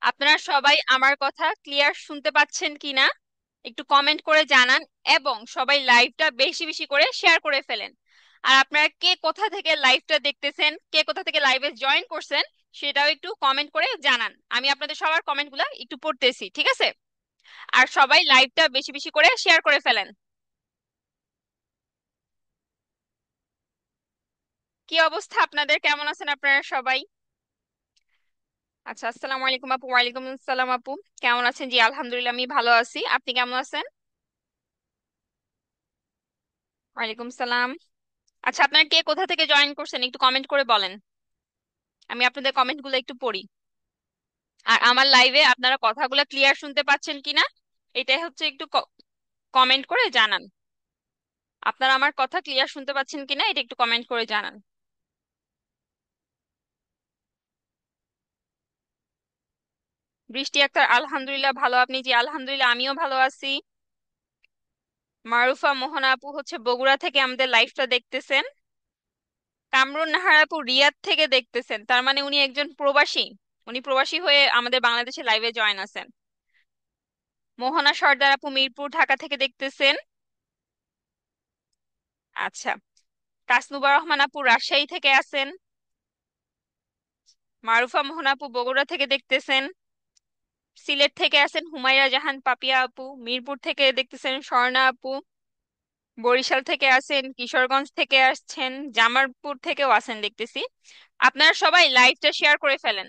আপনারা সবাই আমার কথা ক্লিয়ার শুনতে পাচ্ছেন কিনা একটু কমেন্ট করে জানান, এবং সবাই লাইভটা বেশি বেশি করে শেয়ার করে ফেলেন। আর আপনারা কে কোথা থেকে লাইভটা দেখতেছেন, কে কোথা থেকে লাইভে জয়েন করছেন, সেটাও একটু কমেন্ট করে জানান। আমি আপনাদের সবার কমেন্টগুলো একটু পড়তেছি, ঠিক আছে? আর সবাই লাইভটা বেশি বেশি করে শেয়ার করে ফেলেন। কি অবস্থা আপনাদের, কেমন আছেন আপনারা সবাই? আচ্ছা, আসসালামু আলাইকুম আপু। ওয়ালাইকুম আসসালাম আপু। কেমন আছেন? জি আলহামদুলিল্লাহ, আমি ভালো আছি। আপনি কেমন আছেন? ওয়ালাইকুম সালাম। আচ্ছা, আপনারা কে কোথা থেকে জয়েন করছেন একটু কমেন্ট করে বলেন। আমি আপনাদের কমেন্টগুলো একটু পড়ি। আর আমার লাইভে আপনারা কথাগুলো ক্লিয়ার শুনতে পাচ্ছেন কিনা, এটাই হচ্ছে একটু কমেন্ট করে জানান। আপনারা আমার কথা ক্লিয়ার শুনতে পাচ্ছেন কিনা এটা একটু কমেন্ট করে জানান। বৃষ্টি আক্তার, আলহামদুলিল্লাহ ভালো। আপনি? জি আলহামদুলিল্লাহ, আমিও ভালো আছি। মারুফা মোহনা আপু হচ্ছে বগুড়া থেকে আমাদের লাইভটা দেখতেছেন। কামরুন নাহার আপু রিয়াদ থেকে দেখতেছেন, তার মানে উনি একজন প্রবাসী। উনি প্রবাসী হয়ে আমাদের বাংলাদেশে লাইভে জয়েন আছেন। মোহনা সর্দার আপু মিরপুর ঢাকা থেকে দেখতেছেন। আচ্ছা। তাসনুবা রহমান আপু রাজশাহী থেকে আছেন। মারুফা মোহনা আপু বগুড়া থেকে দেখতেছেন। সিলেট থেকে আছেন হুমায়রা জাহান পাপিয়া আপু। মিরপুর থেকে দেখতেছেন স্বর্ণা আপু। বরিশাল থেকে আছেন, কিশোরগঞ্জ থেকে আসছেন, জামালপুর থেকেও আছেন দেখতেছি। আপনারা সবাই লাইভটা শেয়ার করে ফেলেন।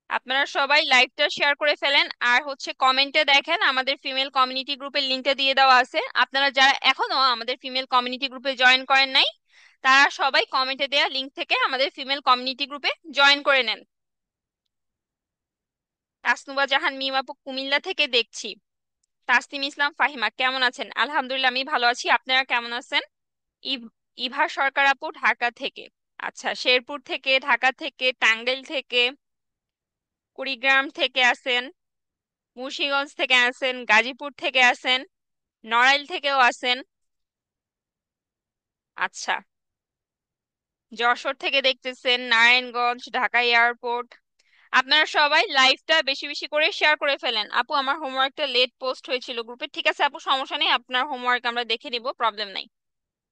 আপনারা সবাই লাইভটা শেয়ার করে ফেলেন। আর হচ্ছে কমেন্টে দেখেন আমাদের ফিমেল কমিউনিটি গ্রুপের লিংকটা দিয়ে দেওয়া আছে। আপনারা যারা এখনো আমাদের ফিমেল কমিউনিটি গ্রুপে জয়েন করেন নাই, তারা সবাই কমেন্টে দেওয়া লিংক থেকে আমাদের ফিমেল কমিউনিটি গ্রুপে জয়েন করে নেন। তাসনুবা জাহান মিম আপু কুমিল্লা থেকে দেখছি। তাসনিম ইসলাম ফাহিমা, কেমন আছেন? আলহামদুলিল্লাহ, আমি ভালো আছি। আপনারা কেমন আছেন? ইভা সরকার আপু ঢাকা থেকে। আচ্ছা, শেরপুর থেকে, ঢাকা থেকে, টাঙ্গাইল থেকে, কুড়িগ্রাম থেকে আছেন, মুন্সিগঞ্জ থেকে আছেন, গাজীপুর থেকে আছেন, নড়াইল থেকেও আছেন। আচ্ছা। যশোর থেকে দেখতেছেন, নারায়ণগঞ্জ, ঢাকা এয়ারপোর্ট। আপনারা সবাই লাইভটা বেশি বেশি করে শেয়ার করে ফেলেন। আপু আমার হোমওয়ার্কটা লেট পোস্ট হয়েছিল গ্রুপে। ঠিক আছে আপু, সমস্যা নেই, আপনার হোমওয়ার্ক আমরা দেখে নিব, প্রবলেম নাই।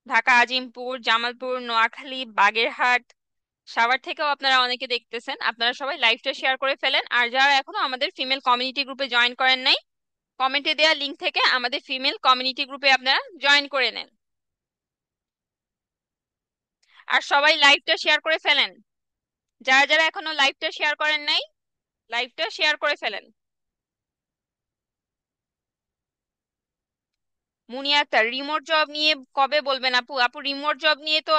ঢাকা, আজিমপুর, জামালপুর, নোয়াখালী, বাগেরহাট, সাভার থেকেও আপনারা অনেকে দেখতেছেন। আপনারা সবাই লাইভটা শেয়ার করে ফেলেন। আর যারা এখনো আমাদের ফিমেল কমিউনিটি গ্রুপে জয়েন করেন নাই, কমেন্টে দেওয়া লিংক থেকে আমাদের ফিমেল কমিউনিটি গ্রুপে আপনারা জয়েন করে নেন। আর সবাই লাইভটা শেয়ার করে ফেলেন। যারা যারা এখনো লাইভটা শেয়ার করেন নাই, লাইভটা শেয়ার করে ফেলেন। মুনিয়া আক্তার, রিমোট জব নিয়ে কবে বলবেন আপু? আপু রিমোট জব নিয়ে তো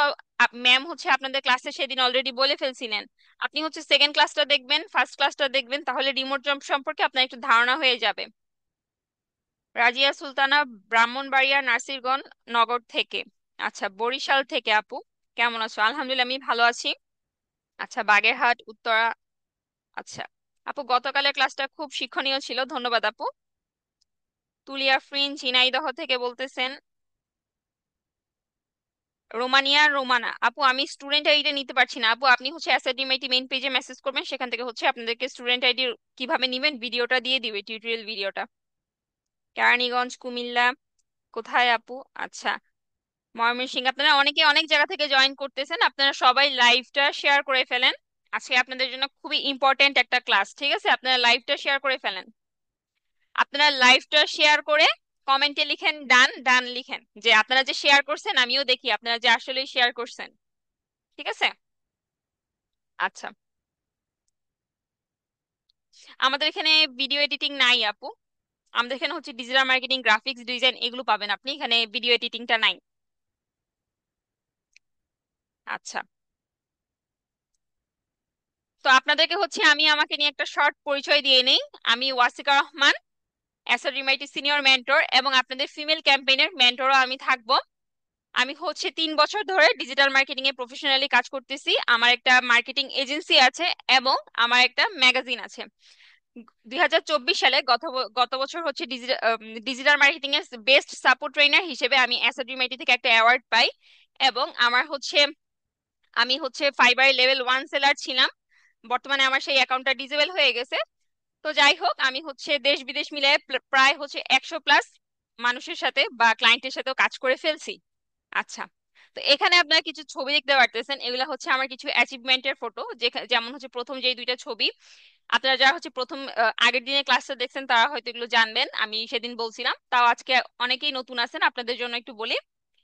ম্যাম হচ্ছে আপনাদের ক্লাসে সেদিন অলরেডি বলে ফেলছিলেন। আপনি হচ্ছে সেকেন্ড ক্লাসটা দেখবেন, ফার্স্ট ক্লাসটা দেখবেন, তাহলে রিমোট জব সম্পর্কে আপনার একটু ধারণা হয়ে যাবে। রাজিয়া সুলতানা, ব্রাহ্মণবাড়িয়া নাসিরগঞ্জ নগর থেকে। আচ্ছা, বরিশাল থেকে আপু। কেমন আছো? আলহামদুলিল্লাহ, আমি ভালো আছি। আচ্ছা, বাগেরহাট উত্তরা। আচ্ছা আপু, গতকালের ক্লাসটা খুব শিক্ষণীয় ছিল, ধন্যবাদ আপু। তুলিয়া ফ্রিন ঝিনাইদহ থেকে বলতেছেন। রোমানিয়া রোমানা আপু, আমি স্টুডেন্ট আইডিটা নিতে পারছি না আপু। আপনি হচ্ছে এসএডিএমআইটি মেইন পেজে মেসেজ করবেন, সেখান থেকে হচ্ছে আপনাদেরকে স্টুডেন্ট আইডি কিভাবে নেবেন ভিডিওটা দিয়ে দিবে, টিউটোরিয়াল ভিডিওটা। কেরানীগঞ্জ কুমিল্লা। কোথায় আপু? আচ্ছা, ময়মনসিংহ। আপনারা অনেকে অনেক জায়গা থেকে জয়েন করতেছেন। আপনারা সবাই লাইভটা শেয়ার করে ফেলেন। আজকে আপনাদের জন্য খুবই ইম্পর্টেন্ট একটা ক্লাস, ঠিক আছে? আপনারা লাইভটা শেয়ার করে ফেলেন। আপনারা লাইভটা শেয়ার করে কমেন্টে লিখেন ডান ডান, লিখেন যে আপনারা যে শেয়ার করছেন, আমিও দেখি আপনারা যে আসলেই শেয়ার করছেন, ঠিক আছে? আচ্ছা। আমাদের এখানে ভিডিও এডিটিং নাই আপু। আমাদের এখানে হচ্ছে ডিজিটাল মার্কেটিং, গ্রাফিক্স ডিজাইন এগুলো পাবেন আপনি, এখানে ভিডিও এডিটিংটা নাই। আচ্ছা। তো আপনাদেরকে হচ্ছে আমি আমাকে নিয়ে একটা শর্ট পরিচয় দিয়ে নেই। আমি ওয়াসিকা রহমান, এসআরএমআইটি সিনিয়র মেন্টর, এবং আপনাদের ফিমেল ক্যাম্পেইনের মেন্টরও আমি থাকবো। আমি হচ্ছে 3 বছর ধরে ডিজিটাল মার্কেটিং এ প্রফেশনালি কাজ করতেছি। আমার একটা মার্কেটিং এজেন্সি আছে এবং আমার একটা ম্যাগাজিন আছে। 2024 সালে গত বছর হচ্ছে ডিজিটাল মার্কেটিং এর বেস্ট সাপোর্ট ট্রেনার হিসেবে আমি এসএডমিআইটি থেকে একটা অ্যাওয়ার্ড পাই। এবং আমি হচ্ছে ফাইবার লেভেল 1 সেলার ছিলাম বর্তমানে আমার সেই অ্যাকাউন্টটা ডিজেবল হয়ে গেছে। তো যাই হোক, আমি হচ্ছে দেশ বিদেশ মিলে প্রায় হচ্ছে 100+ মানুষের সাথে বা ক্লায়েন্টের সাথেও কাজ করে ফেলছি। আচ্ছা, তো এখানে আপনারা কিছু ছবি দেখতে পারতেছেন, এগুলা হচ্ছে আমার কিছু অ্যাচিভমেন্টের ফটো। যেমন হচ্ছে প্রথম যে দুইটা ছবি, আপনারা যারা হচ্ছে প্রথম আগের দিনের ক্লাসটা দেখছেন তারা হয়তো এগুলো জানবেন, আমি সেদিন বলছিলাম, তাও আজকে অনেকেই নতুন আছেন আপনাদের জন্য একটু বলি।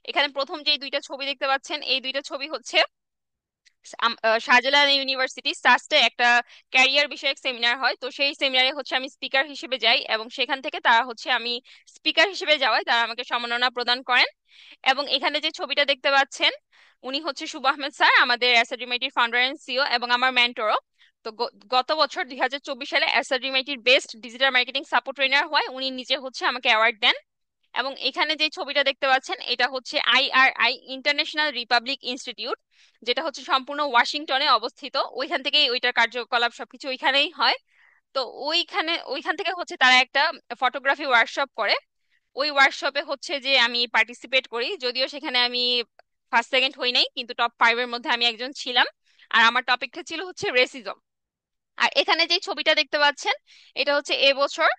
এখানে প্রথম যে দুইটা ছবি দেখতে পাচ্ছেন, এই দুইটা ছবি হচ্ছে শাহজালাল ইউনিভার্সিটি সাস্টে একটা ক্যারিয়ার বিষয়ক সেমিনার হয়, তো সেই সেমিনারে হচ্ছে আমি স্পিকার হিসেবে যাই, এবং সেখান থেকে তারা হচ্ছে আমি স্পিকার হিসেবে যাওয়ায় তারা আমাকে সম্মাননা প্রদান করেন। এবং এখানে যে ছবিটা দেখতে পাচ্ছেন, উনি হচ্ছে শুভ আহমেদ স্যার, আমাদের এসআরডিএমআইটির ফাউন্ডার এন্ড সিও এবং আমার মেন্টরও। তো গত বছর 2024 সালে এসআরডিএমআইটির best digital marketing support trainer হয় উনি, নিজে হচ্ছে আমাকে অ্যাওয়ার্ড দেন। এবং এখানে যে ছবিটা দেখতে পাচ্ছেন, এটা হচ্ছে আইআরআই ইন্টারন্যাশনাল রিপাবলিক ইনস্টিটিউট, যেটা হচ্ছে সম্পূর্ণ ওয়াশিংটনে অবস্থিত। ওইখান থেকেই ওইটার কার্যকলাপ সবকিছু ওইখানেই হয়। তো ওইখান থেকে হচ্ছে তারা একটা ফটোগ্রাফি ওয়ার্কশপ করে। ওই ওয়ার্কশপে হচ্ছে যে আমি পার্টিসিপেট করি, যদিও সেখানে আমি ফার্স্ট সেকেন্ড হই নাই, কিন্তু টপ 5-এর মধ্যে আমি একজন ছিলাম। আর আমার টপিকটা ছিল হচ্ছে রেসিজম। আর এখানে যে ছবিটা দেখতে পাচ্ছেন, এটা হচ্ছে এবছর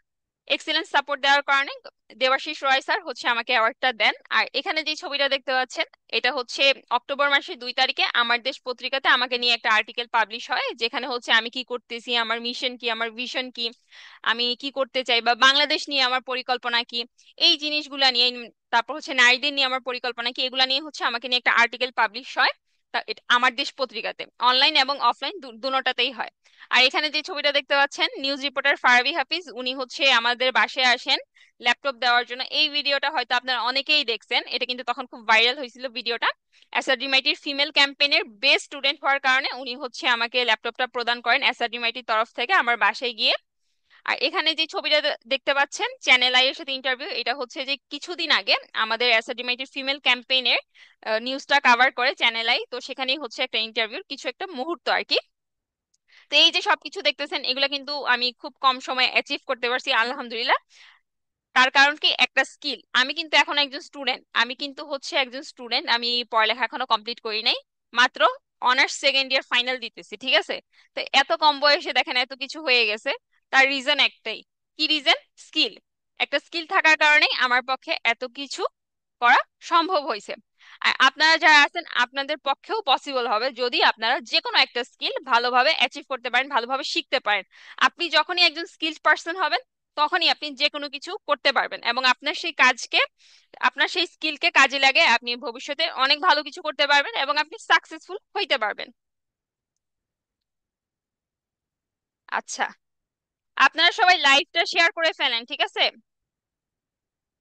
এক্সিলেন্স সাপোর্ট দেওয়ার কারণে দেবাশিস রয় স্যার হচ্ছে আমাকে অ্যাওয়ার্ডটা দেন। আর এখানে যে ছবিটা দেখতে পাচ্ছেন, এটা হচ্ছে অক্টোবর মাসের 2 তারিখে আমার দেশ পত্রিকাতে আমাকে নিয়ে একটা আর্টিকেল পাবলিশ হয়, যেখানে হচ্ছে আমি কি করতেছি, আমার মিশন কি, আমার ভিশন কি, আমি কি করতে চাই, বা বাংলাদেশ নিয়ে আমার পরিকল্পনা কি, এই জিনিসগুলা নিয়ে, তারপর হচ্ছে নারীদের নিয়ে আমার পরিকল্পনা কি, এগুলা নিয়ে হচ্ছে আমাকে নিয়ে একটা আর্টিকেল পাবলিশ হয়। এটা আমার দেশ পত্রিকাতে অনলাইন এবং অফলাইন দুটোটাতেই হয়। আর এখানে যে ছবিটা দেখতে পাচ্ছেন, নিউজ রিপোর্টার ফারাবি হাফিজ, উনি হচ্ছে আমাদের বাসায় আসেন ল্যাপটপ দেওয়ার জন্য। এই ভিডিওটা হয়তো আপনারা অনেকেই দেখছেন, এটা কিন্তু তখন খুব ভাইরাল হয়েছিল ভিডিওটা। এসআরডিমাইটির ফিমেল ক্যাম্পেইনের বেস্ট স্টুডেন্ট হওয়ার কারণে উনি হচ্ছে আমাকে ল্যাপটপটা প্রদান করেন এসআরডিমাইটির তরফ থেকে আমার বাসায় গিয়ে। আর এখানে যে ছবিটা দেখতে পাচ্ছেন, চ্যানেল আই এর সাথে ইন্টারভিউ, এটা হচ্ছে যে কিছুদিন আগে আমাদের এসআরডিমাইটির ফিমেল ক্যাম্পেইনের নিউজটা কভার করে চ্যানেল আই, তো সেখানেই হচ্ছে একটা ইন্টারভিউর কিছু একটা মুহূর্ত আর কি। তো এই যে সবকিছু দেখতেছেন, এগুলা কিন্তু আমি খুব কম সময়ে অ্যাচিভ করতে পারছি আলহামদুলিল্লাহ। তার কারণ কি, একটা স্কিল। আমি কিন্তু এখন একজন স্টুডেন্ট, আমি কিন্তু হচ্ছে একজন স্টুডেন্ট, আমি পড়ালেখা এখনো কমপ্লিট করি নাই, মাত্র অনার্স সেকেন্ড ইয়ার ফাইনাল দিতেছি, ঠিক আছে? তো এত কম বয়সে দেখেন এত কিছু হয়ে গেছে, তার রিজন একটাই। কি রিজন? স্কিল। একটা স্কিল থাকার কারণেই আমার পক্ষে এত কিছু করা সম্ভব হয়েছে। আর আপনারা যারা আছেন, আপনাদের পক্ষেও পসিবল হবে যদি আপনারা যে কোনো একটা স্কিল ভালোভাবে অ্যাচিভ করতে পারেন, ভালোভাবে শিখতে পারেন। আপনি যখনই একজন স্কিলড পারসন হবেন, তখনই আপনি যে কোনো কিছু করতে পারবেন, এবং আপনার সেই কাজকে, আপনার সেই স্কিলকে কাজে লাগে আপনি ভবিষ্যতে অনেক ভালো কিছু করতে পারবেন এবং আপনি সাকসেসফুল হইতে পারবেন। আচ্ছা, আপনারা সবাই লাইভটা শেয়ার করে ফেলেন, ঠিক আছে?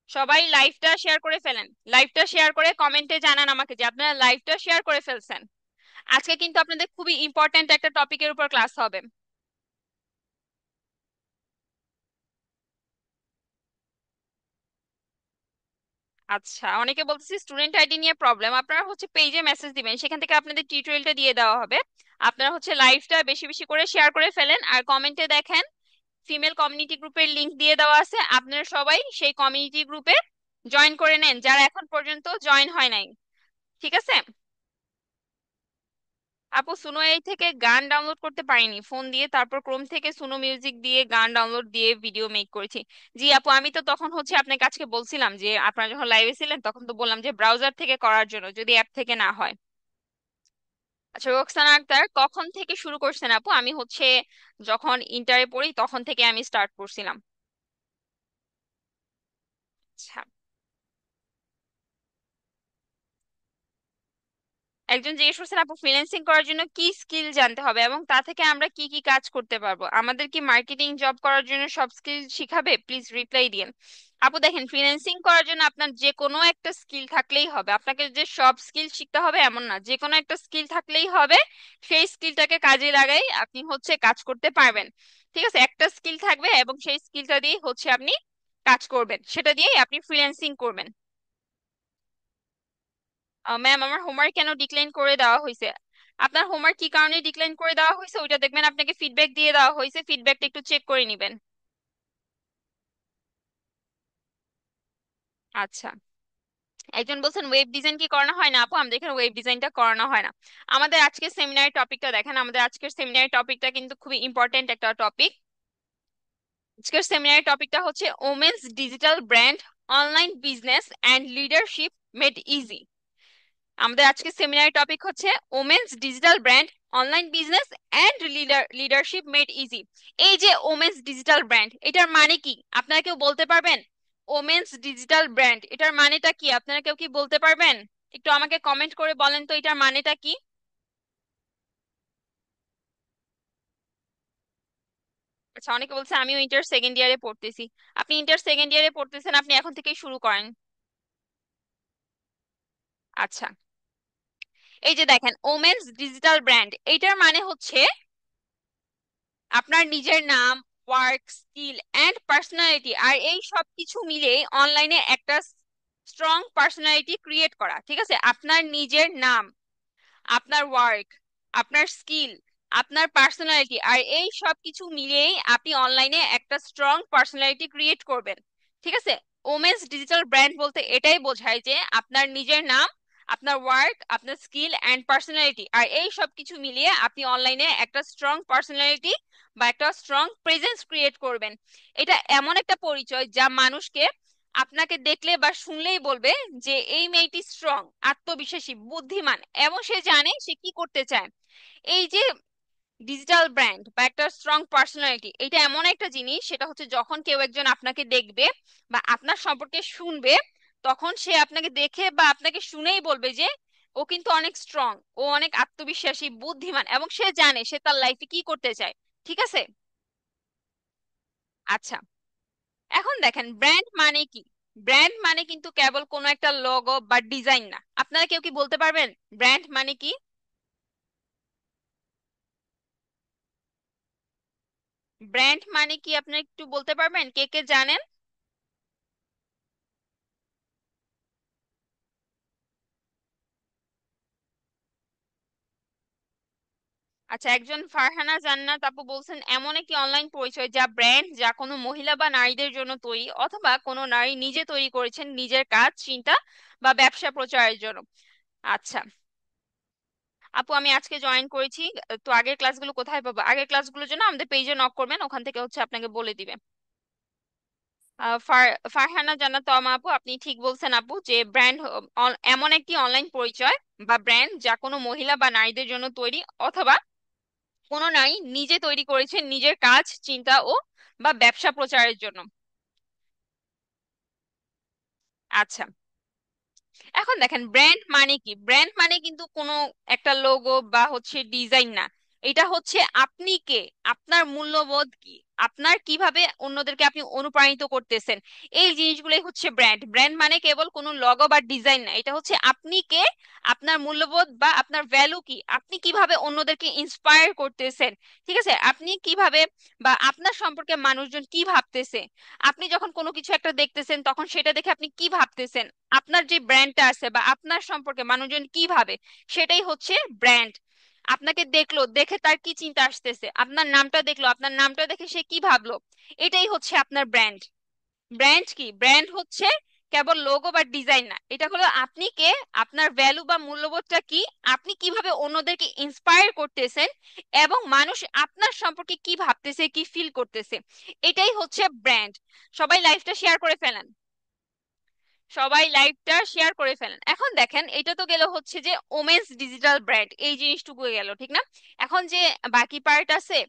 সবাই লাইভটা শেয়ার করে ফেলেন। লাইভটা শেয়ার করে কমেন্টে জানান আমাকে যে আপনারা লাইভটা শেয়ার করে ফেলছেন। আজকে কিন্তু আপনাদের খুবই ইম্পর্ট্যান্ট একটা টপিকের উপর ক্লাস হবে। আচ্ছা, অনেকে বলতেছে স্টুডেন্ট আইডি নিয়ে প্রবলেম, আপনারা হচ্ছে পেজে মেসেজ দিবেন, সেখান থেকে আপনাদের টিউটোরিয়ালটা দিয়ে দেওয়া হবে। আপনারা হচ্ছে লাইভটা বেশি বেশি করে শেয়ার করে ফেলেন, আর কমেন্টে দেখেন ফিমেল কমিউনিটি গ্রুপের লিংক দিয়ে দেওয়া আছে, আপনারা সবাই সেই কমিউনিটি গ্রুপে জয়েন করে নেন যারা এখন পর্যন্ত জয়েন হয় নাই, ঠিক আছে? আপু, সুনো এই থেকে গান ডাউনলোড করতে পারিনি, ফোন দিয়ে তারপর ক্রোম থেকে সুনো মিউজিক দিয়ে গান ডাউনলোড দিয়ে ভিডিও মেক করেছি। জি আপু, আমি তো তখন হচ্ছে আপনার কাছে বলছিলাম যে আপনারা যখন লাইভে ছিলেন তখন তো বললাম যে ব্রাউজার থেকে করার জন্য, যদি অ্যাপ থেকে না হয়। আচ্ছা, রোকসানা আক্তার কখন থেকে শুরু করছেন আপু? আমি হচ্ছে যখন ইন্টারে পড়ি তখন থেকে আমি স্টার্ট করছিলাম। আচ্ছা, একজন জিজ্ঞেস করছেন আপু ফ্রিল্যান্সিং করার জন্য কি স্কিল জানতে হবে এবং তা থেকে আমরা কি কি কাজ করতে পারবো, আমাদের কি মার্কেটিং জব করার জন্য সব স্কিল শিখাবে? প্লিজ রিপ্লাই দিন। আপু দেখেন, ফ্রিল্যান্সিং করার জন্য আপনার যে কোনো একটা স্কিল থাকলেই হবে, আপনাকে যে সব স্কিল শিখতে হবে এমন না, যে কোনো একটা স্কিল থাকলেই হবে। সেই স্কিলটাকে কাজে লাগাই আপনি হচ্ছে কাজ করতে পারবেন, ঠিক আছে? একটা স্কিল থাকবে এবং সেই স্কিলটা দিয়ে হচ্ছে আপনি কাজ করবেন, সেটা দিয়েই আপনি ফ্রিল্যান্সিং করবেন। ম্যাম, আমার হোমওয়ার্ক কেন ডিক্লাইন করে দেওয়া হয়েছে? আপনার হোমওয়ার্ক কি কারণে ডিক্লাইন করে দেওয়া হয়েছে ওইটা দেখবেন, আপনাকে ফিডব্যাক দিয়ে দেওয়া হয়েছে, ফিডব্যাকটা একটু চেক করে নেবেন। আচ্ছা, একজন বলছেন ওয়েব ডিজাইন কি করানো হয় না? আপু আমাদের এখানে ওয়েব ডিজাইনটা করানো হয় না। আমাদের আজকের সেমিনারের টপিকটা দেখেন, আমাদের আজকের সেমিনারের টপিকটা কিন্তু খুবই ইম্পর্টেন্ট একটা টপিক। আজকের সেমিনারের টপিকটা হচ্ছে women's digital brand, online business and leadership made easy. আমাদের আজকের সেমিনারের টপিক হচ্ছে women's digital brand, online business and leadership made easy. এই যে ওমেন্স ডিজিটাল ব্র্যান্ড, এটার মানে কি আপনারা কেউ বলতে পারবেন? ওমেন্স ডিজিটাল ব্র্যান্ড এটার মানেটা কি আপনারা কেউ কি বলতে পারবেন? একটু আমাকে কমেন্ট করে বলেন তো এটার মানেটা কি। আচ্ছা, অনেকে বলছে আমিও ইন্টার সেকেন্ড ইয়ারে পড়তেছি। আপনি ইন্টার সেকেন্ড ইয়ারে পড়তেছেন, আপনি এখন থেকেই শুরু করেন। আচ্ছা, এই যে দেখেন ওমেন্স ডিজিটাল ব্র্যান্ড, এটার মানে হচ্ছে আপনার নিজের নাম, ওয়ার্ক, স্কিল অ্যান্ড পার্সোনালিটি আর এই সব কিছু মিলে অনলাইনে একটা স্ট্রং পার্সোনালিটি ক্রিয়েট করা। ঠিক আছে, আপনার নিজের নাম, আপনার ওয়ার্ক, আপনার স্কিল, আপনার পার্সোনালিটি আর এই সব কিছু মিলিয়েই আপনি অনলাইনে একটা স্ট্রং পার্সোনালিটি ক্রিয়েট করবেন। ঠিক আছে, ওমেন্স ডিজিটাল ব্র্যান্ড বলতে এটাই বোঝায় যে আপনার নিজের নাম, আপনার ওয়ার্ক, আপনার স্কিল অ্যান্ড পার্সোনালিটি আর এই সব কিছু মিলিয়ে আপনি অনলাইনে একটা স্ট্রং পার্সোনালিটি বা একটা স্ট্রং প্রেজেন্স ক্রিয়েট করবেন। এটা এমন একটা পরিচয় যা মানুষকে আপনাকে দেখলে বা শুনলেই বলবে যে এই মেয়েটি স্ট্রং, আত্মবিশ্বাসী, বুদ্ধিমান এবং সে জানে সে কি করতে চায়। এই যে ডিজিটাল ব্র্যান্ড বা একটা স্ট্রং পার্সোনালিটি, এটা এমন একটা জিনিস, সেটা হচ্ছে যখন কেউ একজন আপনাকে দেখবে বা আপনার সম্পর্কে শুনবে, তখন সে আপনাকে দেখে বা আপনাকে শুনেই বলবে যে ও কিন্তু অনেক স্ট্রং, ও অনেক আত্মবিশ্বাসী, বুদ্ধিমান এবং সে জানে সে তার লাইফে কি করতে চায়। ঠিক আছে। আচ্ছা, এখন দেখেন ব্র্যান্ড মানে কি। ব্র্যান্ড মানে কিন্তু কেবল কোনো একটা লোগো বা ডিজাইন না। আপনারা কেউ কি বলতে পারবেন ব্র্যান্ড মানে কি? ব্র্যান্ড মানে কি আপনারা একটু বলতে পারবেন, কে কে জানেন? আচ্ছা, একজন ফারহানা জান্নাত আপু বলছেন এমন একটি অনলাইন পরিচয় যা ব্র্যান্ড, যা কোনো মহিলা বা নারীদের জন্য তৈরি অথবা কোনো নারী নিজে তৈরি করেছেন নিজের কাজ, চিন্তা বা ব্যবসা প্রচারের জন্য। আচ্ছা আপু, আমি আজকে জয়েন করেছি, তো আগের ক্লাসগুলো কোথায় পাবো? আগের ক্লাসগুলোর জন্য আমাদের পেজে নক করবেন, ওখান থেকে হচ্ছে আপনাকে বলে দিবে। ফারহানা জান্নাত তমা আপু, আপনি ঠিক বলছেন আপু, যে ব্র্যান্ড এমন একটি অনলাইন পরিচয় বা ব্র্যান্ড যা কোনো মহিলা বা নারীদের জন্য তৈরি অথবা কোনো নারী নিজে তৈরি করেছেন নিজের কাজ, চিন্তা ও বা ব্যবসা প্রচারের জন্য। আচ্ছা, এখন দেখেন ব্র্যান্ড মানে কি। ব্র্যান্ড মানে কিন্তু কোনো একটা লোগো বা হচ্ছে ডিজাইন না। এটা হচ্ছে আপনি কে, আপনার মূল্যবোধ কি, আপনার কিভাবে অন্যদেরকে আপনি অনুপ্রাণিত করতেছেন, এই জিনিসগুলোই হচ্ছে ব্র্যান্ড। ব্র্যান্ড মানে কেবল কোনো লগো বা ডিজাইন না, এটা হচ্ছে আপনি কে, আপনার মূল্যবোধ বা আপনার ভ্যালু কি, আপনি কিভাবে অন্যদেরকে ইন্সপায়ার করতেছেন। ঠিক আছে, আপনি কিভাবে বা আপনার সম্পর্কে মানুষজন কি ভাবতেছে, আপনি যখন কোনো কিছু একটা দেখতেছেন তখন সেটা দেখে আপনি কি ভাবতেছেন, আপনার যে ব্র্যান্ডটা আছে বা আপনার সম্পর্কে মানুষজন কি ভাবে, সেটাই হচ্ছে ব্র্যান্ড। আপনাকে দেখলো দেখে তার কি চিন্তা আসতেছে, আপনার নামটা দেখলো আপনার নামটা দেখে সে কি ভাবলো, এটাই হচ্ছে আপনার ব্র্যান্ড। ব্র্যান্ড কি? ব্র্যান্ড হচ্ছে কেবল লোগো বা ডিজাইন না, এটা হলো আপনি কে, আপনার ভ্যালু বা মূল্যবোধটা কি, আপনি কিভাবে অন্যদেরকে ইন্সপায়ার করতেছেন এবং মানুষ আপনার সম্পর্কে কি ভাবতেছে, কি ফিল করতেছে, এটাই হচ্ছে ব্র্যান্ড। সবাই লাইফটা শেয়ার করে ফেলেন, সবাই লাইভটা শেয়ার করে ফেলেন। এখন দেখেন এটা তো গেল হচ্ছে যে ওমেন্স ডিজিটাল ব্র্যান্ড, এই জিনিসটুকু গেল ঠিক না? এখন যে বাকি পার্ট আছে,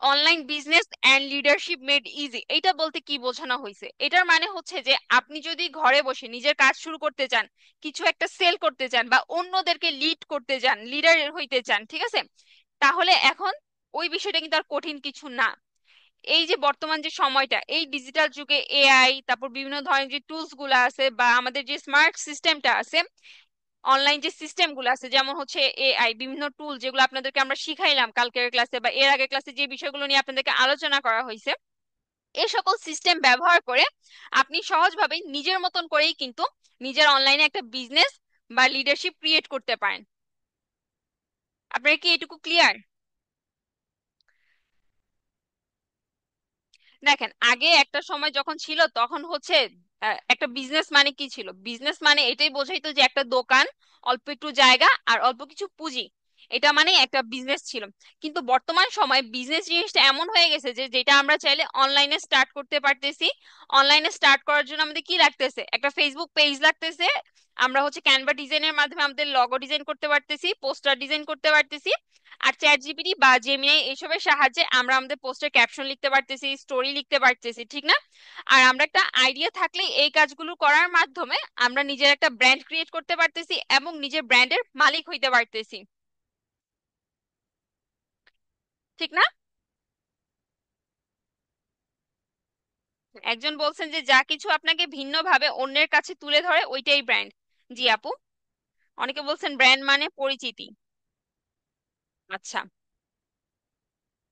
online business and leadership made easy, এটা বলতে কি বোঝানো হয়েছে? এটার মানে হচ্ছে যে আপনি যদি ঘরে বসে নিজের কাজ শুরু করতে চান, কিছু একটা সেল করতে চান বা অন্যদেরকে লিড করতে চান, লিডার হইতে চান, ঠিক আছে, তাহলে এখন ওই বিষয়টা কিন্তু আর কঠিন কিছু না। এই যে বর্তমান যে সময়টা, এই ডিজিটাল যুগে এআই, তারপর বিভিন্ন ধরনের যে টুলস গুলো আছে বা আমাদের যে স্মার্ট সিস্টেমটা আছে, অনলাইন যে সিস্টেম গুলো আছে, যেমন হচ্ছে এআই, বিভিন্ন টুল যেগুলো আপনাদেরকে আমরা শিখাইলাম কালকের ক্লাসে বা এর আগের ক্লাসে যে বিষয়গুলো নিয়ে আপনাদেরকে আলোচনা করা হয়েছে, এই সকল সিস্টেম ব্যবহার করে আপনি সহজভাবে নিজের মতন করেই কিন্তু নিজের অনলাইনে একটা বিজনেস বা লিডারশিপ ক্রিয়েট করতে পারেন। আপনার কি এটুকু ক্লিয়ার? দেখেন আগে একটা সময় যখন ছিল তখন হচ্ছে একটা বিজনেস মানে কি ছিল? বিজনেস মানে এটাই বোঝাইতো যে একটা দোকান, অল্প একটু জায়গা আর অল্প কিছু পুঁজি, এটা মানে একটা বিজনেস ছিল। কিন্তু বর্তমান সময়ে বিজনেস জিনিসটা এমন হয়ে গেছে যে যেটা আমরা চাইলে অনলাইনে স্টার্ট করতে পারতেছি। অনলাইনে স্টার্ট করার জন্য আমাদের কি লাগতেছে? একটা ফেসবুক পেজ লাগতেছে। আমরা হচ্ছে ক্যানভা ডিজাইনের মাধ্যমে আমাদের লগো ডিজাইন করতে পারতেছি, পোস্টার ডিজাইন করতে পারতেছি। আর চ্যাট জিপিটি বা জেমিনাই এসবের সাহায্যে আমরা আমাদের পোস্টের ক্যাপশন লিখতে পারতেছি, স্টোরি লিখতে পারতেছি, ঠিক না? আর আমরা একটা আইডিয়া থাকলে এই কাজগুলো করার মাধ্যমে আমরা নিজের একটা ব্র্যান্ড ক্রিয়েট করতে পারতেছি এবং নিজের ব্র্যান্ডের মালিক হইতে পারতেছি, ঠিক না? একজন বলছেন যে যা কিছু আপনাকে ভিন্নভাবে অন্যের কাছে তুলে ধরে ওইটাই ব্র্যান্ড। জি আপু। অনেকে বলছেন ব্র্যান্ড মানে পরিচিতি। আচ্ছা,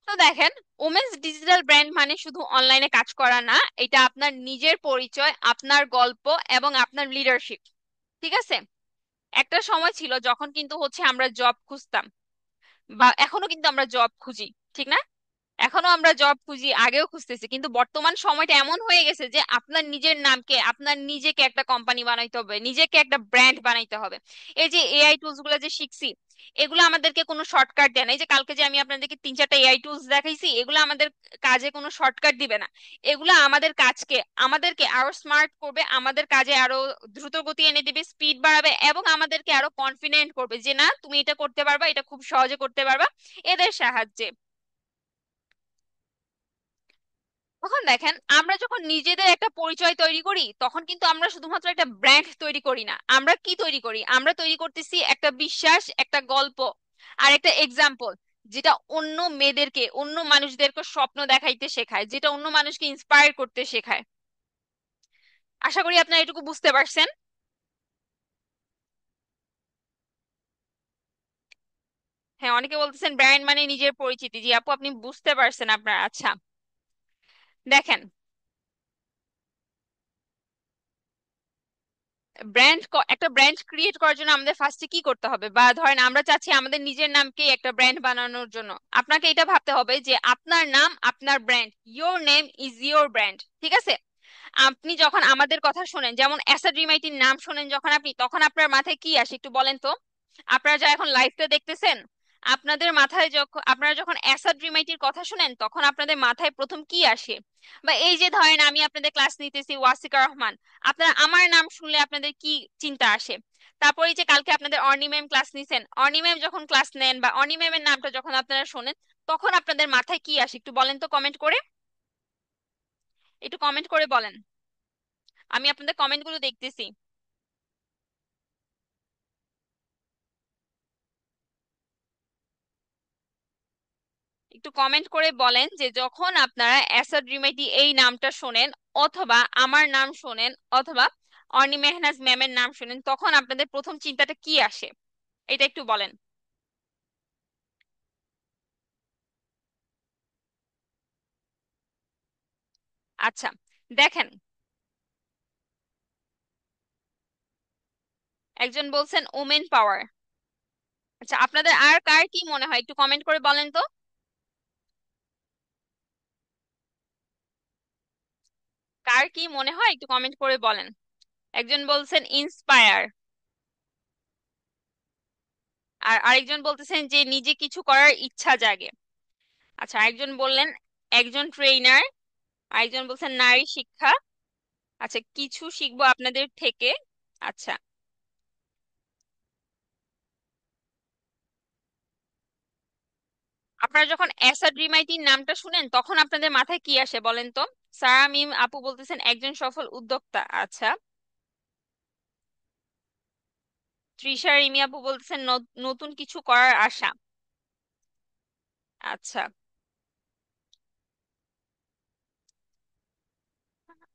তো দেখেন, ওমেন্স ডিজিটাল ব্র্যান্ড মানে শুধু অনলাইনে কাজ করা না, এটা আপনার নিজের পরিচয়, আপনার গল্প এবং আপনার লিডারশিপ, ঠিক আছে? একটা সময় ছিল যখন কিন্তু হচ্ছে আমরা জব খুঁজতাম, বা এখনো কিন্তু আমরা জব খুঁজি, ঠিক না? এখনো আমরা জব খুঁজি, আগেও খুঁজতেছি, কিন্তু বর্তমান সময়টা এমন হয়ে গেছে যে আপনার নিজের নামকে, আপনার নিজেকে একটা কোম্পানি বানাইতে হবে, নিজেকে একটা ব্র্যান্ড বানাইতে হবে। এই যে এআই টুলস গুলো যে শিখছি, এগুলো আমাদেরকে কোনো শর্টকাট দেয় না। এই যে কালকে যে আমি আপনাদেরকে 3-4টা এআই টুলস দেখাইছি, এগুলো আমাদের কাজে কোনো শর্টকাট দিবে না। এগুলো আমাদের কাজকে, আমাদেরকে আরো স্মার্ট করবে, আমাদের কাজে আরো দ্রুত গতি এনে দিবে, স্পিড বাড়াবে এবং আমাদেরকে আরো কনফিডেন্ট করবে যে না তুমি এটা করতে পারবা, এটা খুব সহজে করতে পারবা এদের সাহায্যে। তখন দেখেন, আমরা যখন নিজেদের একটা পরিচয় তৈরি করি তখন কিন্তু আমরা শুধুমাত্র একটা ব্র্যান্ড তৈরি করি না, আমরা কি তৈরি করি? আমরা তৈরি করতেছি একটা বিশ্বাস, একটা গল্প আর একটা এক্সাম্পল, যেটা অন্য মেয়েদেরকে, অন্য মানুষদেরকে স্বপ্ন দেখাইতে শেখায়, যেটা অন্য মানুষকে ইন্সপায়ার করতে শেখায়। আশা করি আপনারা এটুকু বুঝতে পারছেন। হ্যাঁ, অনেকে বলতেছেন ব্র্যান্ড মানে নিজের পরিচিতি। জি আপু, আপনি বুঝতে পারছেন আপনার। আচ্ছা, দেখেন, একটা ব্র্যান্ড ক্রিয়েট করার জন্য আমাদের ফার্স্টে কি করতে হবে? বা ধরেন আমরা চাচ্ছি আমাদের নিজের নামকে একটা ব্র্যান্ড বানানোর জন্য, আপনাকে এটা ভাবতে হবে যে আপনার নাম আপনার brand, your name is your brand, ঠিক আছে? আপনি যখন আমাদের কথা শোনেন, যেমন অ্যাসাড রিমাইটির নাম শোনেন যখন আপনি, তখন আপনার মাথায় কি আসে একটু বলেন তো? আপনারা যারা এখন লাইভটা দেখতেছেন, আপনাদের মাথায় যখন, আপনারা যখন অ্যাসাড রিমাইটির কথা শুনেন তখন আপনাদের মাথায় প্রথম কি আসে? বা এই যে ধরেন আমি আপনাদের ক্লাস নিতেছি, ওয়াসিকা রহমান, আপনারা আমার নাম শুনলে আপনাদের কি চিন্তা আসে? তারপর এই যে কালকে আপনাদের অর্নি ম্যাম ক্লাস নিছেন, অর্নি ম্যাম যখন ক্লাস নেন বা অর্নি ম্যামের নামটা যখন আপনারা শোনেন, তখন আপনাদের মাথায় কি আসে একটু বলেন তো কমেন্ট করে। একটু কমেন্ট করে বলেন, আমি আপনাদের কমেন্টগুলো দেখতেছি। একটু কমেন্ট করে বলেন যে যখন আপনারা অ্যাসাড রিমেডি এই নামটা শোনেন, অথবা আমার নাম শোনেন, অথবা অর্নি মেহনাজ ম্যামের নাম শোনেন, তখন আপনাদের প্রথম চিন্তাটা কি আসে? এটা একটু বলেন। আচ্ছা, দেখেন, একজন বলছেন ওমেন পাওয়ার। আচ্ছা, আপনাদের আর কার কি মনে হয় একটু কমেন্ট করে বলেন তো। কার কি মনে হয় একটু কমেন্ট করে বলেন। একজন বলছেন ইন্সপায়ার, আর আরেকজন বলতেছেন যে নিজে কিছু করার ইচ্ছা জাগে। আচ্ছা, আরেকজন বললেন একজন ট্রেনার, আরেকজন বলছেন নারী শিক্ষা। আচ্ছা, কিছু শিখবো আপনাদের থেকে। আচ্ছা, আপনারা যখন অ্যাসাড রিমাইটির নামটা শুনেন তখন আপনাদের মাথায় কি আসে বলেন তো? সারা মিম আপু বলতেছেন একজন সফল উদ্যোক্তা। আচ্ছা, তৃষা রিমি আপু বলতেছেন নতুন কিছু করার আশা। আচ্ছা,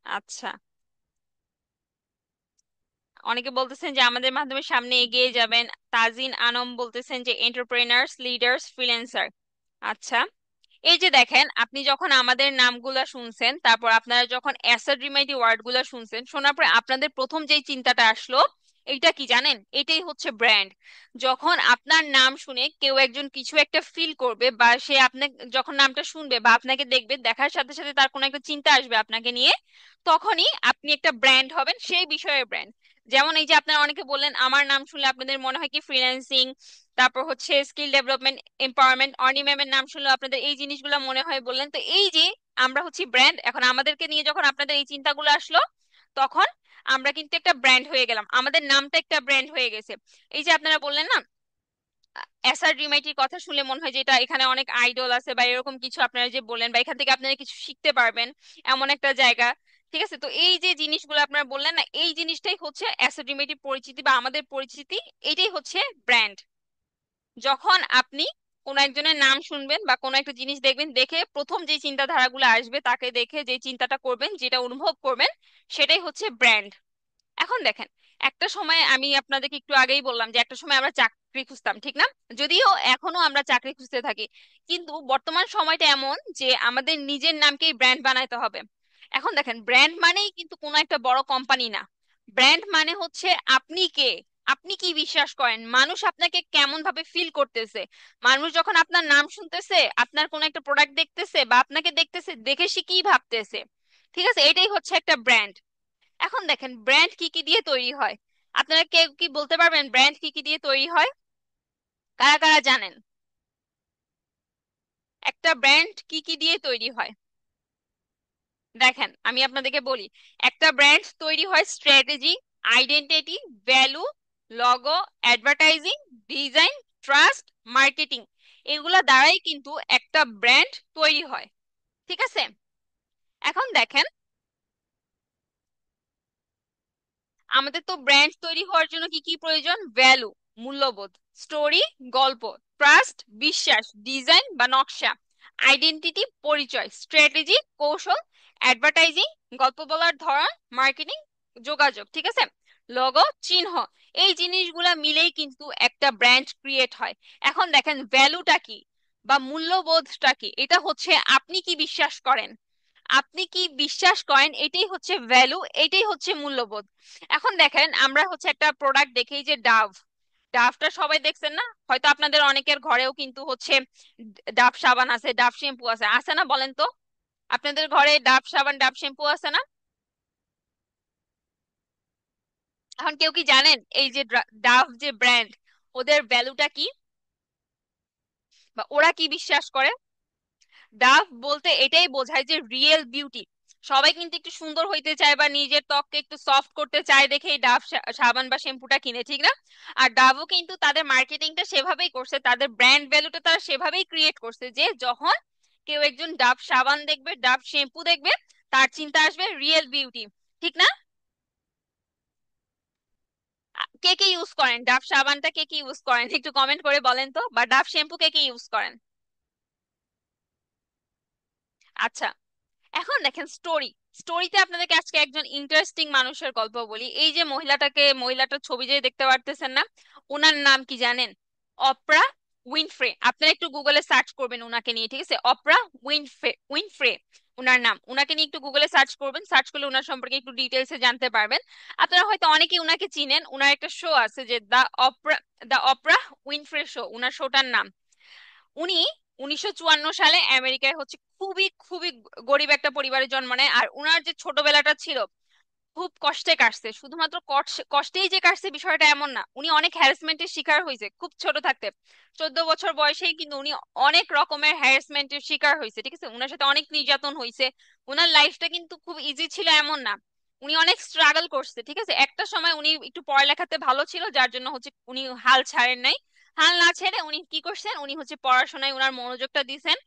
আচ্ছা, অনেকে বলতেছেন যে আমাদের মাধ্যমে সামনে এগিয়ে যাবেন। তাজিন আনম বলতেছেন যে এন্টারপ্রেনার্স, লিডার্স, ফ্রিল্যান্সার। আচ্ছা, এই যে দেখেন, আপনি যখন আমাদের নামগুলা শুনছেন, তারপর আপনারা যখন অ্যাসাড রিমাইটি ওয়ার্ড গুলা শুনছেন, শোনার পরে আপনাদের প্রথম যেই চিন্তাটা আসলো এইটা কি জানেন? এটাই হচ্ছে ব্র্যান্ড। যখন আপনার নাম শুনে কেউ একজন কিছু একটা ফিল করবে, বা সে আপনাকে যখন নামটা শুনবে বা আপনাকে দেখবে, দেখার সাথে সাথে তার কোনো একটা চিন্তা আসবে আপনাকে নিয়ে, তখনই আপনি একটা ব্র্যান্ড হবেন, সেই বিষয়ে ব্র্যান্ড। যেমন এই যে আপনারা অনেকে বললেন আমার নাম শুনলে আপনাদের মনে হয় কি ফ্রিল্যান্সিং, তারপর হচ্ছে স্কিল ডেভেলপমেন্ট, এম্পাওয়ারমেন্ট, অর্নি ম্যামের নাম শুনলে আপনাদের এই জিনিসগুলো মনে হয় বললেন। তো এই যে আমরা হচ্ছি ব্র্যান্ড, এখন আমাদেরকে নিয়ে যখন আপনাদের এই চিন্তাগুলো আসলো, তখন আমরা কিন্তু একটা ব্র্যান্ড হয়ে গেলাম, আমাদের নামটা একটা ব্র্যান্ড হয়ে গেছে। এই যে আপনারা বললেন না, এসআর ডিমাইটির কথা শুনলে মনে হয় যে এটা এখানে অনেক আইডল আছে বা এরকম কিছু, আপনারা যে বললেন বা এখান থেকে আপনারা কিছু শিখতে পারবেন, এমন একটা জায়গা। ঠিক আছে, তো এই যে জিনিসগুলো আপনারা বললেন না, এই জিনিসটাই হচ্ছে এসআর ডিমাইটির পরিচিতি বা আমাদের পরিচিতি, এটাই হচ্ছে ব্র্যান্ড। যখন আপনি কোনো একজনের নাম শুনবেন বা কোনো একটা জিনিস দেখবেন, দেখে প্রথম যে চিন্তাধারাগুলো আসবে, তাকে দেখে যে চিন্তাটা করবেন, যেটা অনুভব করবেন, সেটাই হচ্ছে ব্র্যান্ড। এখন দেখেন, একটা সময় আমি আপনাদেরকে একটু আগেই বললাম যে একটা সময় আমরা চাকরি খুঁজতাম, ঠিক না? যদিও এখনো আমরা চাকরি খুঁজতে থাকি, কিন্তু বর্তমান সময়টা এমন যে আমাদের নিজের নামকেই ব্র্যান্ড বানাইতে হবে। এখন দেখেন, ব্র্যান্ড মানেই কিন্তু কোনো একটা বড় কোম্পানি না। ব্র্যান্ড মানে হচ্ছে আপনি কে, আপনি কি বিশ্বাস করেন, মানুষ আপনাকে কেমন ভাবে ফিল করতেছে। মানুষ যখন আপনার নাম শুনতেছে, আপনার কোনো একটা প্রোডাক্ট দেখতেছে বা আপনাকে দেখতেছে, দেখে সে কি ভাবতেছে। ঠিক আছে, এটাই হচ্ছে একটা ব্র্যান্ড। এখন দেখেন, ব্র্যান্ড কি কি দিয়ে তৈরি হয়? আপনারা কেউ কি বলতে পারবেন ব্র্যান্ড কি কি দিয়ে তৈরি হয়? কারা কারা জানেন একটা ব্র্যান্ড কি কি দিয়ে তৈরি হয়? দেখেন আমি আপনাদেরকে বলি, একটা ব্র্যান্ড তৈরি হয় strategy, identity, value, logo, advertising, design, trust, marketing, এগুলা দ্বারাই কিন্তু একটা ব্র্যান্ড তৈরি হয়। ঠিক আছে, এখন দেখেন, আমাদের তো ব্র্যান্ড তৈরি হওয়ার জন্য কি কি প্রয়োজন? ভ্যালু, মূল্যবোধ, স্টোরি, গল্প, ট্রাস্ট, বিশ্বাস, ডিজাইন বা নকশা, আইডেন্টিটি, পরিচয়, স্ট্র্যাটেজি, কৌশল, অ্যাডভার্টাইজিং, গল্প বলার ধরন, মার্কেটিং, যোগাযোগ। ঠিক আছে, লোগো, চিহ্ন, এই জিনিসগুলা মিলেই কিন্তু একটা ব্র্যান্ড ক্রিয়েট হয়। এখন দেখেন, ভ্যালুটা কি বা মূল্যবোধটা কি? এটা হচ্ছে আপনি কি বিশ্বাস করেন, আপনি কি বিশ্বাস করেন, এটাই হচ্ছে ভ্যালু, এটাই হচ্ছে মূল্যবোধ। এখন দেখেন, আমরা হচ্ছে একটা প্রোডাক্ট দেখি, এই যে ডাভ, ডাভটা সবাই দেখছেন না? হয়তো আপনাদের অনেকের ঘরেও কিন্তু হচ্ছে ডাভ সাবান আছে, ডাভ শ্যাম্পু আছে, আছে না বলেন তো? আপনাদের ঘরে ডাভ সাবান, ডাভ শ্যাম্পু আছে না? এখন কেউ কি জানেন এই যে ডাভ যে ব্র্যান্ড, ওদের ভ্যালুটা কি বা ওরা কি বিশ্বাস করে? ডাভ বলতে এটাই বোঝায় যে রিয়েল বিউটি। সবাই কিন্তু একটু সুন্দর হইতে চায় বা নিজের ত্বককে একটু সফট করতে চায় দেখেই ডাভ সাবান বা শ্যাম্পুটা কিনে, ঠিক না? আর ডাভও কিন্তু তাদের মার্কেটিংটা সেভাবেই করছে, তাদের ব্র্যান্ড ভ্যালুটা তারা সেভাবেই ক্রিয়েট করছে যে যখন কেউ একজন ডাভ সাবান দেখবে, ডাভ শ্যাম্পু দেখবে, তার চিন্তা আসবে রিয়েল বিউটি। ঠিক না? কে কে ইউজ করেন ডাভ সাবানটা, কে কে ইউজ করেন একটু কমেন্ট করে বলেন তো, বা ডাভ শ্যাম্পু কে কে ইউজ করেন? আচ্ছা, এখন দেখেন স্টোরি, স্টোরিতে আপনাদেরকে আজকে একজন ইন্টারেস্টিং মানুষের গল্প বলি। এই যে মহিলাটার ছবি যে দেখতে পারতেছেন না, ওনার নাম কি জানেন? অপ্রা উইনফ্রে। আপনারা একটু গুগলে সার্চ করবেন ওনাকে নিয়ে, ঠিক আছে? অপ্রা উইনফ্রে, উইনফ্রে ওনার নাম। ওনাকে নিয়ে একটু গুগলে সার্চ করবেন, সার্চ করলে ওনার সম্পর্কে একটু ডিটেলসে জানতে পারবেন। আপনারা হয়তো অনেকেই ওনাকে চিনেন, ওনার একটা শো আছে যে দ্য অপরা উইনফ্রে শো, ওনার শোটার নাম। উনি 1954 সালে আমেরিকায় হচ্ছে খুবই খুবই গরিব একটা পরিবারে জন্ম নেয়। আর উনার যে ছোটবেলাটা ছিল খুব কষ্টে কাটছে, শুধুমাত্র কষ্টেই যে কাটছে বিষয়টা এমন না, উনি অনেক হ্যারাসমেন্টের শিকার হয়েছে খুব ছোট থাকতে। 14 বছর বয়সেই কিন্তু উনি অনেক রকমের হ্যারাসমেন্টের শিকার হয়েছে। ঠিক আছে, উনার সাথে অনেক নির্যাতন হয়েছে। উনার লাইফটা কিন্তু খুব ইজি ছিল এমন না, উনি অনেক স্ট্রাগল করছে। ঠিক আছে, একটা সময় উনি একটু পড়ালেখাতে ভালো ছিল, যার জন্য হচ্ছে উনি হাল ছাড়েন নাই। হাল না ছেড়ে উনি কি করছেন, উনি হচ্ছে পড়াশোনায় উনার মনোযোগটা দিয়েছেন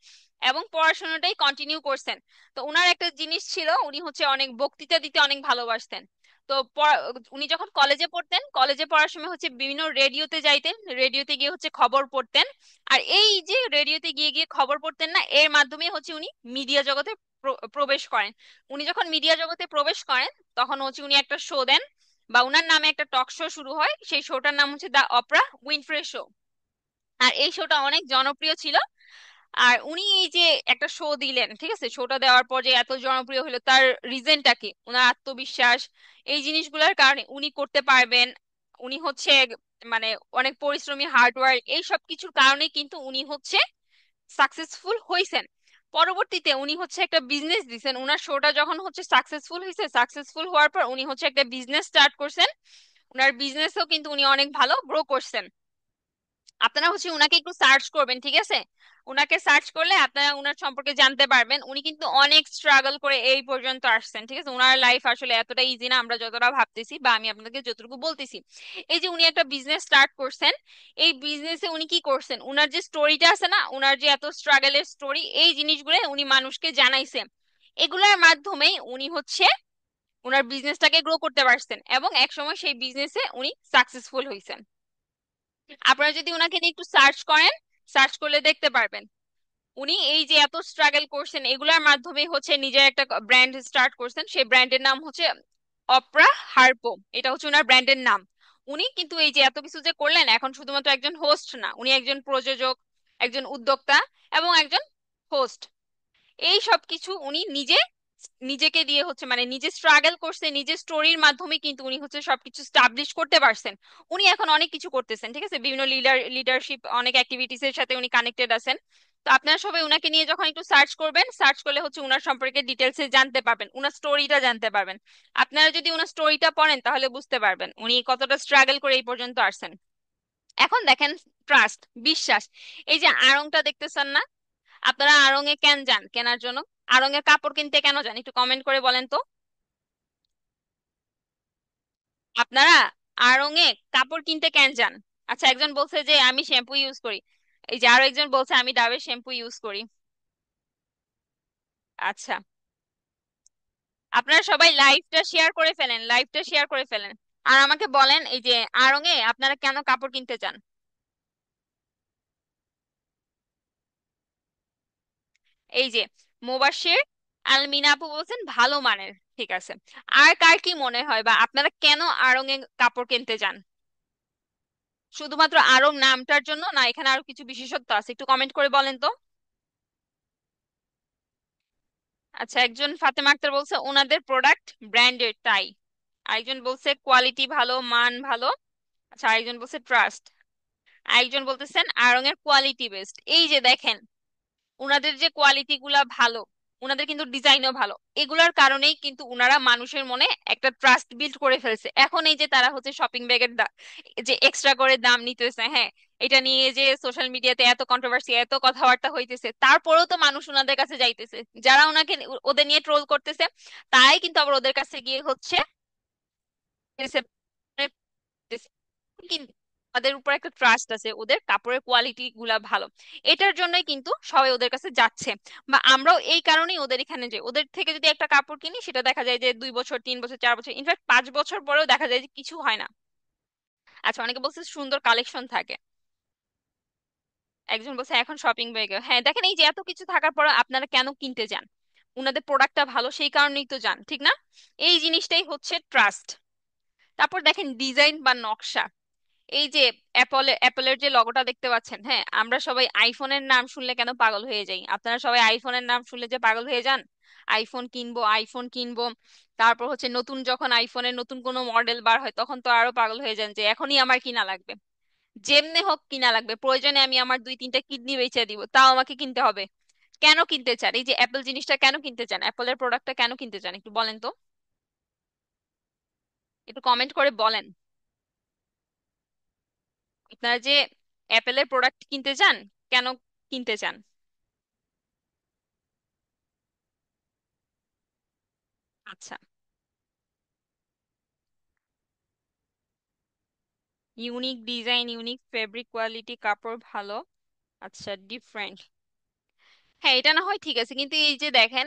এবং পড়াশোনাটাই কন্টিনিউ করছেন। তো উনার একটা জিনিস ছিল, উনি হচ্ছে অনেক বক্তৃতা দিতে অনেক ভালোবাসতেন। তো উনি যখন কলেজে পড়তেন, কলেজে পড়ার সময় হচ্ছে বিভিন্ন রেডিওতে যাইতেন, রেডিওতে গিয়ে হচ্ছে খবর পড়তেন। আর এই যে রেডিওতে গিয়ে গিয়ে খবর পড়তেন না, এর মাধ্যমে হচ্ছে উনি মিডিয়া জগতে প্রবেশ করেন। উনি যখন মিডিয়া জগতে প্রবেশ করেন, তখন হচ্ছে উনি একটা শো দেন বা উনার নামে একটা টক শো শুরু হয়, সেই শোটার নাম হচ্ছে দ্য অপরা উইনফ্রে শো। আর এই শোটা অনেক জনপ্রিয় ছিল। আর উনি এই যে একটা শো দিলেন, ঠিক আছে, শোটা দেওয়ার পর যে এত জনপ্রিয় হলো, তার রিজনটা কি? ওনার আত্মবিশ্বাস, এই জিনিসগুলোর কারণে উনি করতে পারবেন, উনি হচ্ছে মানে অনেক পরিশ্রমী, হার্ডওয়ার্ক, এই সব কিছুর কারণে কিন্তু উনি হচ্ছে সাকসেসফুল হইছেন। পরবর্তীতে উনি হচ্ছে একটা বিজনেস দিছেন, উনার শোটা যখন হচ্ছে সাকসেসফুল হয়েছে, সাকসেসফুল হওয়ার পর উনি হচ্ছে একটা বিজনেস স্টার্ট করছেন। উনার বিজনেসও কিন্তু উনি অনেক ভালো গ্রো করছেন। আপনারা হচ্ছে উনাকে একটু সার্চ করবেন, ঠিক আছে? উনাকে সার্চ করলে আপনারা উনার সম্পর্কে জানতে পারবেন। উনি কিন্তু অনেক স্ট্রাগল করে এই পর্যন্ত আসছেন, ঠিক আছে? উনার লাইফ আসলে এতটা ইজি না আমরা যতটা ভাবতেছি বা আমি আপনাদেরকে যতটুকু বলতেছি। এই যে উনি একটা বিজনেস স্টার্ট করছেন, এই বিজনেসে উনি কি করছেন, উনার যে স্টোরিটা আছে না, উনার যে এত স্ট্রাগলের স্টোরি, এই জিনিসগুলো উনি মানুষকে জানাইছে। এগুলোর মাধ্যমেই উনি হচ্ছে উনার বিজনেসটাকে গ্রো করতে পারছেন এবং একসময় সেই বিজনেসে উনি সাকসেসফুল হয়েছেন। আপনারা যদি উনাকে নিয়ে একটু সার্চ করেন, সার্চ করলে দেখতে পারবেন উনি এই যে এত স্ট্রাগল করছেন, এগুলোর মাধ্যমে হচ্ছে নিজের একটা ব্র্যান্ড স্টার্ট করছেন। সেই ব্র্যান্ডের নাম হচ্ছে অপরা হার্পো, এটা হচ্ছে ওনার ব্র্যান্ডের নাম। উনি কিন্তু এই যে এত কিছু যে করলেন, এখন শুধুমাত্র একজন হোস্ট না, উনি একজন প্রযোজক, একজন উদ্যোক্তা এবং একজন হোস্ট। এই সব কিছু উনি নিজে নিজেকে দিয়ে হচ্ছে মানে নিজে স্ট্রাগল করছে, নিজের স্টোরির মাধ্যমে কিন্তু উনি হচ্ছে সবকিছু স্টাবলিশ করতে পারছেন। উনি এখন অনেক কিছু করতেছেন, ঠিক আছে? বিভিন্ন লিডারশিপ অনেক অ্যাক্টিভিটিস এর সাথে উনি কানেক্টেড আছেন। তো আপনারা সবাই উনাকে নিয়ে যখন একটু সার্চ করবেন, সার্চ করলে হচ্ছে উনার সম্পর্কে ডিটেলসে জানতে পারবেন, উনার স্টোরিটা জানতে পারবেন। আপনারা যদি উনার স্টোরিটা পড়েন তাহলে বুঝতে পারবেন উনি কতটা স্ট্রাগল করে এই পর্যন্ত আসছেন। এখন দেখেন, ট্রাস্ট, বিশ্বাস। এই যে আড়ংটা দেখতেছেন না, আপনারা আড়ং এ কেন যান কেনার জন্য? আড়ং এর কাপড় কিনতে কেন যান একটু কমেন্ট করে বলেন তো। আপনারা আড়ং এ কাপড় কিনতে কেন যান? আচ্ছা, একজন বলছে যে আমি শ্যাম্পু ইউজ করি। এই যে আরো একজন বলছে আমি ডাবের শ্যাম্পু ইউজ করি। আচ্ছা, আপনারা সবাই লাইভটা শেয়ার করে ফেলেন, লাইভটা শেয়ার করে ফেলেন। আর আমাকে বলেন এই যে আড়ং এ আপনারা কেন কাপড় কিনতে চান? এই যে মোবাশ্বের আলমিনা আপু বলছেন ভালো মানের। ঠিক আছে, আর কার কি মনে হয় বা আপনারা কেন আড়ং এ কাপড় কিনতে যান? শুধুমাত্র আরং নামটার জন্য না, এখানে আরো কিছু বিশেষত্ব আছে? একটু কমেন্ট করে বলেন তো। আচ্ছা, একজন ফাতেমা আক্তার বলছে ওনাদের প্রোডাক্ট ব্র্যান্ডেড তাই। আরেকজন বলছে কোয়ালিটি ভালো, মান ভালো। আচ্ছা, আরেকজন বলছে ট্রাস্ট। আরেকজন বলতেছেন আড়ং এর কোয়ালিটি বেস্ট। এই যে দেখেন, উনাদের যে কোয়ালিটি গুলা ভালো, উনাদের কিন্তু ডিজাইনও ভালো, এগুলার কারণেই কিন্তু উনারা মানুষের মনে একটা ট্রাস্ট বিল্ড করে ফেলছে। এখন এই যে তারা হচ্ছে শপিং ব্যাগের যে এক্সট্রা করে দাম নিতেছে, হ্যাঁ, এটা নিয়ে যে সোশ্যাল মিডিয়াতে এত কন্ট্রোভার্সি, এত কথাবার্তা হইতেছে, তারপরেও তো মানুষ ওনাদের কাছে যাইতেছে। যারা ওনাকে ওদের নিয়ে ট্রোল করতেছে, তাই কিন্তু আবার ওদের কাছে গিয়ে হচ্ছে কিন্তু তাদের উপর একটা ট্রাস্ট আছে, ওদের কাপড়ের কোয়ালিটি গুলা ভালো, এটার জন্যই কিন্তু সবাই ওদের কাছে যাচ্ছে। বা আমরাও এই কারণেই ওদের এখানে যাই। ওদের থেকে যদি একটা কাপড় কিনি, সেটা দেখা যায় যে 2 বছর, 3 বছর, 4 বছর, ইনফ্যাক্ট 5 বছর পরেও দেখা যায় যে কিছু হয় না। আচ্ছা, অনেকে বলছে সুন্দর কালেকশন থাকে। একজন বলছে এখন শপিং ব্যাগে, হ্যাঁ দেখেন এই যে এত কিছু থাকার পর আপনারা কেন কিনতে যান? উনাদের প্রোডাক্টটা ভালো সেই কারণেই তো যান, ঠিক না? এই জিনিসটাই হচ্ছে ট্রাস্ট। তারপর দেখেন ডিজাইন বা নকশা। এই যে অ্যাপলের যে লগোটা দেখতে পাচ্ছেন, হ্যাঁ, আমরা সবাই আইফোনের নাম শুনলে কেন পাগল হয়ে যাই? আপনারা সবাই আইফোনের নাম শুনলে যে পাগল হয়ে যান, আইফোন কিনবো, আইফোন কিনবো। তারপর হচ্ছে নতুন যখন আইফোনের নতুন কোনো মডেল বার হয় তখন তো আরো পাগল হয়ে যান যে এখনই আমার কিনা লাগবে, যেমনে হোক কিনা লাগবে, প্রয়োজনে আমি আমার 2-3টা কিডনি বেচে দিব, তাও আমাকে কিনতে হবে। কেন কিনতে চান? এই যে অ্যাপল জিনিসটা কেন কিনতে চান, অ্যাপলের প্রোডাক্টটা কেন কিনতে চান একটু বলেন তো, একটু কমেন্ট করে বলেন। আপনারা যে অ্যাপেলের প্রোডাক্ট কিনতে চান, কেন কিনতে চান? আচ্ছা, unique design, unique fabric, quality, কাপড় ভালো। আচ্ছা, ডিফারেন্ট। হ্যাঁ, এটা না হয় ঠিক আছে, কিন্তু এই যে দেখেন,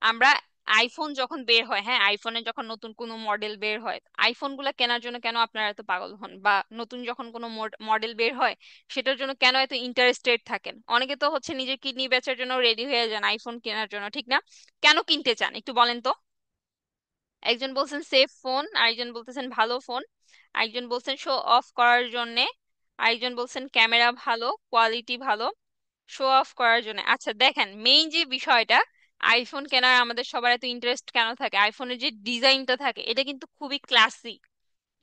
আমরা আইফোন যখন বের হয়, হ্যাঁ, আইফোনের যখন নতুন কোনো মডেল বের হয়, আইফোন গুলা কেনার জন্য কেন আপনারা এত পাগল হন? বা নতুন যখন কোনো মডেল বের হয়, সেটার জন্য কেন এত ইন্টারেস্টেড থাকেন? অনেকে তো হচ্ছে নিজের কিডনি বেচার জন্য রেডি হয়ে যান আইফোন কেনার জন্য, ঠিক না? কেন কিনতে চান একটু বলেন তো। একজন বলছেন সেফ ফোন, আরেকজন বলতেছেন ভালো ফোন, আরেকজন বলছেন শো অফ করার জন্য, আরেকজন বলছেন ক্যামেরা ভালো, কোয়ালিটি ভালো, শো অফ করার জন্য। আচ্ছা দেখেন, মেইন যে বিষয়টা, আইফোন কেনার আমাদের সবার এত ইন্টারেস্ট কেন থাকে, আইফোনের যে ডিজাইনটা থাকে এটা কিন্তু খুবই ক্লাসি,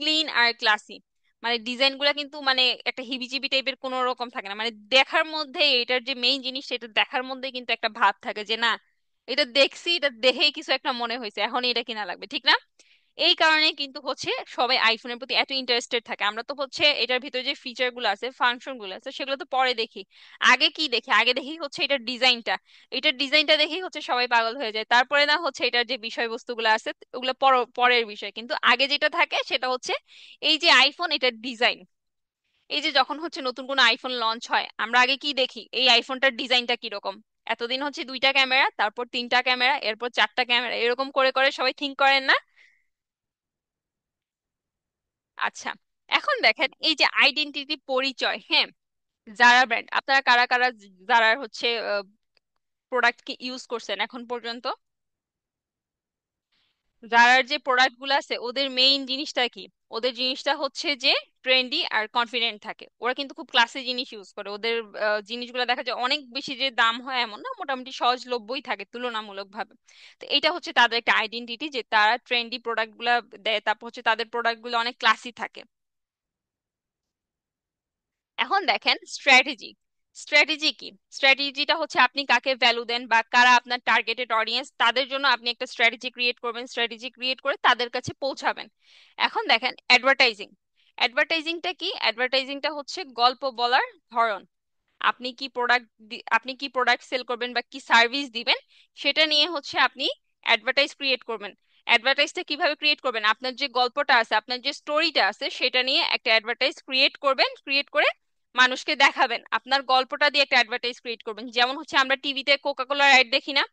ক্লিন আর ক্লাসি। মানে ডিজাইন গুলা কিন্তু মানে একটা হিবিজিবি টাইপের কোনো রকম থাকে না, মানে দেখার মধ্যে এটার যে মেইন জিনিস সেটা দেখার মধ্যে কিন্তু একটা ভাব থাকে যে না, এটা দেখছি, এটা দেখেই কিছু একটা মনে হয়েছে, এখন এটা কিনা লাগবে, ঠিক না? এই কারণে কিন্তু হচ্ছে সবাই আইফোনের প্রতি এত ইন্টারেস্টেড থাকে। আমরা তো হচ্ছে এটার ভিতরে যে ফিচার গুলো আছে, ফাংশন গুলো আছে, সেগুলো তো পরে দেখি। আগে কি দেখি? আগে দেখি হচ্ছে এটার ডিজাইনটা। এটার ডিজাইনটা দেখেই হচ্ছে সবাই পাগল হয়ে যায়, তারপরে না হচ্ছে এটার যে বিষয়বস্তুগুলো আছে ওগুলো পরের বিষয়। কিন্তু আগে যেটা থাকে সেটা হচ্ছে এই যে আইফোন, এটার ডিজাইন। এই যে যখন হচ্ছে নতুন কোনো আইফোন লঞ্চ হয়, আমরা আগে কি দেখি? এই আইফোনটার ডিজাইনটা কিরকম। এতদিন হচ্ছে দুইটা ক্যামেরা, তারপর তিনটা ক্যামেরা, এরপর চারটা ক্যামেরা, এরকম করে করে সবাই থিঙ্ক করেন না? আচ্ছা, এখন দেখেন এই যে আইডেন্টিটি, পরিচয়, হ্যাঁ, যারা ব্র্যান্ড, আপনারা কারা কারা যারা হচ্ছে প্রোডাক্ট কি ইউজ করছেন এখন পর্যন্ত? যারার যে প্রোডাক্ট গুলো আছে ওদের মেইন জিনিসটা কি? ওদের জিনিসটা হচ্ছে যে ট্রেন্ডি আর কনফিডেন্ট থাকে। ওরা কিন্তু খুব ক্লাসি জিনিস ইউজ করে। ওদের জিনিসগুলো দেখা যায় অনেক বেশি যে দাম হয় এমন না, মোটামুটি সহজলভ্যই থাকে তুলনামূলক ভাবে। তো এটা হচ্ছে তাদের একটা আইডেন্টিটি যে তারা ট্রেন্ডি প্রোডাক্ট গুলা দেয়, তারপর হচ্ছে তাদের প্রোডাক্ট গুলো অনেক ক্লাসি থাকে। এখন দেখেন স্ট্র্যাটেজি। স্ট্র্যাটেজি কি? স্ট্র্যাটেজিটা হচ্ছে আপনি কাকে ভ্যালু দেন বা কারা আপনার টার্গেটেড অডিয়েন্স, তাদের জন্য আপনি একটা স্ট্র্যাটেজি ক্রিয়েট করবেন, স্ট্র্যাটেজি ক্রিয়েট করে তাদের কাছে পৌঁছাবেন। এখন দেখেন অ্যাডভার্টাইজিং। অ্যাডভার্টাইজিংটা কি? অ্যাডভার্টাইজিংটা হচ্ছে গল্প বলার ধরন। আপনি কি প্রোডাক্ট সেল করবেন বা কি সার্ভিস দিবেন, সেটা নিয়ে হচ্ছে আপনি অ্যাডভার্টাইজ ক্রিয়েট করবেন। অ্যাডভার্টাইজটা কিভাবে ক্রিয়েট করবেন? আপনার যে গল্পটা আছে, আপনার যে স্টোরিটা আছে, সেটা নিয়ে একটা অ্যাডভার্টাইজ ক্রিয়েট করবেন, ক্রিয়েট করে মানুষকে দেখাবেন। আপনার গল্পটা দিয়ে একটা অ্যাডভার্টাইজ ক্রিয়েট করবেন। যেমন হচ্ছে আমরা টিভিতে কোকা কোলার অ্যাড দেখি না?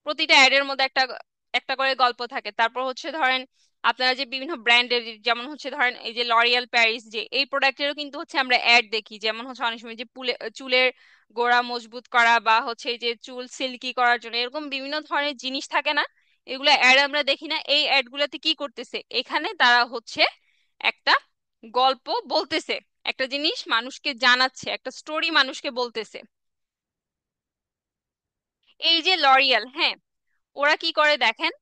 প্রতিটা অ্যাডের মধ্যে একটা একটা করে গল্প থাকে। তারপর হচ্ছে ধরেন আপনারা যে বিভিন্ন ব্র্যান্ডের, যেমন হচ্ছে ধরেন এই যে লরিয়াল প্যারিস, যে এই প্রোডাক্টেরও কিন্তু হচ্ছে আমরা অ্যাড দেখি। যেমন হচ্ছে অনেক সময় যে চুলের গোড়া মজবুত করা বা হচ্ছে এই যে চুল সিল্কি করার জন্য এরকম বিভিন্ন ধরনের জিনিস থাকে না? এগুলো অ্যাড আমরা দেখি না? এই অ্যাড গুলাতে কি করতেছে, এখানে তারা হচ্ছে একটা গল্প বলতেছে, একটা জিনিস মানুষকে জানাচ্ছে, একটা স্টোরি মানুষকে বলতেছে। এই যে লরিয়াল, হ্যাঁ, ওরা কি করে দেখেন,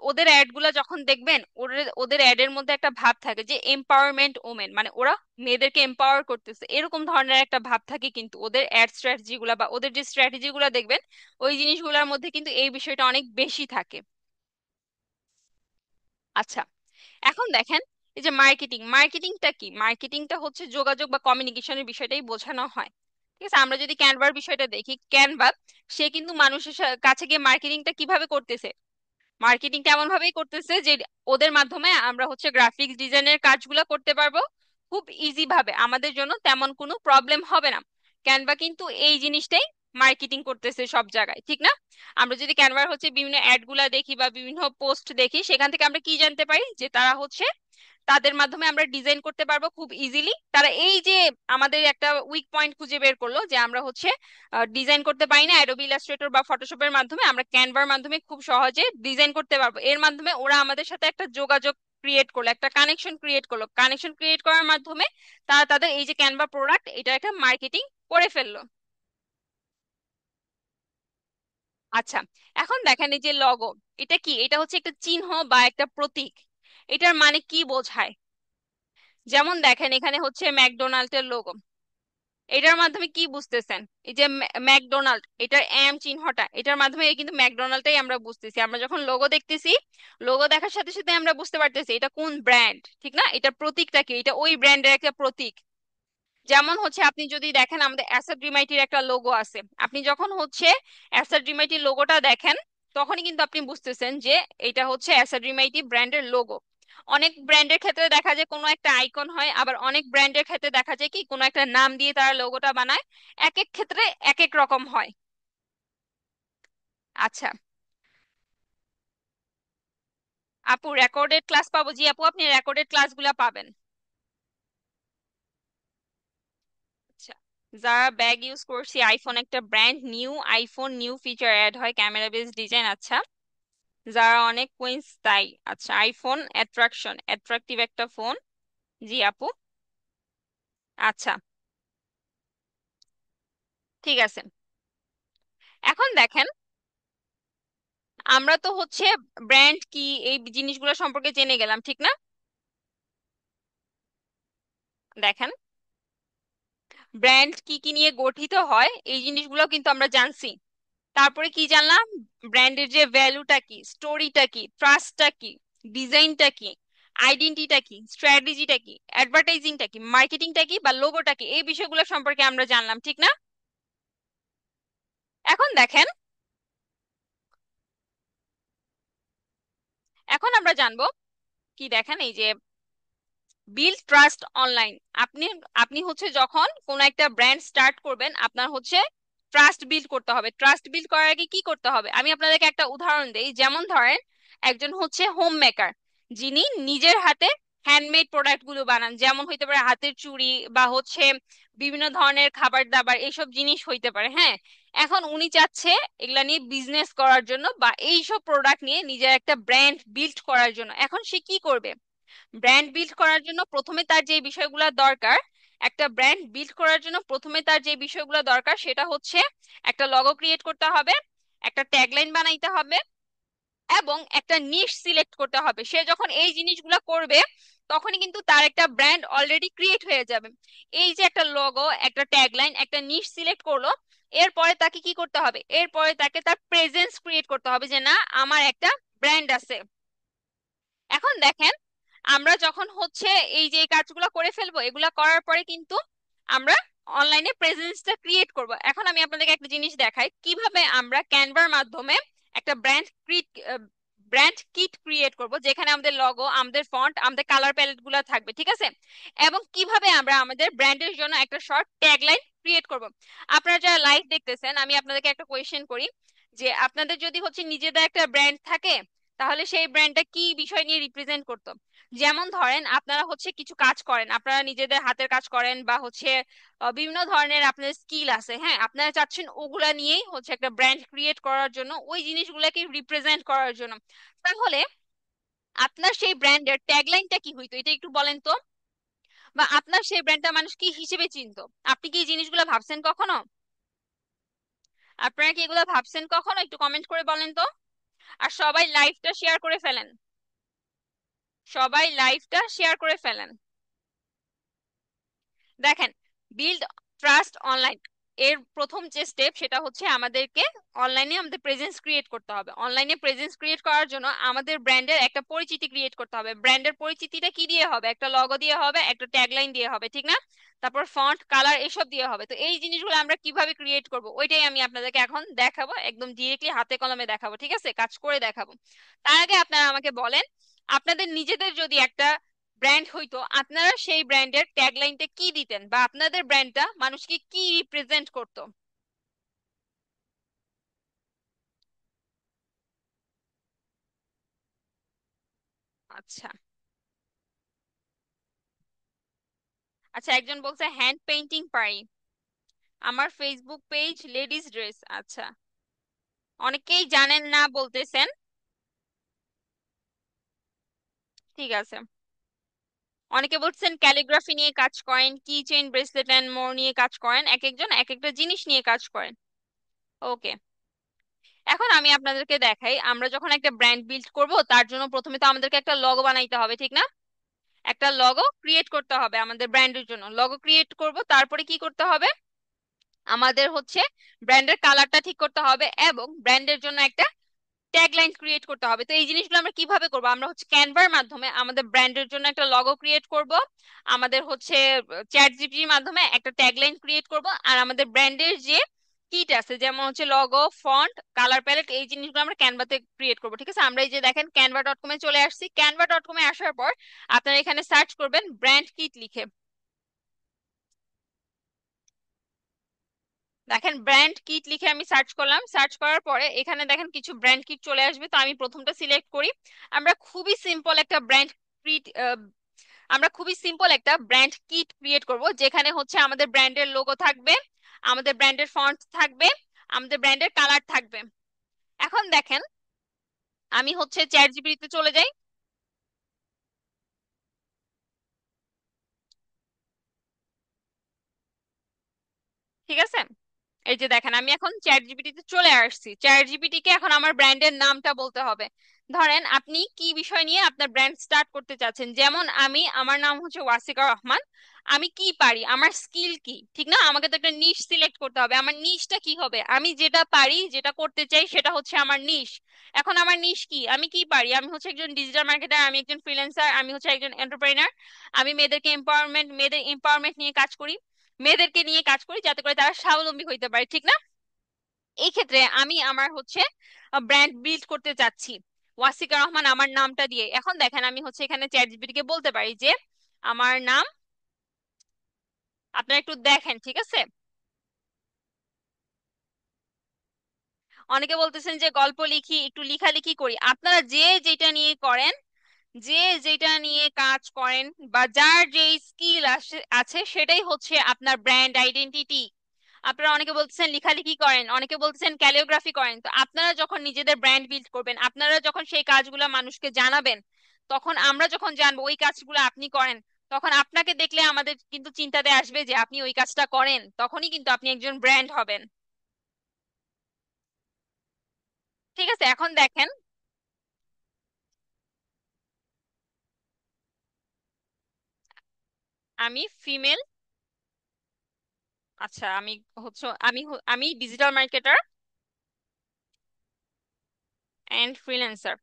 ওদের অ্যাড গুলা যখন দেখবেন, ওদের ওদের অ্যাড এর মধ্যে একটা ভাব থাকে যে এম্পাওয়ারমেন্ট ওমেন, মানে ওরা মেয়েদেরকে এম্পাওয়ার করতেছে, এরকম ধরনের একটা ভাব থাকে। কিন্তু ওদের অ্যাড স্ট্র্যাটেজি গুলা বা ওদের যে স্ট্র্যাটেজি গুলা দেখবেন, ওই জিনিসগুলোর মধ্যে কিন্তু এই বিষয়টা অনেক বেশি থাকে। আচ্ছা, এখন দেখেন এই যে মার্কেটিং। মার্কেটিংটা কি? মার্কেটিংটা হচ্ছে যোগাযোগ বা কমিউনিকেশনের বিষয়টাই বোঝানো হয়। ঠিক আছে, আমরা যদি ক্যানভার বিষয়টা দেখি, ক্যানভা সে কিন্তু মানুষের কাছে গিয়ে মার্কেটিংটা কিভাবে করতেছে? মার্কেটিং এমন ভাবেই করতেছে যে ওদের মাধ্যমে আমরা হচ্ছে গ্রাফিক্স ডিজাইনের কাজগুলো করতে পারবো খুব ইজি ভাবে, আমাদের জন্য তেমন কোনো প্রবলেম হবে না। ক্যানভা কিন্তু এই জিনিসটাই মার্কেটিং করতেছে সব জায়গায়, ঠিক না? আমরা যদি ক্যানভার হচ্ছে বিভিন্ন অ্যাড গুলা দেখি বা বিভিন্ন পোস্ট দেখি, সেখান থেকে আমরা কি জানতে পারি? যে তারা হচ্ছে তাদের মাধ্যমে আমরা ডিজাইন করতে পারবো খুব ইজিলি। তারা এই যে আমাদের একটা উইক পয়েন্ট খুঁজে বের করলো যে আমরা হচ্ছে ডিজাইন করতে পারি না অ্যাডোবি ইলাস্ট্রেটর বা ফটোশপের মাধ্যমে, আমরা ক্যানভার মাধ্যমে খুব সহজে ডিজাইন করতে পারবো। এর মাধ্যমে ওরা আমাদের সাথে একটা যোগাযোগ ক্রিয়েট করলো, একটা কানেকশন ক্রিয়েট করলো। কানেকশন ক্রিয়েট করার মাধ্যমে তারা তাদের এই যে ক্যানভা প্রোডাক্ট, এটা একটা মার্কেটিং করে ফেললো। আচ্ছা, এখন দেখেন এই যে লগো, এটা কি? এটা হচ্ছে একটা চিহ্ন বা একটা প্রতীক। এটার মানে কি বোঝায়? যেমন দেখেন এখানে হচ্ছে ম্যাকডোনাল্ডের লোগো। এটার মাধ্যমে কি বুঝতেছেন? এই যে ম্যাকডোনাল্ড, এটার চিহ্নটা, এটার মাধ্যমে কিন্তু ম্যাকডোনাল্ডটাই আমরা বুঝতেছি। আমরা যখন লোগো দেখতেছি, লোগো দেখার সাথে সাথে আমরা বুঝতে পারতেছি এটা কোন ব্র্যান্ড, ঠিক না? এটা প্রতীকটা কি? এটা ওই ব্র্যান্ডের একটা প্রতীক। যেমন হচ্ছে আপনি যদি দেখেন আমাদের অ্যাসাড রিমাইটির একটা লোগো আছে, আপনি যখন হচ্ছে অ্যাসাড রিমাইটির লোগোটা দেখেন, তখনই কিন্তু আপনি বুঝতেছেন যে এটা হচ্ছে অ্যাসাড রিমাইটি ব্র্যান্ডের লোগো। অনেক ব্র্যান্ডের ক্ষেত্রে দেখা যায় কোনো একটা আইকন হয়, আবার অনেক ব্র্যান্ডের ক্ষেত্রে দেখা যায় কি কোনো একটা নাম দিয়ে তারা লোগোটা বানায়। এক এক ক্ষেত্রে এক এক রকম হয়। আচ্ছা আপু, রেকর্ডেড ক্লাস পাবো? জি আপু, আপনি রেকর্ডেড ক্লাসগুলো পাবেন। আচ্ছা, যারা ব্যাগ ইউজ করছি, আইফোন একটা brand new, iPhone new feature add হয়, ক্যামেরা বেস ডিজাইন। আচ্ছা, যারা অনেক কুইন্স তাই। আচ্ছা, আইফোন অ্যাট্রাকশন, অ্যাট্রাকটিভ একটা ফোন। জি আপু। আচ্ছা, ঠিক আছে। এখন দেখেন আমরা তো হচ্ছে ব্র্যান্ড কি এই জিনিসগুলো সম্পর্কে জেনে গেলাম, ঠিক না? দেখেন, ব্র্যান্ড কি কি নিয়ে গঠিত হয় এই জিনিসগুলো কিন্তু আমরা জানছি। তারপরে কি জানলাম? ব্র্যান্ডের যে ভ্যালুটা কি, স্টোরিটা কি, ট্রাস্টটা কি, ডিজাইনটা কি, আইডেন্টিটা কি, স্ট্র্যাটেজিটা কি, অ্যাডভার্টাইজিংটা কি, মার্কেটিংটা কি বা লোগোটা কি, এই বিষয়গুলো সম্পর্কে আমরা জানলাম, ঠিক না? এখন দেখেন, এখন আমরা জানবো কি, দেখেন এই যে বিল্ড ট্রাস্ট অনলাইন। আপনি আপনি হচ্ছে যখন কোন একটা ব্র্যান্ড স্টার্ট করবেন, আপনার হচ্ছে ট্রাস্ট বিল্ড করতে হবে। ট্রাস্ট বিল্ড করার আগে কি করতে হবে আমি আপনাদেরকে একটা উদাহরণ দেই। যেমন ধরেন, একজন হচ্ছে হোম মেকার, যিনি নিজের হাতে হ্যান্ডমেড প্রোডাক্ট গুলো বানান, যেমন হইতে পারে হাতের চুড়ি বা হচ্ছে বিভিন্ন ধরনের খাবার দাবার, এইসব জিনিস হইতে পারে। হ্যাঁ, এখন উনি চাচ্ছে এগুলা নিয়ে বিজনেস করার জন্য বা এইসব প্রোডাক্ট নিয়ে নিজের একটা ব্র্যান্ড বিল্ড করার জন্য। এখন সে কি করবে? ব্র্যান্ড বিল্ড করার জন্য প্রথমে তার যে বিষয়গুলো দরকার, একটা ব্র্যান্ড বিল্ড করার জন্য প্রথমে তার যে বিষয়গুলো দরকার সেটা হচ্ছে একটা লগো ক্রিয়েট করতে হবে, একটা ট্যাগলাইন বানাইতে হবে, এবং একটা নিশ সিলেক্ট করতে হবে। সে যখন এই জিনিসগুলো করবে তখনই কিন্তু তার একটা ব্র্যান্ড অলরেডি ক্রিয়েট হয়ে যাবে। এই যে একটা লগো, একটা ট্যাগলাইন, একটা নিশ সিলেক্ট করলো, এরপরে তাকে কি করতে হবে? এরপরে তাকে তার প্রেজেন্স ক্রিয়েট করতে হবে যে না, আমার একটা ব্র্যান্ড আছে। এখন দেখেন, আমরা যখন হচ্ছে এই যে এই কাজগুলো করে ফেলবো, এগুলা করার পরে কিন্তু আমরা অনলাইনে প্রেজেন্সটা ক্রিয়েট করব। এখন আমি আপনাদেরকে একটা জিনিস দেখাই কিভাবে আমরা ক্যানভার মাধ্যমে একটা ব্র্যান্ড কিট ক্রিয়েট করব, যেখানে আমাদের লগো, আমাদের ফন্ট, আমাদের কালার প্যালেট গুলা থাকবে, ঠিক আছে? এবং কিভাবে আমরা আমাদের ব্র্যান্ডের জন্য একটা শর্ট ট্যাগলাইন ক্রিয়েট করব। আপনারা যারা লাইভ দেখতেছেন, আমি আপনাদেরকে একটা কোয়েশ্চেন করি, যে আপনাদের যদি হচ্ছে নিজেদের একটা ব্র্যান্ড থাকে, তাহলে সেই ব্র্যান্ডটা কি বিষয় নিয়ে রিপ্রেজেন্ট করতো? যেমন ধরেন, আপনারা হচ্ছে কিছু কাজ করেন, আপনারা নিজেদের হাতের কাজ করেন বা হচ্ছে বিভিন্ন ধরনের আপনাদের স্কিল আছে, হ্যাঁ, আপনারা চাচ্ছেন ওগুলা নিয়েই হচ্ছে একটা ব্র্যান্ড ক্রিয়েট করার জন্য, ওই জিনিসগুলোকে রিপ্রেজেন্ট করার জন্য। তাহলে আপনার সেই ব্র্যান্ডের ট্যাগলাইনটা কি হইতো, এটা একটু বলেন তো। বা আপনার সেই ব্র্যান্ডটা মানুষ কি হিসেবে চিনতো? আপনি কি এই জিনিসগুলো ভাবছেন কখনো? আপনারা কি এগুলো ভাবছেন কখনো? একটু কমেন্ট করে বলেন তো। আর সবাই লাইভটা শেয়ার করে ফেলেন, সবাই লাইভটা শেয়ার করে ফেলেন। দেখেন, বিল্ড ট্রাস্ট অনলাইন এর প্রথম যে স্টেপ সেটা হচ্ছে আমাদেরকে অনলাইনে আমাদের প্রেজেন্স ক্রিয়েট করতে হবে। অনলাইনে প্রেজেন্স ক্রিয়েট করার জন্য আমাদের ব্র্যান্ডের একটা পরিচিতি ক্রিয়েট করতে হবে। ব্র্যান্ডের পরিচিতিটা কি দিয়ে হবে? একটা লগো দিয়ে হবে, একটা ট্যাগলাইন দিয়ে হবে, ঠিক না? তারপর ফন্ট, কালার, এসব দিয়ে হবে। তো এই জিনিসগুলো আমরা কিভাবে ক্রিয়েট করব ওইটাই আমি আপনাদেরকে এখন দেখাবো, একদম ডিরেক্টলি হাতে কলমে দেখাবো, ঠিক আছে? কাজ করে দেখাবো। তার আগে আপনারা আমাকে বলেন, আপনাদের নিজেদের যদি একটা ব্র্যান্ড হইতো, আপনারা সেই ব্র্যান্ডের ট্যাগলাইনটা কি দিতেন বা আপনাদের ব্র্যান্ডটা মানুষকে কি রিপ্রেজেন্ট করতো? আচ্ছা, আচ্ছা, একজন বলছে হ্যান্ড পেইন্টিং পারি, আমার ফেসবুক পেজ লেডিস ড্রেস। আচ্ছা, অনেকেই জানেন না বলতেছেন। ঠিক আছে, অনেকে বলছেন ক্যালিগ্রাফি নিয়ে কাজ করেন, কি চেইন, ব্রেসলেট এন্ড মোর নিয়ে কাজ করেন, এক একজন এক একটা জিনিস নিয়ে কাজ করেন। ওকে, এখন আমি আপনাদেরকে দেখাই, আমরা যখন একটা ব্র্যান্ড বিল্ড করব তার জন্য প্রথমে তো আমাদেরকে একটা লগো বানাইতে হবে, ঠিক না? একটা লগো ক্রিয়েট করতে হবে আমাদের ব্র্যান্ডের জন্য। লগো ক্রিয়েট করব, তারপরে কি করতে হবে? আমাদের হচ্ছে ব্র্যান্ডের কালারটা ঠিক করতে হবে এবং ব্র্যান্ডের জন্য একটা ট্যাগলাইন ক্রিয়েট করতে হবে। তো এই জিনিসগুলো আমরা কিভাবে করব? আমরা হচ্ছে ক্যানভার মাধ্যমে আমাদের ব্র্যান্ডের জন্য একটা লগো ক্রিয়েট করব, আমাদের হচ্ছে চ্যাট জিপিটির মাধ্যমে একটা ট্যাগলাইন ক্রিয়েট করব, আর আমাদের ব্র্যান্ডের যে কিট আছে, যেমন হচ্ছে লগো, ফন্ট, কালার প্যালেট, এই জিনিসগুলো আমরা ক্যানভাতে ক্রিয়েট করব, ঠিক আছে? আমরা এই যে দেখেন canva.com এ চলে আসছি। canva.com এ আসার পর আপনারা এখানে সার্চ করবেন ব্র্যান্ড কিট লিখে। দেখেন, ব্র্যান্ড কিট লিখে আমি সার্চ করলাম, সার্চ করার পরে এখানে দেখেন কিছু ব্র্যান্ড কিট চলে আসবে। তো আমি প্রথমটা সিলেক্ট করি। আমরা খুবই সিম্পল একটা ব্র্যান্ড কিট আমরা খুবই সিম্পল একটা ব্র্যান্ড কিট ক্রিয়েট করব, যেখানে হচ্ছে আমাদের ব্র্যান্ডের লোগো থাকবে, আমাদের ব্র্যান্ডের ফন্ট থাকবে, আমাদের ব্র্যান্ডের কালার থাকবে। এখন দেখেন, আমি হচ্ছে চ্যাট জিপিটিতে চলে যাই, ঠিক আছে? এই যে দেখেন, আমি এখন চ্যাট জিপিটিতে চলে আসছি। চ্যাট জিপিটি কে এখন আমার ব্র্যান্ডের নামটা বলতে হবে, ধরেন আপনি কি বিষয় নিয়ে আপনার ব্র্যান্ড স্টার্ট করতে চাচ্ছেন, যেমন আমি, আমার নাম হচ্ছে ওয়াসিকা রহমান, আমি কি পারি, আমার স্কিল কি, ঠিক না? আমাকে তো একটা নিশ সিলেক্ট করতে হবে, আমার নিশটা কি হবে, আমি যেটা পারি যেটা করতে চাই সেটা হচ্ছে আমার নিশ। এখন আমার নিশ কি, আমি কি পারি, আমি হচ্ছে একজন ডিজিটাল মার্কেটার, আমি একজন ফ্রিল্যান্সার, আমি হচ্ছে একজন এন্টারপ্রেনার, আমি মেয়েদের এম্পাওয়ারমেন্ট নিয়ে কাজ করি, মেয়েদেরকে নিয়ে কাজ করি যাতে করে তারা স্বাবলম্বী হইতে পারে, ঠিক না? এই ক্ষেত্রে আমি আমার হচ্ছে ব্র্যান্ড বিল্ড করতে চাচ্ছি ওয়াসিকা রহমান আমার নামটা দিয়ে। এখন দেখেন আমি হচ্ছে এখানে চ্যাট জিপিটি কে বলতে পারি যে আমার নাম, আপনারা একটু দেখেন, ঠিক আছে? অনেকে বলতেছেন যে গল্প লিখি, একটু লেখালেখি করি, আপনারা যে যেটা নিয়ে করেন, যে যেটা নিয়ে কাজ করেন, বা যার যে স্কিল আছে সেটাই হচ্ছে আপনার ব্র্যান্ড আইডেন্টিটি। আপনারা অনেকে বলতেছেন লেখালেখি করেন, অনেকে বলতেছেন ক্যালিওগ্রাফি করেন, তো আপনারা যখন নিজেদের ব্র্যান্ড বিল্ড করবেন, আপনারা যখন সেই কাজগুলো মানুষকে জানাবেন, তখন আমরা যখন জানবো ওই কাজগুলো আপনি করেন, তখন আপনাকে দেখলে আমাদের কিন্তু চিন্তাতে আসবে যে আপনি ওই কাজটা করেন, তখনই কিন্তু আপনি একজন ব্র্যান্ড হবেন। ঠিক আছে, এখন দেখেন আমি ফিমেল। আচ্ছা, আমি ডিজিটাল মার্কেটার অ্যান্ড ফ্রিল্যান্সার।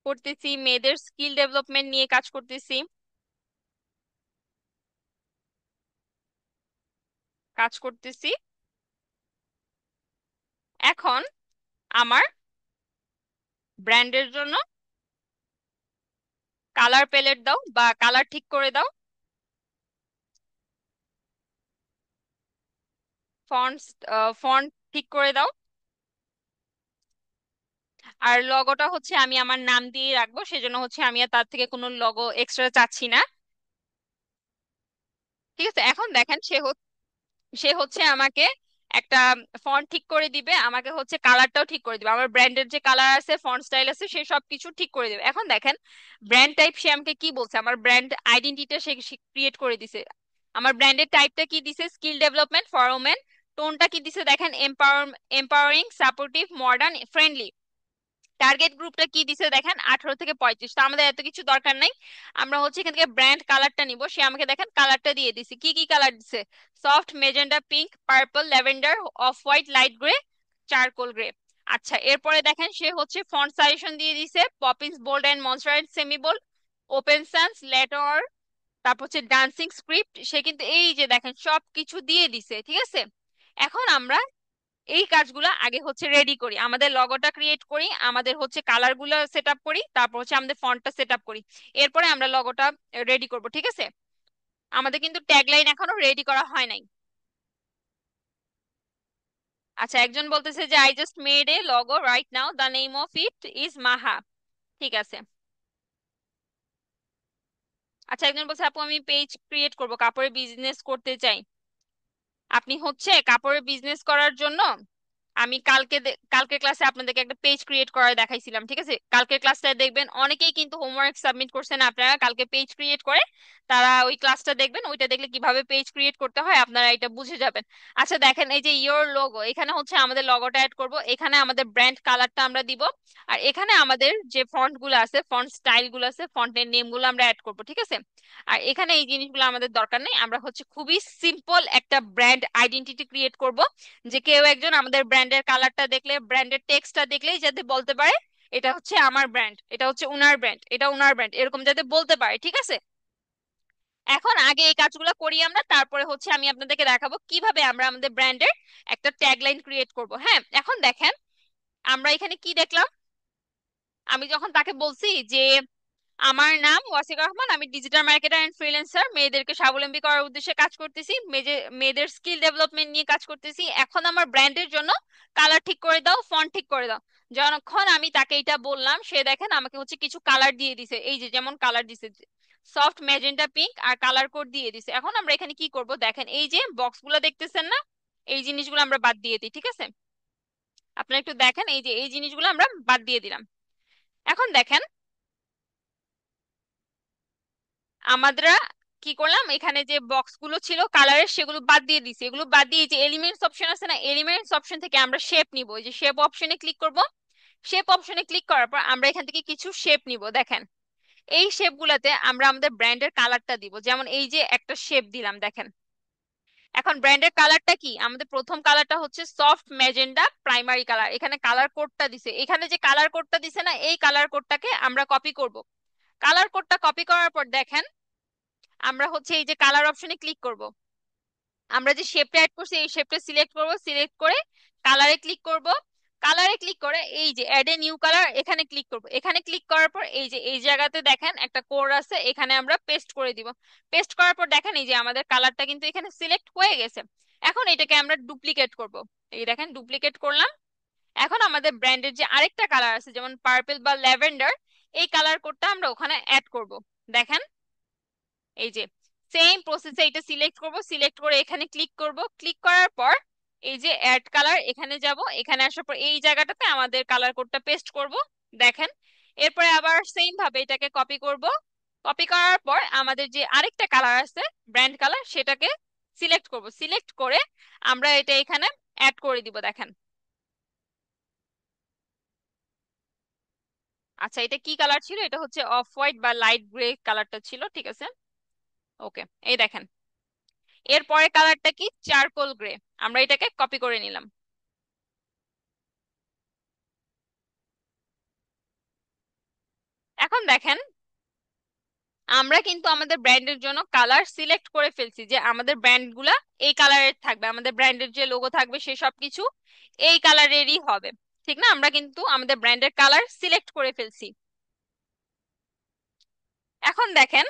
করতেছি, মেয়েদের স্কিল ডেভেলপমেন্ট নিয়ে কাজ করতেছি। কাজ করতেছি। এখন আমার ব্র্যান্ডের জন্য কালার প্যালেট দাও বা কালার ঠিক করে দাও, ফন্টস ফন্ট ঠিক করে দাও, আর লগোটা হচ্ছে আমি আমার নাম দিয়ে রাখবো, সেজন্য হচ্ছে আমি আর তার থেকে কোনো লগো এক্সট্রা চাচ্ছি না। ঠিক আছে, এখন দেখেন সে হচ্ছে আমাকে একটা ফন্ট ঠিক করে দিবে, আমাকে হচ্ছে কালারটাও ঠিক করে দিবে, আমার ব্র্যান্ডের যে কালার আছে, ফন্ট স্টাইল আছে, সে সব কিছু ঠিক করে দেবে। এখন দেখেন ব্র্যান্ড টাইপ সে আমাকে কি বলছে, আমার ব্র্যান্ড আইডেন্টিটিটা সে ক্রিয়েট করে দিছে। আমার ব্র্যান্ডের টাইপটা কি দিছে, স্কিল ডেভেলপমেন্ট ফর ওমেন। টোনটা কি দিছে দেখেন, empowering, supportive, modern, friendly. Target গ্রুপটা কি দিছে দেখেন, 18 থেকে 35। তো আমাদের এত কিছু দরকার নাই, আমরা হচ্ছে এখান থেকে ব্র্যান্ড কালারটা নিব। সে আমাকে দেখেন কালারটা দিয়ে দিছে, কি কি কালার দিছে, soft magenta, pink, purple, lavender, off white, light grey, charcoal grey. আচ্ছা, এরপরে দেখেন সে হচ্ছে ফন্ট সাজেশন দিয়ে দিছে, Poppins, bold and Montserrat, semi bold, Open Sans, Lato, তারপর হচ্ছে ডান্সিং স্ক্রিপ্ট। সে কিন্তু এই যে দেখেন সব কিছু দিয়ে দিছে, ঠিক আছে? এখন আমরা এই কাজগুলো আগে হচ্ছে রেডি করি, আমাদের লগোটা ক্রিয়েট করি, আমাদের হচ্ছে কালার গুলো সেট আপ করি, তারপর হচ্ছে আমাদের ফন্টটা সেট আপ করি, এরপরে আমরা লগোটা রেডি করব, ঠিক আছে? আমাদের কিন্তু ট্যাগলাইন এখনো রেডি করা হয় নাই। আচ্ছা, একজন বলতেছে যে I just made a logo right now, the name of it is Maha. ঠিক আছে। আচ্ছা, একজন বলছে আপু আমি পেজ ক্রিয়েট করব, কাপড়ের বিজনেস করতে চাই। আপনি হচ্ছে কাপড়ের বিজনেস করার জন্য, আমি কালকে ক্লাসে আপনাদেরকে একটা পেজ ক্রিয়েট করা দেখাইছিলাম, ঠিক আছে? কালকের ক্লাসটা দেখবেন, অনেকেই কিন্তু হোমওয়ার্ক সাবমিট করছেন আপনারা কালকে পেজ ক্রিয়েট করে, তারা ওই ক্লাসটা দেখবেন, ওইটা দেখলে কিভাবে পেজ ক্রিয়েট করতে হয় আপনারা এটা বুঝে যাবেন। আচ্ছা দেখেন, এই যে ইয়োর লোগো, এখানে হচ্ছে আমাদের লোগোটা অ্যাড করব, এখানে আমাদের ব্র্যান্ড কালারটা আমরা দিব, আর এখানে আমাদের যে ফন্ট গুলো আছে, ফন্ট স্টাইল গুলো আছে, ফন্টের নেম গুলো আমরা অ্যাড করব, ঠিক আছে? আর এখানে এই জিনিসগুলো আমাদের দরকার নেই, আমরা হচ্ছে খুবই সিম্পল একটা ব্র্যান্ড আইডেন্টিটি ক্রিয়েট করব, যে কেউ একজন আমাদের ব্র্যান্ডের কালারটা দেখলে, ব্র্যান্ডের টেক্সটটা দেখলেই যাতে বলতে পারে এটা হচ্ছে আমার ব্র্যান্ড, এটা হচ্ছে উনার ব্র্যান্ড, এটা উনার ব্র্যান্ড, এরকম যাতে বলতে পারে, ঠিক আছে? এখন আগে এই কাজগুলো করি আমরা, তারপরে হচ্ছে আমি আপনাদেরকে দেখাবো কিভাবে আমরা আমাদের ব্র্যান্ডের একটা ট্যাগলাইন ক্রিয়েট করব। হ্যাঁ, এখন দেখেন আমরা এখানে কি দেখলাম, আমি যখন তাকে বলছি যে আমার নাম ওয়াসিকা রহমান, আমি ডিজিটাল মার্কেটার এন্ড ফ্রিল্যান্সার, মেয়েদেরকে স্বাবলম্বী করার উদ্দেশ্যে কাজ করতেছি, মেয়েদের স্কিল ডেভেলপমেন্ট নিয়ে কাজ করতেছি, এখন আমার ব্র্যান্ডের জন্য কালার ঠিক করে দাও, ফন্ট ঠিক করে দাও। যখন আমি তাকে এটা বললাম, সে দেখেন আমাকে হচ্ছে কিছু কালার দিয়ে দিছে, এই যে যেমন কালার দিছে, সফট ম্যাজেন্টা, পিঙ্ক, আর কালার কোড দিয়ে দিছে। এখন আমরা এখানে কি করব দেখেন, এই যে বক্সগুলো দেখতেছেন না, এই জিনিসগুলো আমরা বাদ দিয়ে দিই, ঠিক আছে? আপনারা একটু দেখেন, এই যে এই জিনিসগুলো আমরা বাদ দিয়ে দিলাম। এখন দেখেন আমরা কি করলাম, এখানে যে বক্স গুলো ছিল কালারের সেগুলো বাদ দিয়ে দিছি, এগুলো বাদ দিয়ে এই যে এলিমেন্টস অপশন আছে না, এলিমেন্টস অপশন থেকে আমরা শেপ নিব, এই যে শেপ অপশনে ক্লিক করব। শেপ অপশনে ক্লিক করার পর আমরা এখান থেকে কিছু শেপ নিব। দেখেন এই শেপ গুলাতে আমরা আমাদের ব্র্যান্ডের কালারটা দিব, যেমন এই যে একটা শেপ দিলাম দেখেন। এখন ব্র্যান্ডের কালারটা কি, আমাদের প্রথম কালারটা হচ্ছে সফট ম্যাজেন্ডা প্রাইমারি কালার, এখানে কালার কোডটা দিছে, এখানে যে কালার কোডটা দিছে না, এই কালার কোডটাকে আমরা কপি করব। কালার কোডটা কপি করার পর দেখেন আমরা হচ্ছে এই যে কালার অপশনে ক্লিক করব। আমরা যে শেপটা অ্যাড করছি এই শেপটা সিলেক্ট করব, সিলেক্ট করে কালারে ক্লিক করব। কালারে ক্লিক করে এই যে অ্যাড এ নিউ কালার এখানে ক্লিক করব। এখানে ক্লিক করার পর এই যে এই জায়গাতে দেখেন একটা কোড আছে, এখানে আমরা পেস্ট করে দিব। পেস্ট করার পর দেখেন এই যে আমাদের কালারটা কিন্তু এখানে সিলেক্ট হয়ে গেছে। এখন এটাকে আমরা ডুপ্লিকেট করব। এই দেখেন ডুপ্লিকেট করলাম। এখন আমাদের ব্র্যান্ডের যে আরেকটা কালার আছে যেমন পার্পল বা ল্যাভেন্ডার, এই কালার কোডটা আমরা ওখানে অ্যাড করব। দেখেন এই যে সেম প্রসেসে এটা সিলেক্ট করব, সিলেক্ট করে এখানে ক্লিক করব। ক্লিক করার পর এই যে অ্যাড কালার এখানে যাব, এখানে আসার পর এই জায়গাটাতে আমাদের কালার কোডটা পেস্ট করব। দেখেন এরপরে আবার সেম ভাবে এটাকে কপি করব। কপি করার পর আমাদের যে আরেকটা কালার আছে ব্র্যান্ড কালার, সেটাকে সিলেক্ট করব। সিলেক্ট করে আমরা এটা এখানে অ্যাড করে দিব। দেখেন আচ্ছা এটা কি কালার ছিল, এটা হচ্ছে অফ হোয়াইট বা লাইট গ্রে কালারটা ছিল, ঠিক আছে। ওকে এই দেখেন এর পরের কালারটা কি, চারকোল গ্রে। আমরা এটাকে কপি করে নিলাম। এখন দেখেন আমরা কিন্তু আমাদের ব্র্যান্ডের জন্য কালার সিলেক্ট করে ফেলছি, যে আমাদের ব্র্যান্ড গুলা এই কালারের থাকবে, আমাদের ব্র্যান্ডের যে লোগো থাকবে সে সব কিছু এই কালারেরই হবে। ঠিক না, আমরা কিন্তু আমাদের ব্র্যান্ডের কালার সিলেক্ট করে ফেলছি। এখন দেখেন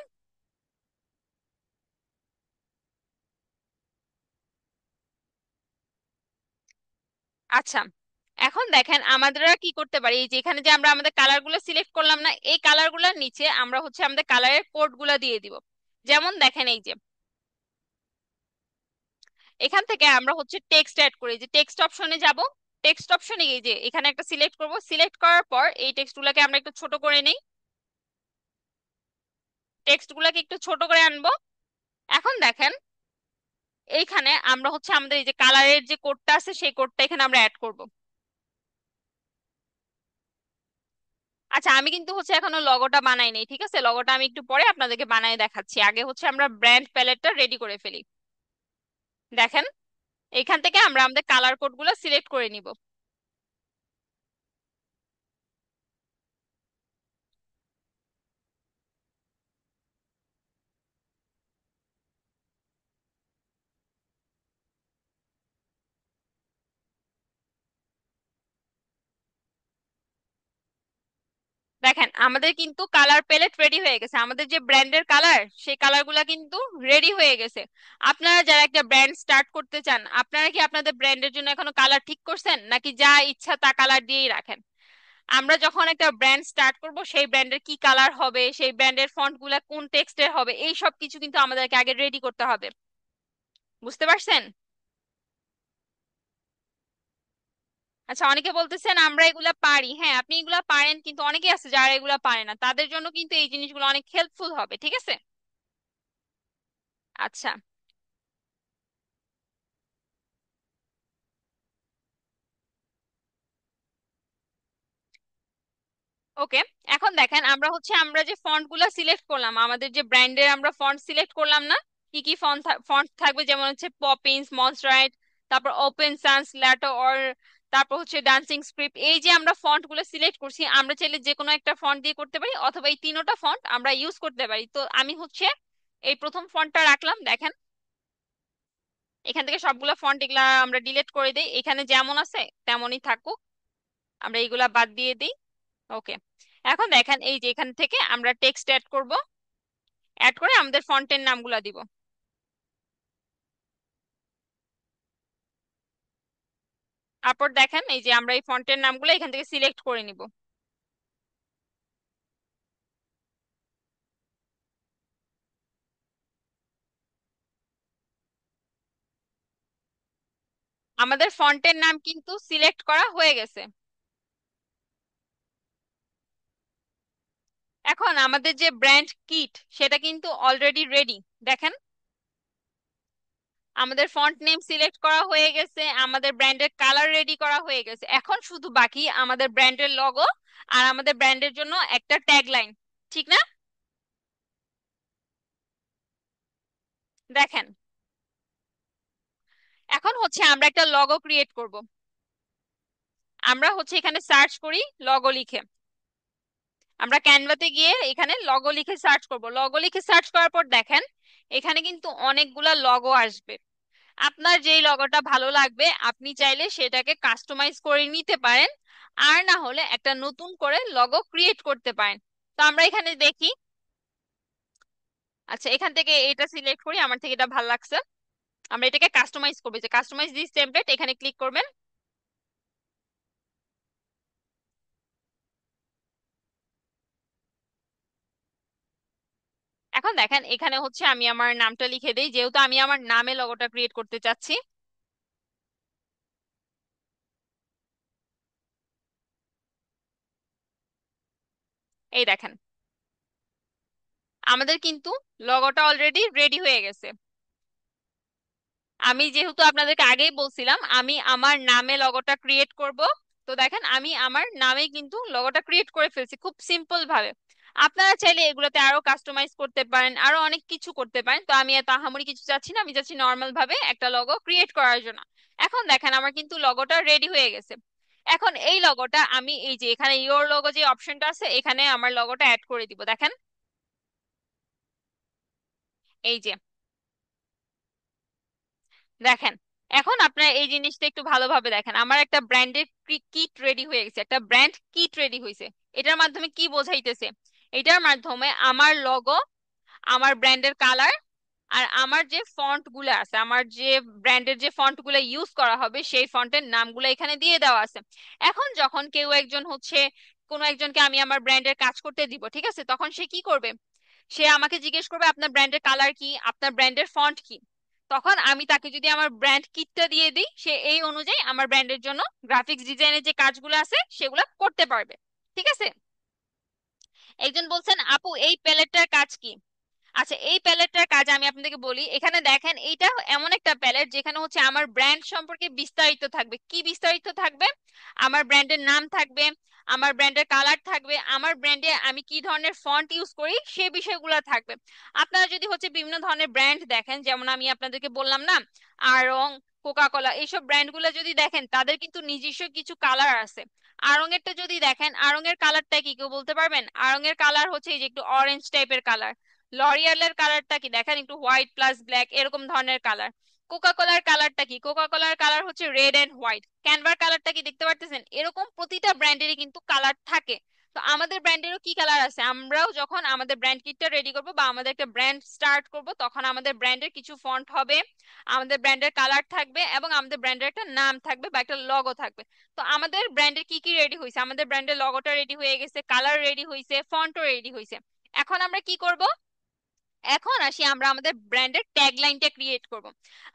আচ্ছা, এখন দেখেন আমরা কি করতে পারি, এই যে এখানে যে আমরা আমাদের কালার গুলো সিলেক্ট করলাম না, এই কালার গুলার নিচে আমরা হচ্ছে আমাদের কালারের কোড গুলা দিয়ে দিব। যেমন দেখেন এই যে এখান থেকে আমরা হচ্ছে টেক্সট অ্যাড করি, যে টেক্সট অপশনে যাব। টেক্সট অপশনে এই যে এখানে একটা সিলেক্ট করব, সিলেক্ট করার পর এই টেক্সট গুলাকে আমরা একটু ছোট করে নেই, টেক্সট গুলাকে একটু ছোট করে আনবো। এখন দেখেন এইখানে আমরা হচ্ছে আমাদের এই যে কালারের যে কোডটা আছে সেই কোডটা এখানে আমরা অ্যাড করব। আচ্ছা আমি কিন্তু হচ্ছে এখনো লগোটা বানাই নাই, ঠিক আছে, লগোটা আমি একটু পরে আপনাদেরকে বানায় দেখাচ্ছি, আগে হচ্ছে আমরা ব্র্যান্ড প্যালেটটা রেডি করে ফেলি। দেখেন এখান থেকে আমরা আমাদের কালার কোড গুলো সিলেক্ট করে নিব। দেখেন আমাদের কিন্তু কালার প্যালেট রেডি হয়ে গেছে, আমাদের যে ব্র্যান্ডের কালার সেই কালার গুলা কিন্তু রেডি হয়ে গেছে। আপনারা যারা একটা ব্র্যান্ড স্টার্ট করতে চান, আপনারা কি আপনাদের ব্র্যান্ডের জন্য এখনো কালার ঠিক করছেন নাকি যা ইচ্ছা তা কালার দিয়েই রাখেন? আমরা যখন একটা ব্র্যান্ড স্টার্ট করব সেই ব্র্যান্ডের কি কালার হবে, সেই ব্র্যান্ডের ফন্ট গুলা কোন টেক্সটের হবে, এই সব কিছু কিন্তু আমাদেরকে আগে রেডি করতে হবে। বুঝতে পারছেন? আচ্ছা অনেকে বলতেছেন আমরা এগুলা পারি, হ্যাঁ আপনি এগুলা পারেন, কিন্তু অনেকে আছে যারা এগুলা পারে না, তাদের জন্য কিন্তু এই জিনিসগুলো অনেক হেল্পফুল হবে, ঠিক আছে। আচ্ছা ওকে, এখন দেখেন আমরা যে ফন্ট গুলা সিলেক্ট করলাম, আমাদের যে ব্র্যান্ডের আমরা ফন্ট সিলেক্ট করলাম না, কি কি ফন্ট ফন্ট থাকবে, যেমন হচ্ছে পপিন্স, মনস্টারাইট, তারপর ওপেন সান্স, ল্যাটো অর, তারপর হচ্ছে ডান্সিং স্ক্রিপ্ট, এই যে আমরা ফন্ট গুলো সিলেক্ট করছি, আমরা চাইলে যে কোনো একটা ফন্ট দিয়ে করতে পারি অথবা এই তিনোটা ফন্ট আমরা ইউজ করতে পারি। তো আমি হচ্ছে এই প্রথম ফন্টটা রাখলাম। দেখেন এখান থেকে সবগুলো ফন্ট এগুলা আমরা ডিলিট করে দিই, এখানে যেমন আছে তেমনই থাকুক, আমরা এইগুলা বাদ দিয়ে দিই। ওকে, এখন দেখেন এই যে এখান থেকে আমরা টেক্সট অ্যাড করব, অ্যাড করে আমাদের ফন্টের নামগুলা দিব। তারপর দেখেন এই যে আমরা এই ফন্টের নামগুলো এখান থেকে সিলেক্ট করে নিব। আমাদের ফন্টের নাম কিন্তু সিলেক্ট করা হয়ে গেছে। এখন আমাদের যে ব্র্যান্ড কিট সেটা কিন্তু অলরেডি রেডি। দেখেন, আমাদের ফন্ট নেম সিলেক্ট করা হয়ে গেছে, আমাদের ব্র্যান্ডের কালার রেডি করা হয়ে গেছে। এখন শুধু বাকি আমাদের ব্র্যান্ডের লোগো আর আমাদের ব্র্যান্ডের জন্য একটা ট্যাগলাইন, ঠিক না? দেখেন, এখন হচ্ছে আমরা একটা লগো ক্রিয়েট করব। আমরা হচ্ছে এখানে সার্চ করি লগো লিখে। আমরা ক্যানভাতে গিয়ে এখানে লগো লিখে সার্চ করব। লগো লিখে সার্চ করার পর দেখেন এখানে কিন্তু অনেকগুলা লগো আসবে। আপনার যেই লগোটা ভালো লাগবে আপনি চাইলে সেটাকে কাস্টমাইজ করে নিতে পারেন, আর না হলে একটা নতুন করে লগো ক্রিয়েট করতে পারেন। তো আমরা এখানে দেখি। আচ্ছা, এখান থেকে এটা সিলেক্ট করি, আমার থেকে এটা ভালো লাগছে। আমরা এটাকে কাস্টমাইজ করবো, যে কাস্টমাইজ দিস টেমপ্লেট এখানে ক্লিক করবেন। এখন দেখেন এখানে হচ্ছে আমি আমার নামটা লিখে দিই, যেহেতু আমি আমার নামে লগোটা ক্রিয়েট করতে চাচ্ছি। এই দেখেন, আমাদের কিন্তু লগোটা অলরেডি রেডি হয়ে গেছে। আমি যেহেতু আপনাদেরকে আগেই বলছিলাম আমি আমার নামে লগোটা ক্রিয়েট করব, তো দেখেন আমি আমার নামে কিন্তু লগোটা ক্রিয়েট করে ফেলছি খুব সিম্পল ভাবে। আপনারা চাইলে এগুলোতে আরো কাস্টমাইজ করতে পারেন, আরো অনেক কিছু করতে পারেন। তো আমি এত আহামরি কিছু চাচ্ছি না, আমি চাচ্ছি নর্মাল ভাবে একটা লগো ক্রিয়েট করার জন্য। এখন দেখেন আমার কিন্তু লগোটা রেডি হয়ে গেছে। এখন এই লগোটা আমি এই যে এখানে ইওর লগো যে অপশনটা আছে এখানে আমার লগোটা অ্যাড করে দিব। দেখেন, এই যে দেখেন, এখন আপনার এই জিনিসটা একটু ভালোভাবে দেখেন, আমার একটা ব্র্যান্ডের কিট রেডি হয়ে গেছে, একটা ব্র্যান্ড কিট রেডি হয়েছে। এটার মাধ্যমে কি বোঝাইতেছে? এটার মাধ্যমে আমার লগো, আমার ব্র্যান্ডের কালার, আর আমার যে ফন্ট গুলো আছে, আমার যে ব্র্যান্ডের যে ফন্ট গুলো ইউজ করা হবে সেই ফন্টের নামগুলো এখানে দিয়ে দেওয়া আছে। এখন যখন কেউ একজন হচ্ছে, কোনো একজনকে আমি আমার ব্র্যান্ডের কাজ করতে দিব, ঠিক আছে, তখন সে কি করবে? সে আমাকে জিজ্ঞেস করবে আপনার ব্র্যান্ডের কালার কি, আপনার ব্র্যান্ডের ফন্ট কি। তখন আমি তাকে যদি আমার ব্র্যান্ড কিটটা দিয়ে দিই, সে এই অনুযায়ী আমার ব্র্যান্ডের জন্য গ্রাফিক্স ডিজাইনের যে কাজগুলো আছে সেগুলো করতে পারবে। ঠিক আছে? একজন বলছেন আপু এই প্যালেটটার কাজ কি? আচ্ছা, এই প্যালেটটার কাজ আমি আপনাদেরকে বলি। এখানে দেখেন এইটা এমন একটা প্যালেট যেখানে হচ্ছে আমার ব্র্যান্ড সম্পর্কে বিস্তারিত থাকবে। কি বিস্তারিত থাকবে? আমার ব্র্যান্ডের নাম থাকবে, আমার ব্র্যান্ডের কালার থাকবে, আমার ব্র্যান্ডে আমি কি ধরনের ফন্ট ইউজ করি সেই বিষয়গুলো থাকবে। আপনারা যদি হচ্ছে বিভিন্ন ধরনের ব্র্যান্ড দেখেন, যেমন আমি আপনাদেরকে বললাম না, আড়ং, কোকা কোলা, এইসব ব্র্যান্ডগুলো যদি দেখেন তাদের কিন্তু নিজস্ব কিছু কালার আছে। আড়ং এরটা যদি দেখেন, আড়ং এর কালারটা কি কেউ বলতে পারবেন? আড়ং এর কালার হচ্ছে এই যে একটু অরেঞ্জ টাইপের কালার। লরিয়ালের কালারটা কি দেখেন, একটু হোয়াইট প্লাস ব্ল্যাক এরকম ধরনের কালার। কোকা কোলার কালারটা কি? কোকা কোলার কালার হচ্ছে রেড এন্ড হোয়াইট। ক্যানভার কালারটা কি দেখতে পারতেছেন? এরকম প্রতিটা ব্র্যান্ডেরই কিন্তু কালার থাকে। তো আমাদের ব্র্যান্ডেরও কি কালার আছে? আমরাও যখন আমাদের ব্র্যান্ড কিটটা রেডি করব বা আমাদের একটা ব্র্যান্ড স্টার্ট করব, তখন আমাদের ব্র্যান্ডের কিছু ফন্ট হবে, আমাদের ব্র্যান্ডের কালার থাকবে, এবং আমাদের ব্র্যান্ডের একটা নাম থাকবে বা একটা লগো থাকবে। তো আমাদের ব্র্যান্ডের কি কি রেডি হয়েছে? আমাদের ব্র্যান্ডের লগোটা রেডি হয়ে গেছে, কালার রেডি হয়েছে, ফন্টও রেডি হয়েছে। এখন আমরা কি করব? এখন আসি আমরা আমাদের ব্র্যান্ডের ট্যাগলাইনটা ক্রিয়েট করব।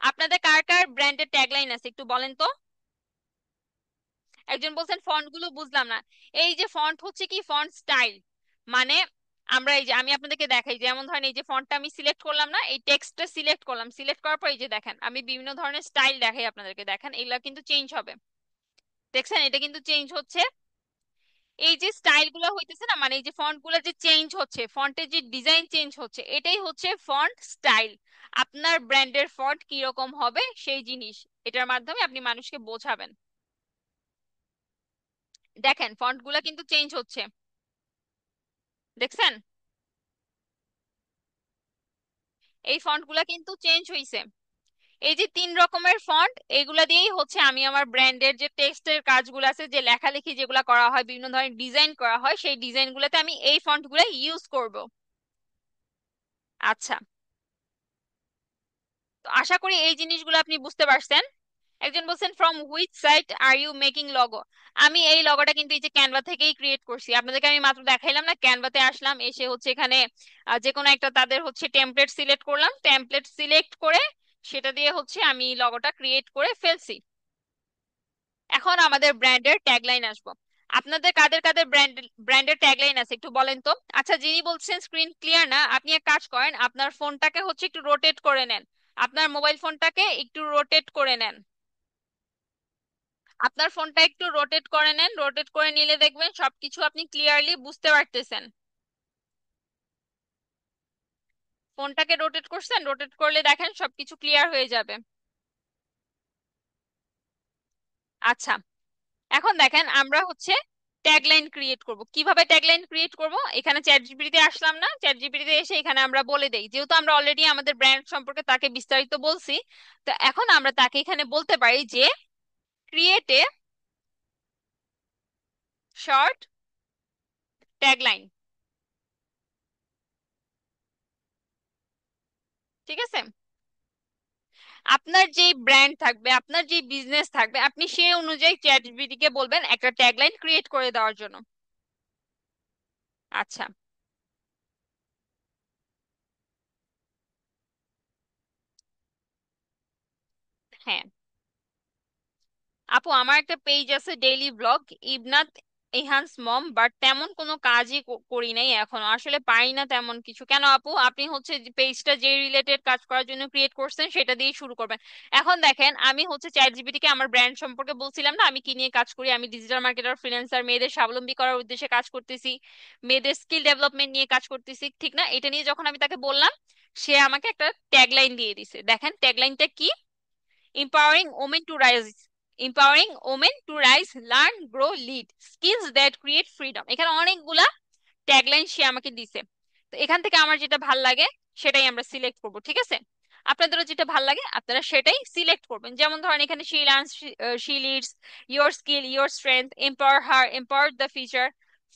আপনাদের কার কার ব্র্যান্ডের ট্যাগলাইন আছে একটু বলেন তো। একজন বলছেন ফন্ট গুলো বুঝলাম না। এই যে ফন্ট হচ্ছে কি ফন্ট স্টাইল, মানে আমরা এই যে আমি আপনাদেরকে দেখাই, যেমন ধরেন এই যে ফন্টটা আমি সিলেক্ট করলাম না, এই টেক্সটটা সিলেক্ট করলাম, সিলেক্ট করার পর এই যে দেখেন আমি বিভিন্ন ধরনের স্টাইল দেখাই আপনাদেরকে, দেখেন এগুলা কিন্তু চেঞ্জ হবে। দেখছেন এটা কিন্তু চেঞ্জ হচ্ছে। এই যে স্টাইল গুলো হইতেছে না, মানে এই যে ফন্ট গুলো যে চেঞ্জ হচ্ছে, ফন্টের যে ডিজাইন চেঞ্জ হচ্ছে, এটাই হচ্ছে ফন্ট স্টাইল। আপনার ব্র্যান্ডের ফন্ট কি রকম হবে সেই জিনিস এটার মাধ্যমে আপনি মানুষকে বোঝাবেন। দেখেন ফন্ট গুলা কিন্তু চেঞ্জ হচ্ছে, দেখছেন? এই ফন্ট গুলা কিন্তু চেঞ্জ হইছে। এই যে তিন রকমের ফন্ট, এগুলা দিয়েই হচ্ছে আমি আমার ব্র্যান্ডের যে টেক্সটের কাজগুলো আছে, যে লেখালেখি যেগুলা করা হয়, বিভিন্ন ধরনের ডিজাইন করা হয়, সেই ডিজাইন গুলাতে আমি এই ফন্ট গুলা ইউজ করব। আচ্ছা, তো আশা করি এই জিনিসগুলো আপনি বুঝতে পারছেন। একজন বলছেন from which site are you making logo? আমি এই লগোটা কিন্তু এই যে ক্যানভা থেকেই ক্রিয়েট করছি, আপনাদেরকে আমি মাত্র দেখাইলাম না। ক্যানভাতে আসলাম, এসে হচ্ছে এখানে যে কোনো একটা তাদের হচ্ছে টেমপ্লেট সিলেক্ট করলাম, টেমপ্লেট সিলেক্ট করে সেটা দিয়ে হচ্ছে আমি লগোটা ক্রিয়েট করে ফেলছি। এখন আমাদের ব্র্যান্ডের ট্যাগলাইন আসবো। আপনাদের কাদের কাদের ব্র্যান্ডের ট্যাগলাইন আছে একটু বলেন তো। আচ্ছা, যিনি বলছেন স্ক্রিন ক্লিয়ার না, আপনি এক কাজ করেন, আপনার ফোনটাকে হচ্ছে একটু রোটেট করে নেন। আপনার মোবাইল ফোনটাকে একটু রোটেট করে নেন। আপনার ফোনটা একটু রোটেট করে নেন, রোটেট করে নিলে দেখবেন সবকিছু আপনি ক্লিয়ারলি বুঝতে পারতেছেন। ফোনটাকে রোটেট করছেন, রোটেট করলে দেখেন সবকিছু ক্লিয়ার হয়ে যাবে। আচ্ছা, এখন দেখেন আমরা হচ্ছে ট্যাগলাইন ক্রিয়েট করব। কিভাবে ট্যাগলাইন ক্রিয়েট করব? এখানে চ্যাট জিপিটিতে আসলাম না, চ্যাট জিপিটিতে এসে এখানে আমরা বলে দেই, যেহেতু আমরা অলরেডি আমাদের ব্র্যান্ড সম্পর্কে তাকে বিস্তারিত বলছি, তো এখন আমরা তাকে এখানে বলতে পারি যে ক্রিয়েট এ শর্ট ট্যাগলাইন। ঠিক আছে? আপনার যেই ব্র্যান্ড থাকবে, আপনার যেই বিজনেস থাকবে, আপনি সেই অনুযায়ী চ্যাট জিপিটি কে বলবেন একটা ট্যাগলাইন ক্রিয়েট করে দেওয়ার জন্য। আচ্ছা। হ্যাঁ আপু, আমার একটা পেজ আছে ডেইলি ব্লগ, ইবনাথ ইহান্স মম, বাট তেমন কোনো কাজই করি নাই এখনো, আসলে পারি না তেমন কিছু। কেন আপু, আপনি হচ্ছে পেজটা যে রিলেটেড কাজ করার জন্য ক্রিয়েট করছেন সেটা দিয়ে শুরু করবেন। এখন দেখেন, আমি হচ্ছে চ্যাট জিপিটি কে আমার ব্র্যান্ড সম্পর্কে বলছিলাম না, আমি কি নিয়ে কাজ করি, আমি ডিজিটাল মার্কেটার, ফ্রিল্যান্সার, মেয়েদের স্বাবলম্বী করার উদ্দেশ্যে কাজ করতেছি, মেয়েদের স্কিল ডেভেলপমেন্ট নিয়ে কাজ করতেছি, ঠিক না? এটা নিয়ে যখন আমি তাকে বললাম, সে আমাকে একটা ট্যাগলাইন দিয়ে দিছে। দেখেন ট্যাগলাইনটা কি: empowering women to rise, empowering women to rise, learn, grow, lead, skills that create freedom। এখানে অনেকগুলা ট্যাগলাইন সে আমাকে দিছে। তো এখান থেকে আমার যেটা ভাল লাগে সেটাই আমরা সিলেক্ট করব, ঠিক আছে? আপনাদেরও যেটা ভাল লাগে আপনারা সেটাই সিলেক্ট করবেন। যেমন ধরেন এখানে she learns, she leads, your skill, your strength, empower her, empower the future,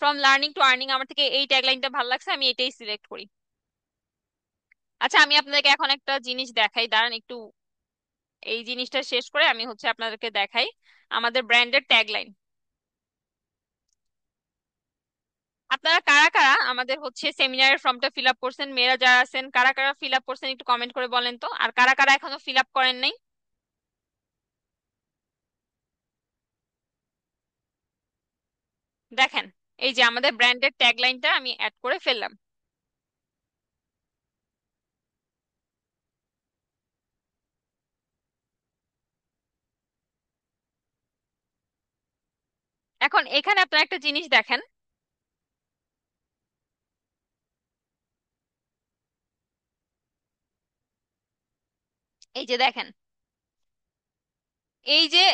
from learning to earning। আমার থেকে এই ট্যাগলাইনটা ভাল লাগছে, আমি এটাই সিলেক্ট করি। আচ্ছা, আমি আপনাদেরকে এখন একটা জিনিস দেখাই, দাঁড়ান একটু। এই জিনিসটা শেষ করে আমি হচ্ছে আপনাদেরকে দেখাই আমাদের ব্র্যান্ডের ট্যাগলাইন। আপনারা কারা কারা আমাদের হচ্ছে সেমিনারের ফর্মটা ফিল আপ করছেন? মেয়েরা যারা আছেন, কারা কারা ফিল আপ করছেন একটু কমেন্ট করে বলেন তো। আর কারা কারা এখনো ফিল আপ করেন নাই? দেখেন, এই যে আমাদের ব্র্যান্ডের ট্যাগলাইনটা আমি অ্যাড করে ফেললাম। এখন এখানে আপনারা একটা জিনিস দেখেন, এই যে দেখেন, এই যে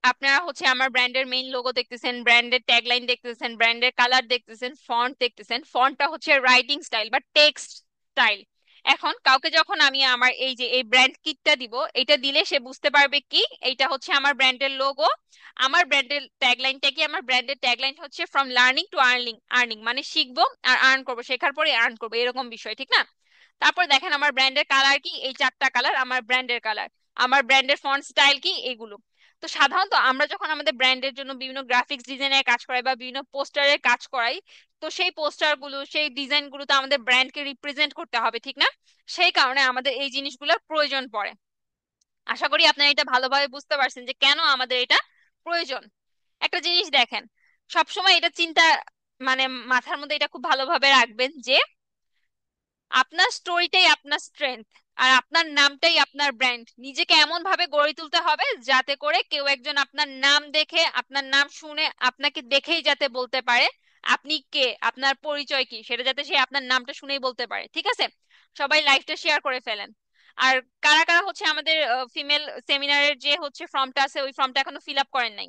আপনারা হচ্ছে আমার ব্র্যান্ডের মেইন লোগো দেখতেছেন, ব্র্যান্ডের ট্যাগলাইন দেখতেছেন, ব্র্যান্ডের কালার দেখতেছেন, ফন্ট দেখতেছেন। ফন্টটা হচ্ছে রাইটিং স্টাইল বা টেক্সট স্টাইল। এখন কাউকে যখন আমি আমার এই যে এই ব্র্যান্ড কিটটা দিব, এটা দিলে সে বুঝতে পারবে কি এইটা হচ্ছে আমার ব্র্যান্ডের লোগো। আমার ব্র্যান্ডের ট্যাগলাইনটা কি? আমার ব্র্যান্ডের ট্যাগলাইন হচ্ছে from learning to earning, earning মানে শিখবো আর আর্ন করবো, শেখার পরে আর্ন করবো, এরকম বিষয়, ঠিক না? তারপর দেখেন আমার ব্র্যান্ডের কালার কি, এই চারটা কালার আমার ব্র্যান্ডের কালার। আমার ব্র্যান্ডের ফন্ট স্টাইল কি, এগুলো। তো সাধারণত আমরা যখন আমাদের ব্র্যান্ডের জন্য বিভিন্ন গ্রাফিক্স ডিজাইনের কাজ করাই বা বিভিন্ন পোস্টারের কাজ করাই, তো সেই পোস্টার গুলো, সেই ডিজাইন গুলো তো আমাদের ব্র্যান্ডকে রিপ্রেজেন্ট করতে হবে, ঠিক না? সেই কারণে আমাদের এই জিনিসগুলোর প্রয়োজন পড়ে। আশা করি আপনারা এটা ভালোভাবে বুঝতে পারছেন যে কেন আমাদের এটা প্রয়োজন। একটা জিনিস দেখেন, সবসময় এটা চিন্তা, মানে মাথার মধ্যে এটা খুব ভালোভাবে রাখবেন যে আপনার স্টোরিটাই আপনার স্ট্রেংথ, আর আপনার নামটাই আপনার ব্র্যান্ড। নিজেকে এমন ভাবে গড়ে তুলতে হবে যাতে করে কেউ একজন আপনার নাম দেখে, আপনার নাম শুনে আপনাকে দেখেই যাতে বলতে পারে আপনি কে, আপনার পরিচয় কি, সেটা যাতে সে আপনার নামটা শুনেই বলতে পারে, ঠিক আছে? সবাই লাইভটা শেয়ার করে ফেলেন। আর কারা কারা হচ্ছে আমাদের ফিমেল সেমিনারের যে হচ্ছে ফর্মটা আছে, ওই ফর্মটা এখনো ফিল আপ করেন নাই?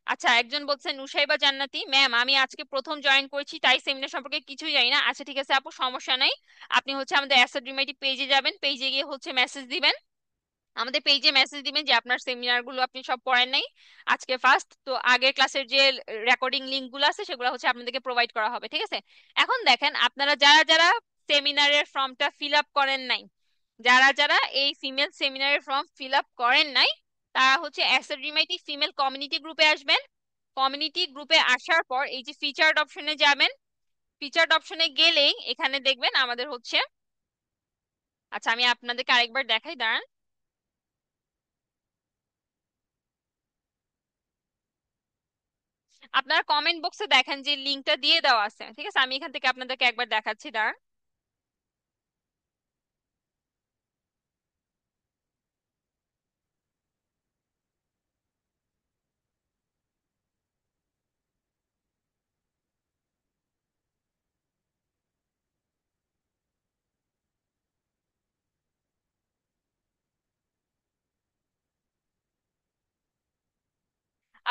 আচ্ছা, একজন বলছে নুসাইবা জান্নাতি ম্যাম, আমি আজকে প্রথম জয়েন করছি তাই সেমিনার সম্পর্কে কিছুই জানি না। আচ্ছা ঠিক আছে আপু, সমস্যা নাই। আপনি হচ্ছে আমাদের অ্যাসাড রিমেডি পেজে যাবেন, পেজে গিয়ে হচ্ছে মেসেজ দিবেন, আমাদের পেজে মেসেজ দিবেন যে আপনার সেমিনার গুলো আপনি সব পড়েন নাই, আজকে ফার্স্ট তো। আগের ক্লাসের যে রেকর্ডিং লিংক গুলো আছে সেগুলো হচ্ছে আপনাদেরকে প্রোভাইড করা হবে, ঠিক আছে? এখন দেখেন, আপনারা যারা যারা সেমিনারের ফর্মটা ফিল আপ করেন নাই, যারা যারা এই ফিমেল সেমিনারের ফর্ম ফিল আপ করেন নাই, তারা হচ্ছে অ্যাসাড রিমেডি ফিমেল কমিউনিটি গ্রুপে আসবেন। কমিউনিটি গ্রুপে আসার পর এই যে ফিচার্ড অপশনে যাবেন, ফিচার্ড অপশনে গেলেই এখানে দেখবেন আমাদের হচ্ছে, আচ্ছা আমি আপনাদেরকে আরেকবার দেখাই, দাঁড়ান। আপনার কমেন্ট বক্সে দেখেন যে লিঙ্কটা দিয়ে দেওয়া আছে, ঠিক আছে? আমি এখান থেকে আপনাদেরকে একবার দেখাচ্ছি, দাঁড়ান।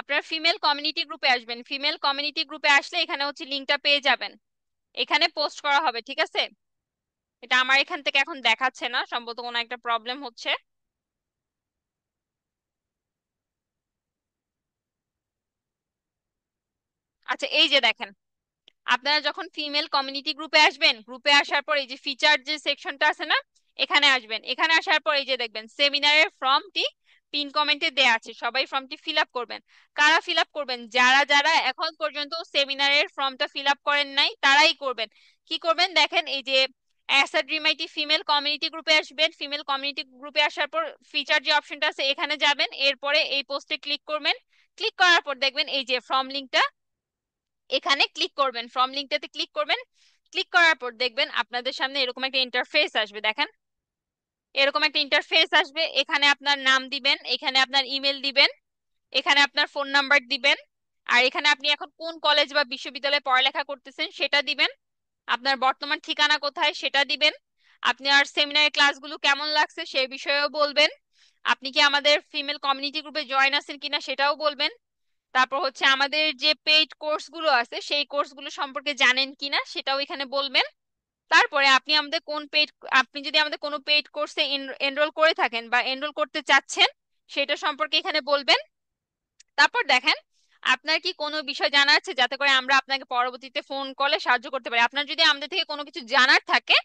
আপনার ফিমেল কমিউনিটি গ্রুপে আসবেন, ফিমেল কমিউনিটি গ্রুপে আসলে এখানে হচ্ছে লিঙ্কটা পেয়ে যাবেন, এখানে পোস্ট করা হবে, ঠিক আছে? এটা আমার এখান থেকে এখন দেখাচ্ছে না, সম্ভবত কোনো একটা প্রবলেম হচ্ছে। আচ্ছা, এই যে দেখেন, আপনারা যখন ফিমেল কমিউনিটি গ্রুপে আসবেন, গ্রুপে আসার পর এই যে ফিচার যে সেকশনটা আছে না, এখানে আসবেন। এখানে আসার পর এই যে দেখবেন সেমিনারের ফর্মটি পিন কমেন্টে দেয়া আছে, সবাই ফর্মটি ফিল আপ করবেন। কারা ফিল আপ করবেন? যারা যারা এখন পর্যন্ত সেমিনারের ফর্মটা ফিল আপ করেন নাই তারাই করবেন। কি করবেন দেখেন, এই যে অ্যাসাড রিমাইটি ফিমেল কমিউনিটি গ্রুপে আসবেন, ফিমেল কমিউনিটি গ্রুপে আসার পর ফিচার যে অপশনটা আছে এখানে যাবেন, এরপরে এই পোস্টে ক্লিক করবেন। ক্লিক করার পর দেখবেন এই যে ফর্ম লিঙ্কটা, এখানে ক্লিক করবেন, ফর্ম লিঙ্কটাতে ক্লিক করবেন। ক্লিক করার পর দেখবেন আপনাদের সামনে এরকম একটা ইন্টারফেস আসবে, দেখেন এরকম একটা ইন্টারফেস আসবে। এখানে আপনার নাম দিবেন, এখানে আপনার ইমেল দিবেন, এখানে আপনার ফোন নাম্বার দিবেন, আর এখানে আপনি এখন কোন কলেজ বা বিশ্ববিদ্যালয়ে পড়ালেখা করতেছেন সেটা দিবেন, আপনার বর্তমান ঠিকানা কোথায় সেটা দিবেন, আপনার সেমিনারের ক্লাসগুলো কেমন লাগছে সেই বিষয়েও বলবেন, আপনি কি আমাদের ফিমেল কমিউনিটি গ্রুপে জয়েন আছেন কিনা সেটাও বলবেন। তারপর হচ্ছে আমাদের যে পেইড কোর্সগুলো আছে সেই কোর্সগুলো সম্পর্কে জানেন কিনা সেটাও এখানে বলবেন। তারপরে আপনি আমাদের কোন পেইড, আপনি যদি আমাদের কোনো পেইড কোর্সে এনরোল করে থাকেন বা এনরোল করতে চাচ্ছেন সেটা সম্পর্কে এখানে বলবেন। তারপর দেখেন আপনার কি কোনো বিষয় জানার আছে যাতে করে আমরা আপনাকে পরবর্তীতে ফোন কলে সাহায্য করতে পারি। আপনার যদি আমাদের থেকে কোনো কিছু জানার থাকে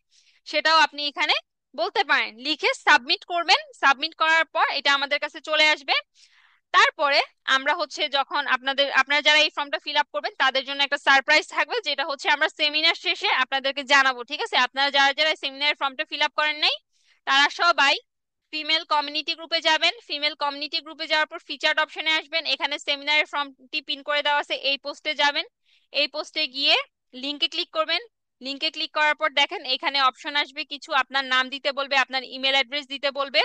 সেটাও আপনি এখানে বলতে পারেন, লিখে সাবমিট করবেন। সাবমিট করার পর এটা আমাদের কাছে চলে আসবে। তারপরে আমরা হচ্ছে যখন আপনারা যারা এই ফর্মটা ফিল আপ করবেন তাদের জন্য একটা সারপ্রাইজ থাকবে, যেটা হচ্ছে আমরা সেমিনার শেষে আপনাদেরকে জানাবো, ঠিক আছে? আপনারা যারা যারা সেমিনার ফর্মটা ফিল আপ করেন নাই তারা সবাই ফিমেল কমিউনিটি গ্রুপে যাবেন। ফিমেল কমিউনিটি গ্রুপে যাওয়ার পর ফিচার্ড অপশনে আসবেন, এখানে সেমিনারের ফর্মটি পিন করে দেওয়া আছে, এই পোস্টে যাবেন। এই পোস্টে গিয়ে লিংকে ক্লিক করবেন। লিংকে ক্লিক করার পর দেখেন এখানে অপশন আসবে কিছু, আপনার নাম দিতে বলবে, আপনার ইমেল অ্যাড্রেস দিতে বলবে,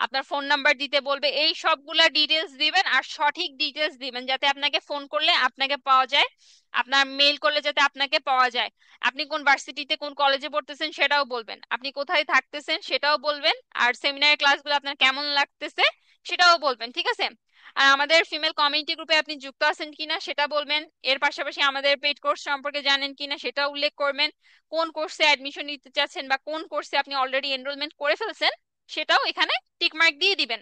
আপনার ফোন নাম্বার দিতে বলবে, এই সবগুলা ডিটেলস দিবেন আর সঠিক ডিটেলস দিবেন যাতে আপনাকে ফোন করলে আপনাকে পাওয়া যায়, আপনার মেইল করলে যাতে আপনাকে পাওয়া যায়। আপনি কোন ভার্সিটিতে কোন কলেজে পড়তেছেন সেটাও বলবেন, আপনি কোথায় থাকতেছেন সেটাও বলবেন, আর সেমিনারের ক্লাসগুলো আপনার কেমন লাগতেছে সেটাও বলবেন, ঠিক আছে? আর আমাদের ফিমেল কমিউনিটি গ্রুপে আপনি যুক্ত আছেন কিনা সেটা বলবেন। এর পাশাপাশি আমাদের পেইড কোর্স সম্পর্কে জানেন কিনা সেটা উল্লেখ করবেন। কোন কোর্সে অ্যাডমিশন নিতে চাচ্ছেন বা কোন কোর্সে আপনি অলরেডি এনরোলমেন্ট করে ফেলছেন সেটাও এখানে টিক মার্ক দিয়ে দিবেন।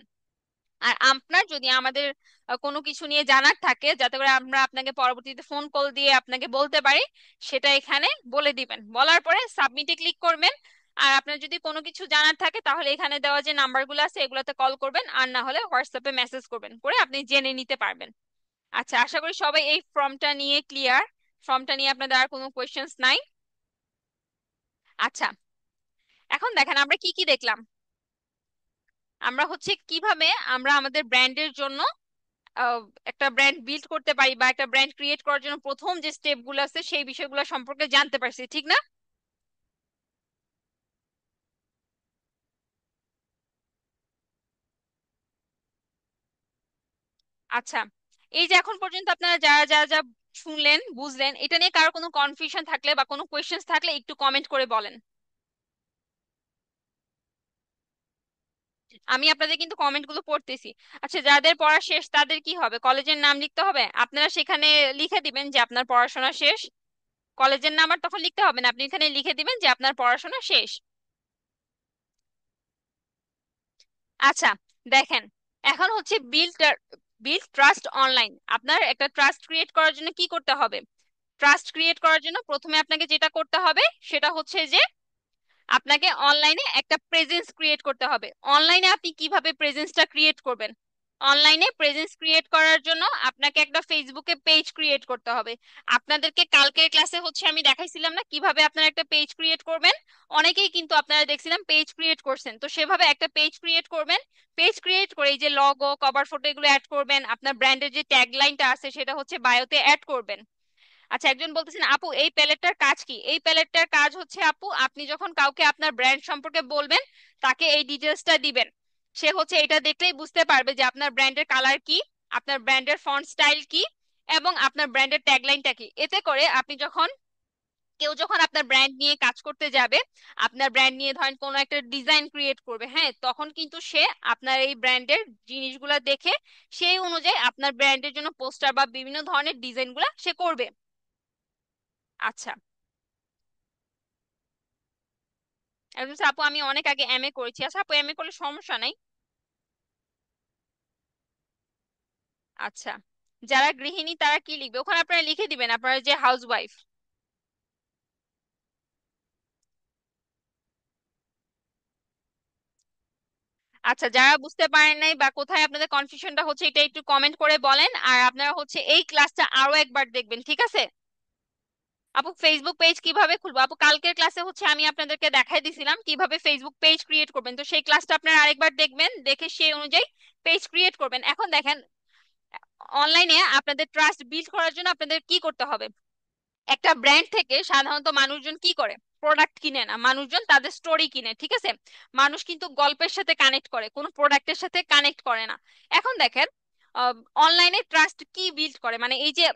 আর আপনার যদি আমাদের কোনো কিছু নিয়ে জানার থাকে যাতে করে আমরা আপনাকে পরবর্তীতে ফোন কল দিয়ে আপনাকে বলতে পারি সেটা এখানে বলে দিবেন। বলার পরে সাবমিটে ক্লিক করবেন। আর আপনার যদি কোনো কিছু জানার থাকে তাহলে এখানে দেওয়া যে নাম্বারগুলো আছে এগুলোতে কল করবেন, আর না হলে হোয়াটসঅ্যাপে মেসেজ করবেন, করে আপনি জেনে নিতে পারবেন। আচ্ছা, আশা করি সবাই এই ফর্মটা নিয়ে ক্লিয়ার। ফর্মটা নিয়ে আপনাদের আর কোনো কোয়েশ্চেন্স নাই? আচ্ছা, এখন দেখেন আমরা কি কি দেখলাম। আমরা হচ্ছে কিভাবে আমরা আমাদের ব্র্যান্ডের জন্য আহ, একটা ব্র্যান্ড বিল্ড করতে পারি বা একটা ব্র্যান্ড ক্রিয়েট করার জন্য প্রথম যে স্টেপগুলো আছে সেই বিষয়গুলো সম্পর্কে জানতে পারছি, ঠিক না? আচ্ছা, এই যে এখন পর্যন্ত আপনারা যারা যারা যা শুনলেন বুঝলেন, এটা নিয়ে কারো কোনো কনফিউশন থাকলে বা কোনো কোয়েশ্চেন্স থাকলে একটু কমেন্ট করে বলেন। আমি আপনাদের কিন্তু কমেন্টগুলো পড়তেছি। আচ্ছা, যাদের পড়া শেষ তাদের কি হবে? কলেজের নাম লিখতে হবে, আপনারা সেখানে লিখে দিবেন যে আপনার পড়াশোনা শেষ। কলেজের নাম আর তখন লিখতে হবে না, আপনি এখানে লিখে দিবেন যে আপনার পড়াশোনা শেষ। আচ্ছা, দেখেন এখন হচ্ছে বিল্ড ট্রাস্ট অনলাইন। আপনার একটা ট্রাস্ট ক্রিয়েট করার জন্য কি করতে হবে? ট্রাস্ট ক্রিয়েট করার জন্য প্রথমে আপনাকে যেটা করতে হবে সেটা হচ্ছে যে আপনাকে অনলাইনে একটা প্রেজেন্স ক্রিয়েট করতে হবে। অনলাইনে আপনি কিভাবে প্রেজেন্সটা ক্রিয়েট করবেন? অনলাইনে প্রেজেন্স ক্রিয়েট করার জন্য আপনাকে একটা ফেসবুকে পেজ ক্রিয়েট করতে হবে। আপনাদেরকে কালকের ক্লাসে হচ্ছে আমি দেখাইছিলাম না কিভাবে আপনারা একটা পেজ ক্রিয়েট করবেন। অনেকেই কিন্তু আপনারা দেখছিলাম পেজ ক্রিয়েট করছেন, তো সেভাবে একটা পেজ ক্রিয়েট করবেন। পেজ ক্রিয়েট করে এই যে লগো, কভার ফটো এগুলো অ্যাড করবেন। আপনার ব্র্যান্ডের যে ট্যাগ লাইনটা আছে সেটা হচ্ছে বায়োতে অ্যাড করবেন। আচ্ছা, একজন বলতেছেন আপু এই প্যালেটটার কাজ কি? এই প্যালেটটার কাজ হচ্ছে আপু, আপনি যখন কাউকে আপনার ব্র্যান্ড সম্পর্কে বলবেন, তাকে এই ডিটেলসটা দিবেন, সে হচ্ছে এটা দেখলেই বুঝতে পারবে যে আপনার ব্র্যান্ডের কালার কি, আপনার ব্র্যান্ডের ফন্ট স্টাইল কি, এবং আপনার ব্র্যান্ডের ট্যাগলাইনটা কি। এতে করে আপনি যখন, কেউ যখন আপনার ব্র্যান্ড নিয়ে কাজ করতে যাবে, আপনার ব্র্যান্ড নিয়ে ধরেন কোনো একটা ডিজাইন ক্রিয়েট করবে, হ্যাঁ, তখন কিন্তু সে আপনার এই ব্র্যান্ডের জিনিসগুলা দেখে সেই অনুযায়ী আপনার ব্র্যান্ডের জন্য পোস্টার বা বিভিন্ন ধরনের ডিজাইনগুলা সে করবে। আচ্ছা, একজন বলছে, আপু আমি অনেক আগে এমএ করেছি। আচ্ছা আপু, এমএ করলে সমস্যা নাই। আচ্ছা, যারা গৃহিণী তারা কি লিখবে ওখানে? আপনারা লিখে দিবেন আপনারা যে হাউস ওয়াইফ। আচ্ছা, যারা বুঝতে পারেন নাই বা কোথায় আপনাদের কনফিউশনটা হচ্ছে, এটা একটু কমেন্ট করে বলেন। আর আপনারা হচ্ছে এই ক্লাসটা আরো একবার দেখবেন, ঠিক আছে? আপু ফেসবুক পেজ কিভাবে খুলবো? আপু কালকের ক্লাসে হচ্ছে আমি আপনাদেরকে দেখাই দিছিলাম কিভাবে ফেসবুক পেজ ক্রিয়েট করবেন, তো সেই ক্লাসটা আপনারা আরেকবার দেখবেন, দেখে সেই অনুযায়ী পেজ ক্রিয়েট করবেন। এখন দেখেন, অনলাইনে আপনাদের ট্রাস্ট বিল্ড করার জন্য আপনাদের কি করতে হবে? একটা ব্র্যান্ড থেকে সাধারণত মানুষজন কি করে? প্রোডাক্ট কিনে না, মানুষজন তাদের স্টোরি কিনে, ঠিক আছে? মানুষ কিন্তু গল্পের সাথে কানেক্ট করে, কোনো প্রোডাক্টের সাথে কানেক্ট করে না। এখন দেখেন, অনলাইনে ট্রাস্ট কি বিল্ড করে, মানে এই যে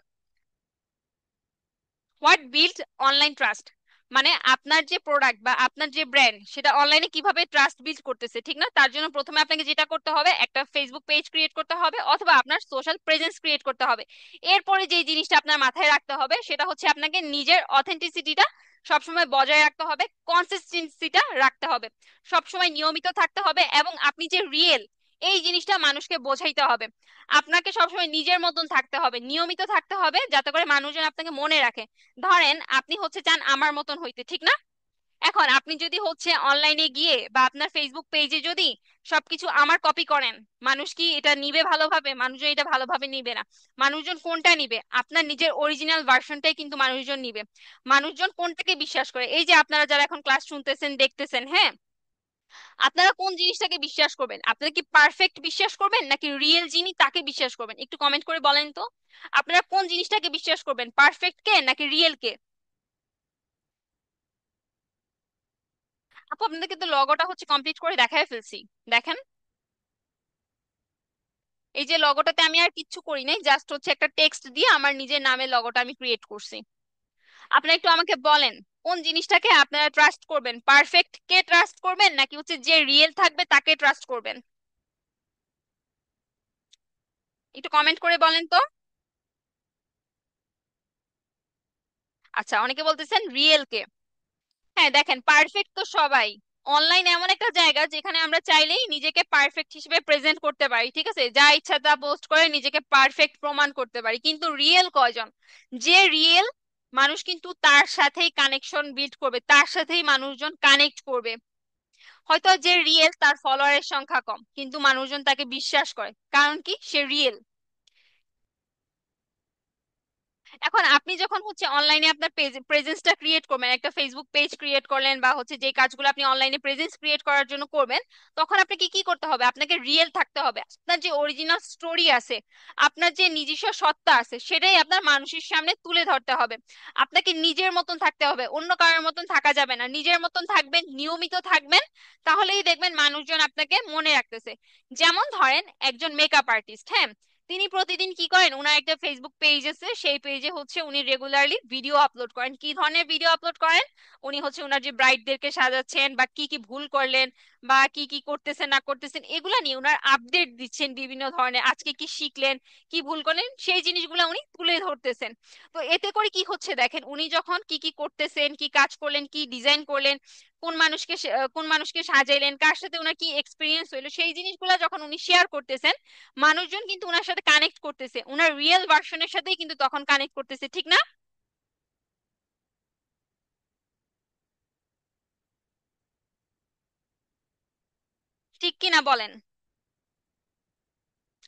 হোয়াট বিল্ড অনলাইন ট্রাস্ট, মানে আপনার যে প্রোডাক্ট বা আপনার যে ব্র্যান্ড সেটা অনলাইনে কিভাবে ট্রাস্ট বিল্ড করতেছে, ঠিক না? তার জন্য প্রথমে আপনাকে যেটা করতে হবে, একটা ফেসবুক পেজ ক্রিয়েট করতে হবে অথবা আপনার সোশ্যাল প্রেজেন্স ক্রিয়েট করতে হবে। এরপরে যে জিনিসটা আপনার মাথায় রাখতে হবে সেটা হচ্ছে আপনাকে নিজের অথেন্টিসিটিটা সবসময় বজায় রাখতে হবে, কনসিস্টেন্সিটা রাখতে হবে, সবসময় নিয়মিত থাকতে হবে, এবং আপনি যে রিয়েল এই জিনিসটা মানুষকে বোঝাইতে হবে। আপনাকে সবসময় নিজের মতন থাকতে হবে, নিয়মিত থাকতে হবে, যাতে করে মানুষজন আপনাকে মনে রাখে। ধরেন আপনি হচ্ছে চান আমার মতন হইতে, ঠিক না? এখন আপনি যদি হচ্ছে অনলাইনে গিয়ে বা আপনার ফেসবুক পেজে যদি সবকিছু আমার কপি করেন, মানুষ কি এটা নিবে ভালোভাবে? মানুষজন এটা ভালোভাবে নিবে না। মানুষজন কোনটা নিবে? আপনার নিজের অরিজিনাল ভার্সনটাই কিন্তু মানুষজন নিবে। মানুষজন কোনটাকে বিশ্বাস করে? এই যে আপনারা যারা এখন ক্লাস শুনতেছেন দেখতেছেন, হ্যাঁ, আপনারা কোন জিনিসটাকে বিশ্বাস করবেন? আপনারা কি পারফেক্ট বিশ্বাস করবেন নাকি রিয়েল যিনি তাকে বিশ্বাস করবেন? একটু কমেন্ট করে বলেন তো, আপনারা কোন জিনিসটাকে বিশ্বাস করবেন, পারফেক্ট কে নাকি রিয়েল কে? আপু আপনাদেরকে তো লগোটা হচ্ছে কমপ্লিট করে দেখাই ফেলছি, দেখেন। এই যে লগোটাতে আমি আর কিচ্ছু করি নাই, জাস্ট হচ্ছে একটা টেক্সট দিয়ে আমার নিজের নামের লগোটা আমি ক্রিয়েট করছি। আপনারা একটু আমাকে বলেন, কোন জিনিসটাকে আপনারা ট্রাস্ট করবেন, পারফেক্ট কে ট্রাস্ট করবেন নাকি হচ্ছে যে রিয়েল থাকবে তাকে ট্রাস্ট করবেন? একটু কমেন্ট করে বলেন তো। আচ্ছা, অনেকে বলতেছেন রিয়েল কে। হ্যাঁ দেখেন, পারফেক্ট তো সবাই। অনলাইন এমন একটা জায়গা যেখানে আমরা চাইলেই নিজেকে পারফেক্ট হিসেবে প্রেজেন্ট করতে পারি, ঠিক আছে? যা ইচ্ছা তা পোস্ট করে নিজেকে পারফেক্ট প্রমাণ করতে পারি, কিন্তু রিয়েল কয়জন? যে রিয়েল মানুষ কিন্তু তার সাথেই কানেকশন বিল্ড করবে, তার সাথেই মানুষজন কানেক্ট করবে। হয়তো যে রিয়েল তার ফলোয়ারের সংখ্যা কম, কিন্তু মানুষজন তাকে বিশ্বাস করে, কারণ কি? সে রিয়েল। এখন আপনি যখন হচ্ছে অনলাইনে আপনার পেজ প্রেজেন্সটা ক্রিয়েট করবেন, একটা ফেসবুক পেজ ক্রিয়েট করলেন বা হচ্ছে যে কাজগুলো আপনি অনলাইনে প্রেজেন্স ক্রিয়েট করার জন্য করবেন, তখন আপনাকে কি করতে হবে? আপনাকে রিয়েল থাকতে হবে। আপনার যে অরিজিনাল স্টোরি আছে, আপনার যে নিজস্ব সত্তা আছে, সেটাই আপনার মানুষের সামনে তুলে ধরতে হবে। আপনাকে নিজের মতন থাকতে হবে, অন্য কারোর মতন থাকা যাবে না। নিজের মতন থাকবেন, নিয়মিত থাকবেন, তাহলেই দেখবেন মানুষজন আপনাকে মনে রাখতেছে। যেমন ধরেন একজন মেকআপ আর্টিস্ট, হ্যাঁ, তিনি প্রতিদিন কি করেন, ওনার একটা ফেসবুক পেজ আছে, সেই পেজে হচ্ছে উনি রেগুলারলি ভিডিও আপলোড করেন। কি ধরনের ভিডিও আপলোড করেন? উনি হচ্ছে ওনার যে ব্রাইডদেরকে সাজাচ্ছেন বা কি কি ভুল করলেন বা কি কি করতেছেন না করতেছেন, এগুলা নিয়ে ওনার আপডেট দিচ্ছেন বিভিন্ন ধরনের। আজকে কি শিখলেন, কি ভুল করলেন, সেই জিনিসগুলো উনি তুলে ধরতেছেন। তো এতে করে কি হচ্ছে দেখেন, উনি যখন কি কি করতেছেন, কি কাজ করলেন, কি ডিজাইন করলেন, কোন মানুষকে সাজাইলেন, কার সাথে ওনার কি এক্সপিরিয়েন্স হইলো, সেই জিনিসগুলো যখন উনি শেয়ার করতেছেন, মানুষজন কিন্তু ওনার সাথে কানেক্ট করতেছে, ওনার রিয়েল ভার্সনের সাথেই কিন্তু তখন কানেক্ট করতেছে, ঠিক না? ঠিক কি না বলেন?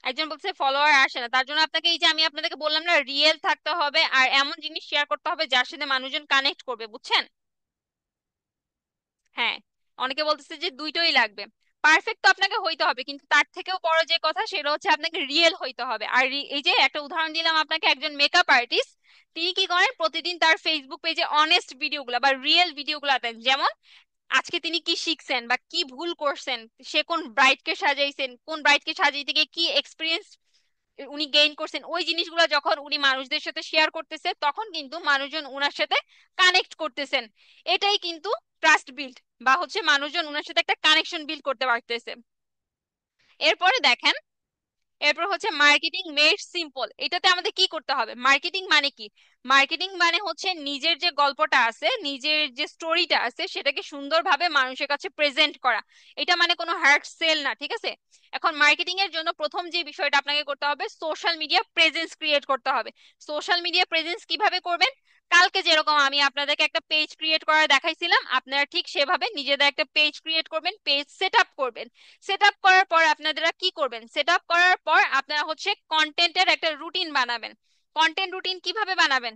একজন বলছে ফলোয়ার আসে না, তার জন্য আপনাকে এই যে আমি আপনাদেরকে বললাম না, রিয়েল থাকতে হবে আর এমন জিনিস শেয়ার করতে হবে যার সাথে মানুষজন কানেক্ট করবে, বুঝছেন? হ্যাঁ, অনেকে বলতেছে যে দুইটোই লাগবে। পারফেক্ট তো আপনাকে হইতে হবে, কিন্তু তার থেকেও বড় যে কথা সেটা হচ্ছে আপনাকে রিয়েল হইতে হবে। আর এই যে একটা উদাহরণ দিলাম আপনাকে, একজন মেকআপ আর্টিস্ট, তিনি কি করেন, প্রতিদিন তার ফেসবুক পেজে অনেস্ট ভিডিওগুলো বা রিয়েল ভিডিওগুলো দেন। যেমন আজকে তিনি কি শিখছেন বা কি ভুল করছেন, সে কোন ব্রাইডকে সাজাইছেন, কোন ব্রাইডকে সাজাইতে গিয়ে কি এক্সপিরিয়েন্স উনি গেইন করছেন, ওই জিনিসগুলো যখন উনি মানুষদের সাথে শেয়ার করতেছে তখন কিন্তু মানুষজন উনার সাথে কানেক্ট করতেছেন। এটাই কিন্তু ট্রাস্ট বিল্ড, বা হচ্ছে মানুষজন উনার সাথে একটা কানেকশন বিল্ড করতে পারতেছে। এরপরে দেখেন, এরপর হচ্ছে মার্কেটিং মেড সিম্পল। এটাতে আমাদের কি করতে হবে? মার্কেটিং মানে কি? মার্কেটিং মানে হচ্ছে নিজের যে গল্পটা আছে, নিজের যে স্টোরিটা আছে, সেটাকে সুন্দরভাবে মানুষের কাছে প্রেজেন্ট করা। এটা মানে কোনো হার্ড সেল না, ঠিক আছে? এখন মার্কেটিং এর জন্য প্রথম যে বিষয়টা আপনাকে করতে হবে, সোশ্যাল মিডিয়া প্রেজেন্স ক্রিয়েট করতে হবে। সোশ্যাল মিডিয়া প্রেজেন্স কিভাবে করবেন? কালকে যেরকম আমি আপনাদেরকে একটা পেজ ক্রিয়েট করা দেখাইছিলাম, আপনারা ঠিক সেভাবে নিজেদের একটা পেজ ক্রিয়েট করবেন, পেজ সেট আপ করবেন। সেট আপ করার পর আপনারা কি করবেন? সেট আপ করার পর আপনারা হচ্ছে কন্টেন্টের একটা রুটিন বানাবেন। কন্টেন্ট রুটিন কিভাবে বানাবেন?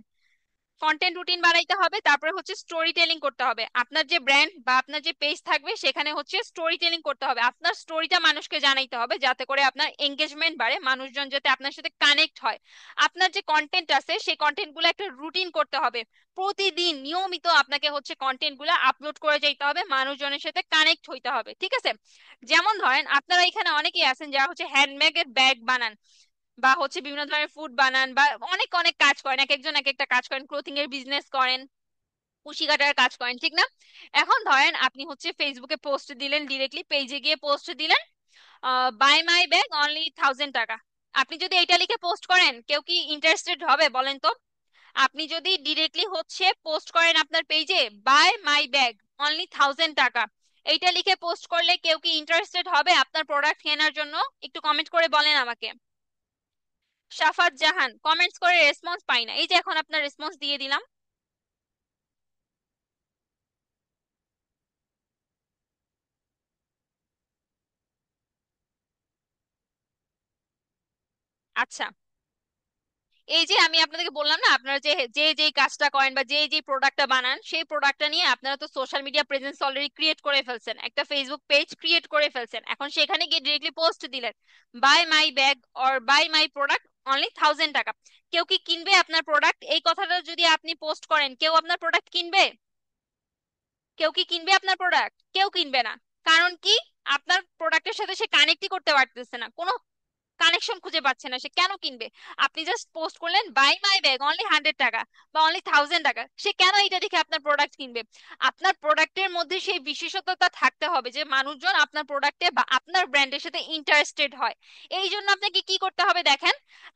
কন্টেন্ট রুটিন বানাইতে হবে, তারপরে হচ্ছে স্টোরি টেলিং করতে হবে। আপনার যে ব্র্যান্ড বা আপনার যে পেজ থাকবে সেখানে হচ্ছে স্টোরি টেলিং করতে হবে, আপনার স্টোরিটা মানুষকে জানাইতে হবে যাতে করে আপনার এঙ্গেজমেন্ট বাড়ে, মানুষজন যাতে আপনার সাথে কানেক্ট হয়। আপনার যে কন্টেন্ট আছে সেই কন্টেন্ট গুলো একটা রুটিন করতে হবে। প্রতিদিন নিয়মিত আপনাকে হচ্ছে কন্টেন্ট গুলো আপলোড করে যাইতে হবে, মানুষজনের সাথে কানেক্ট হইতে হবে, ঠিক আছে? যেমন ধরেন আপনারা এখানে অনেকেই আছেন যারা হচ্ছে হ্যান্ডমেডের ব্যাগ বানান, বা হচ্ছে বিভিন্ন ধরনের ফুড বানান, বা অনেক অনেক কাজ করেন, এক একজন এক একটা কাজ করেন, ক্লোথিং এর বিজনেস করেন, কুশি কাটার কাজ করেন, ঠিক না? এখন ধরেন আপনি হচ্ছে ফেসবুকে পোস্ট দিলেন, ডিরেক্টলি পেজে গিয়ে পোস্ট দিলেন, বাই মাই ব্যাগ অনলি 1000 টাকা। আপনি যদি এটা লিখে পোস্ট করেন, কেউ কি ইন্টারেস্টেড হবে বলেন তো? আপনি যদি ডিরেক্টলি হচ্ছে পোস্ট করেন আপনার পেজে, বাই মাই ব্যাগ অনলি 1000 টাকা, এইটা লিখে পোস্ট করলে কেউ কি ইন্টারেস্টেড হবে আপনার প্রোডাক্ট কেনার জন্য? একটু কমেন্ট করে বলেন আমাকে। সাফাত জাহান, কমেন্টস করে রেসপন্স পাই না, এই যে এখন আপনার রেসপন্স দিয়ে দিলাম। আচ্ছা, এই যে আমি আপনাদেরকে বললাম না, আপনারা যে যে যেই কাজটা করেন বা যে যে প্রোডাক্টটা বানান, সেই প্রোডাক্টটা নিয়ে আপনারা তো social media presence already create করে ফেলছেন, একটা ফেসবুক পেজ ক্রিয়েট করে ফেলছেন, এখন সেখানে গিয়ে ডিরেক্টলি পোস্ট দিলেন, buy my bag or buy my product only 1000 টাকা। কেউ কি কিনবে আপনার প্রোডাক্ট? এই কথাটা যদি আপনি পোস্ট করেন, কেউ আপনার প্রোডাক্ট কিনবে? কেউ কি কিনবে আপনার প্রোডাক্ট? কেউ কিনবে না। কারণ কি? আপনার প্রোডাক্টের সাথে সে কানেক্টই করতে পারতেছে না, কোনো কানেকশন খুঁজে পাচ্ছে না, সে কেন কিনবে? আপনি জাস্ট পোস্ট করলেন বাই মাই ব্যাগ অনলি 100 টাকা বা অনলি 1000 টাকা, সে কেন এটা দেখে আপনার প্রোডাক্ট কিনবে? আপনার প্রোডাক্টের মধ্যে সেই বিশেষত্বতা থাকতে হবে যে মানুষজন আপনার প্রোডাক্টে বা আপনার ব্র্যান্ডের সাথে ইন্টারেস্টেড হয়। এই জন্য আপনাকে কি করতে হবে দেখেন,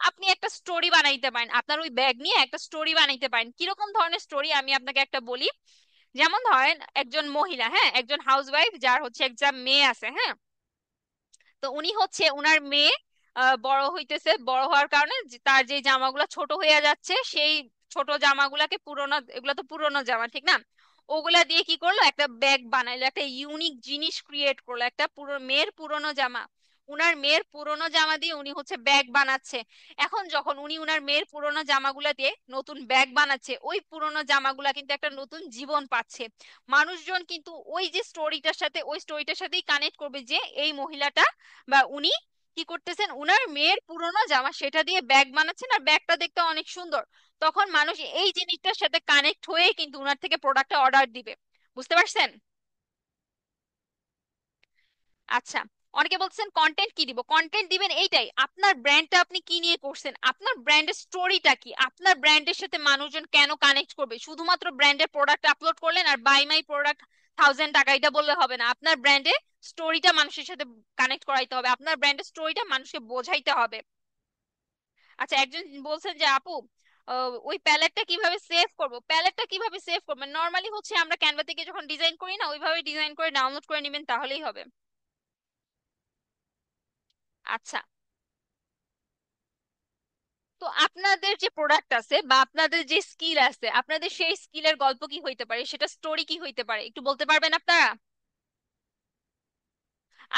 আপনি একটা স্টোরি বানাইতে পারেন, আপনার ওই ব্যাগ নিয়ে একটা স্টোরি বানাইতে পারেন। কিরকম ধরনের স্টোরি আমি আপনাকে একটা বলি। যেমন ধরেন একজন মহিলা, হ্যাঁ, একজন হাউসওয়াইফ যার হচ্ছে একটা মেয়ে আছে, হ্যাঁ, তো উনি হচ্ছে উনার মেয়ে বড় হইতেছে, বড় হওয়ার কারণে তার যে জামাগুলো ছোট হয়ে যাচ্ছে, সেই ছোট জামাগুলাকে পুরোনো, এগুলো তো পুরোনো জামা, ঠিক না? ওগুলা দিয়ে কি করলো, একটা ব্যাগ বানাইলো, একটা ইউনিক জিনিস ক্রিয়েট করলো, একটা পুরো মেয়ের পুরোনো জামা, উনার মেয়ের পুরোনো জামা দিয়ে উনি হচ্ছে ব্যাগ বানাচ্ছে। এখন যখন উনি উনার মেয়ের পুরোনো জামাগুলা দিয়ে নতুন ব্যাগ বানাচ্ছে, ওই পুরোনো জামাগুলা কিন্তু একটা নতুন জীবন পাচ্ছে। মানুষজন কিন্তু ওই যে স্টোরিটার সাথে, ওই স্টোরিটার সাথেই কানেক্ট করবে যে এই মহিলাটা বা উনি কি করতেছেন, উনার মেয়ের পুরোনো জামা সেটা দিয়ে ব্যাগ বানাচ্ছেন আর ব্যাগটা দেখতে অনেক সুন্দর। তখন মানুষ এই জিনিসটার সাথে কানেক্ট হয়ে কিন্তু উনার থেকে প্রোডাক্টটা অর্ডার দিবে। বুঝতে পারছেন? আচ্ছা, অনেকে বলছেন কন্টেন্ট কি দিব, কন্টেন্ট দিবেন এইটাই, আপনার ব্র্যান্ডটা আপনি কি নিয়ে করছেন, আপনার ব্র্যান্ডের স্টোরিটা কি, আপনার ব্র্যান্ডের সাথে মানুষজন কেন কানেক্ট করবে? শুধুমাত্র ব্র্যান্ডের প্রোডাক্ট আপলোড করলেন আর বাই মাই প্রোডাক্ট 1000 টাকা এটা বললে হবে না, আপনার ব্র্যান্ডে স্টোরিটা মানুষের সাথে কানেক্ট করাইতে হবে, আপনার ব্র্যান্ডের স্টোরিটা মানুষকে বোঝাইতে হবে। আচ্ছা, একজন বলছেন যে আপু, ওই প্যালেটটা কিভাবে সেভ করব? প্যালেটটা কিভাবে সেভ করবেন? নর্মালি হচ্ছে আমরা ক্যানভা থেকে যখন ডিজাইন করি না, ওইভাবে ডিজাইন করে ডাউনলোড করে নেবেন, তাহলেই হবে। আচ্ছা, তো আপনাদের যে প্রোডাক্ট আছে বা আপনাদের যে স্কিল আছে, আপনাদের সেই স্কিলের গল্প কি হইতে পারে, সেটা স্টোরি কি হইতে পারে, একটু বলতে পারবেন আপনারা?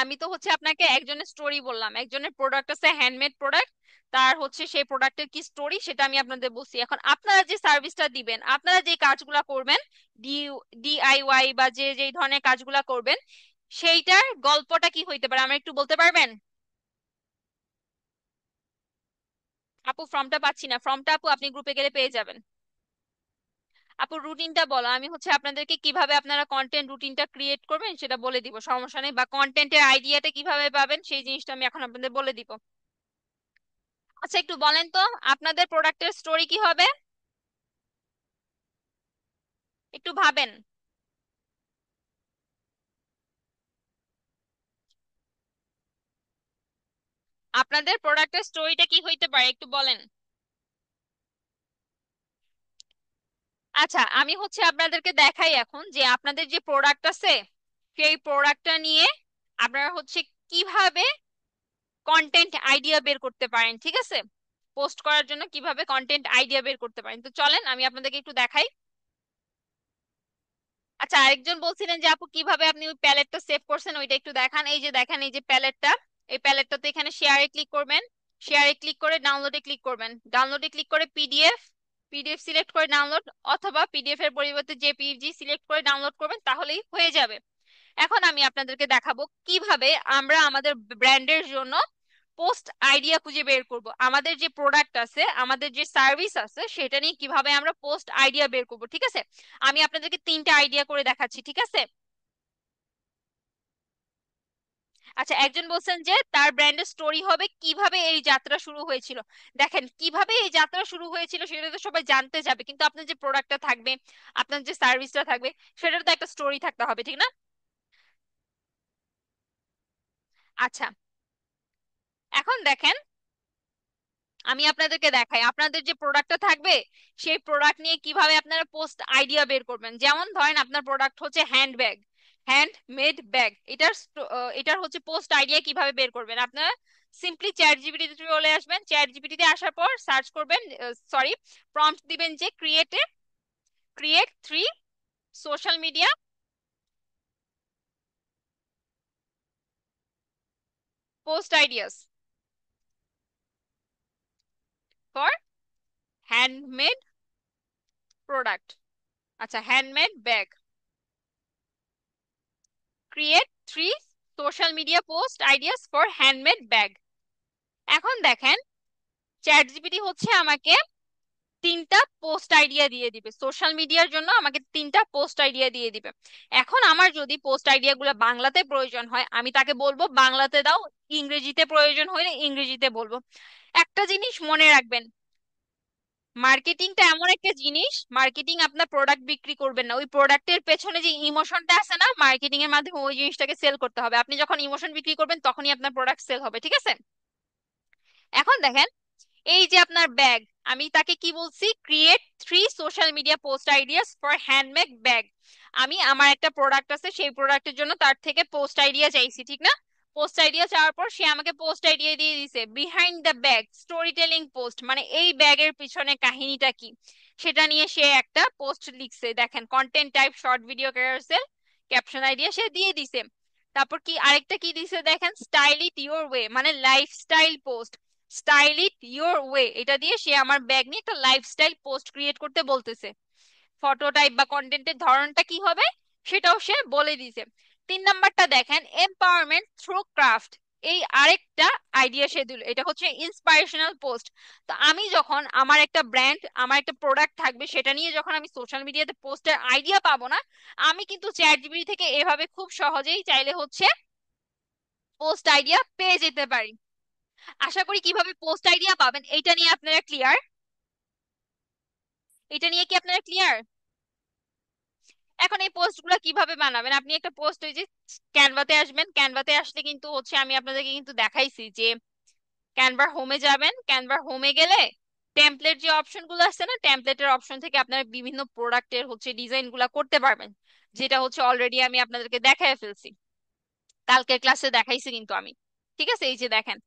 আমি তো হচ্ছে আপনাকে একজনের স্টোরি বললাম, একজনের প্রোডাক্ট আছে হ্যান্ডমেড প্রোডাক্ট, তার হচ্ছে সেই প্রোডাক্টের কি স্টোরি সেটা আমি আপনাদের বলছি। এখন আপনারা যে সার্ভিসটা দিবেন, আপনারা যে কাজগুলা করবেন, ডি ডিআইওয়াই বা যে যেই ধরনের কাজগুলা করবেন, সেইটার গল্পটা কি হইতে পারে আমার একটু বলতে পারবেন? আপু ফর্মটা পাচ্ছি না, ফর্মটা আপু আপনি গ্রুপে গেলে পেয়ে যাবেন। আপু রুটিনটা বলো, আমি হচ্ছে আপনাদেরকে কিভাবে আপনারা কন্টেন্ট রুটিনটা ক্রিয়েট করবেন সেটা বলে দিব, সমস্যা নেই, বা কন্টেন্টের আইডিয়াটা কিভাবে পাবেন সেই জিনিসটা আমি এখন আপনাদের বলে দিব। আচ্ছা একটু বলেন তো, আপনাদের প্রোডাক্টের স্টোরি কি হবে? একটু ভাবেন। আপনাদের প্রোডাক্টের স্টোরিটা কি হইতে পারে একটু বলেন। আচ্ছা আমি হচ্ছে আপনাদেরকে দেখাই এখন যে আপনাদের যে প্রোডাক্ট আছে সেই প্রোডাক্টটা নিয়ে আপনারা হচ্ছে কিভাবে কন্টেন্ট আইডিয়া বের করতে পারেন, ঠিক আছে? পোস্ট করার জন্য কিভাবে কন্টেন্ট আইডিয়া বের করতে পারেন, তো চলেন আমি আপনাদেরকে একটু দেখাই। আচ্ছা আরেকজন বলছিলেন যে আপু কিভাবে আপনি ওই প্যালেটটা সেভ করছেন ওইটা একটু দেখান। এই যে দেখেন, এই যে প্যালেটটা, এই প্যালেটটাতে এখানে শেয়ারে ক্লিক করবেন, শেয়ারে ক্লিক করে ডাউনলোডে ক্লিক করবেন, ডাউনলোডে ক্লিক করে পিডিএফ, পিডিএফ সিলেক্ট করে ডাউনলোড, অথবা পিডিএফ এর পরিবর্তে জেপিইজি সিলেক্ট করে ডাউনলোড করবেন, তাহলেই হয়ে যাবে। এখন আমি আপনাদেরকে দেখাবো কিভাবে আমরা আমাদের ব্র্যান্ডের জন্য পোস্ট আইডিয়া খুঁজে বের করব। আমাদের যে প্রোডাক্ট আছে, আমাদের যে সার্ভিস আছে, সেটা নিয়ে কিভাবে আমরা পোস্ট আইডিয়া বের করব, ঠিক আছে? আমি আপনাদেরকে তিনটা আইডিয়া করে দেখাচ্ছি, ঠিক আছে? আচ্ছা একজন বলছেন যে তার ব্র্যান্ডের স্টোরি হবে কিভাবে এই যাত্রা শুরু হয়েছিল। দেখেন কিভাবে এই যাত্রা শুরু হয়েছিল সেটা তো সবাই জানতে যাবে, কিন্তু আপনার যে প্রোডাক্টটা থাকবে, আপনার যে সার্ভিসটা থাকবে, সেটার তো একটা স্টোরি থাকতে হবে, ঠিক না? আচ্ছা এখন দেখেন, আমি আপনাদেরকে দেখাই আপনাদের যে প্রোডাক্টটা থাকবে সেই প্রোডাক্ট নিয়ে কিভাবে আপনারা পোস্ট আইডিয়া বের করবেন। যেমন ধরেন আপনার প্রোডাক্ট হচ্ছে hand bag, hand made bag, এটার হচ্ছে পোস্ট আইডিয়া কিভাবে বের করবেন। আপনারা সিম্পলি চ্যাট জিপিটিতে চলে আসবেন, চ্যাট জিপিটিতে আসার পর সার্চ করবেন, সরি, প্রম্পট দিবেন যে create three social media post ideas for handmade product. আচ্ছা handmade bag, create three social media post ideas for handmade bag. এখন দেখেন, চ্যাট জিপিটি হচ্ছে আমাকে তিনটা পোস্ট আইডিয়া দিয়ে দিবে, সোশ্যাল মিডিয়ার জন্য আমাকে তিনটা পোস্ট আইডিয়া দিয়ে দিবে। এখন আমার যদি পোস্ট আইডিয়া গুলো বাংলাতে প্রয়োজন হয় আমি তাকে বলবো বাংলাতে দাও, ইংরেজিতে প্রয়োজন হলে ইংরেজিতে বলবো। একটা জিনিস মনে রাখবেন, মার্কেটিংটা এমন একটা জিনিস, মার্কেটিং আপনার প্রোডাক্ট বিক্রি করবেন না, ওই প্রোডাক্টের পেছনে যে ইমোশনটা আছে না, মার্কেটিং এর মাধ্যমে ওই জিনিসটাকে সেল করতে হবে। আপনি যখন ইমোশন বিক্রি করবেন তখনই আপনার প্রোডাক্ট সেল হবে, ঠিক আছে? এখন দেখেন, এই যে আপনার ব্যাগ, আমি তাকে কি বলছি, create three social media post ideas for handmade bag. আমি আমার একটা প্রোডাক্ট আছে সেই প্রোডাক্টের জন্য তার থেকে পোস্ট আইডিয়া চাইছি, ঠিক না? পোস্ট আইডিয়া চাওয়ার পর সে আমাকে পোস্ট আইডিয়া দিয়ে দিছে behind the bag story telling post, মানে এই ব্যাগের পিছনে কাহিনীটা কি সেটা নিয়ে সে একটা পোস্ট লিখছে। দেখেন content type short video carousel, caption idea সে দিয়ে দিছে। তারপর কি আরেকটা কি দিছে দেখেন, স্টাইল ইট ইউর ওয়ে, মানে lifestyle post, style it your way, এটা দিয়ে সে আমার ব্যাগ নিয়ে একটা লাইফস্টাইল পোস্ট ক্রিয়েট করতে বলতেছে। ফটো টাইপ বা কন্টেন্টের ধরনটা কি হবে সেটাও সে বলে দিছে। 3 নাম্বারটা দেখেন, এম্পাওয়ারমেন্ট থ্রু ক্রাফট, এই আরেকটা আইডিয়া সে দিল, এটা হচ্ছে ইন্সপাইরেশনাল পোস্ট। তো আমি যখন আমার একটা ব্র্যান্ড, আমার একটা প্রোডাক্ট থাকবে, সেটা নিয়ে যখন আমি সোশ্যাল মিডিয়াতে পোস্টের আইডিয়া পাবো না, আমি কিন্তু চ্যাট জিপিটি থেকে এভাবে খুব সহজেই চাইলে হচ্ছে পোস্ট আইডিয়া পেয়ে যেতে পারি। আশা করি কিভাবে পোস্ট আইডিয়া পাবেন এটা নিয়ে আপনারা ক্লিয়ার। এটা নিয়ে কি আপনারা ক্লিয়ার? এখন এই পোস্টগুলো কিভাবে বানাবেন, আপনি একটা পোস্ট, ওই যে ক্যানভাতে আসবেন, ক্যানভাতে আসলে কিন্তু হচ্ছে আমি আপনাদেরকে কিন্তু দেখাইছি যে ক্যানভার হোমে যাবেন, ক্যানভার হোমে গেলে টেমপ্লেট যে অপশন গুলো আছে না, টেমপ্লেটের অপশন থেকে আপনারা বিভিন্ন প্রোডাক্টের হচ্ছে ডিজাইন গুলা করতে পারবেন, যেটা হচ্ছে অলরেডি আমি আপনাদেরকে দেখায় ফেলছি, কালকের ক্লাসে দেখাইছি কিন্তু আমি। ঠিক আছে, এই যে দেখেন,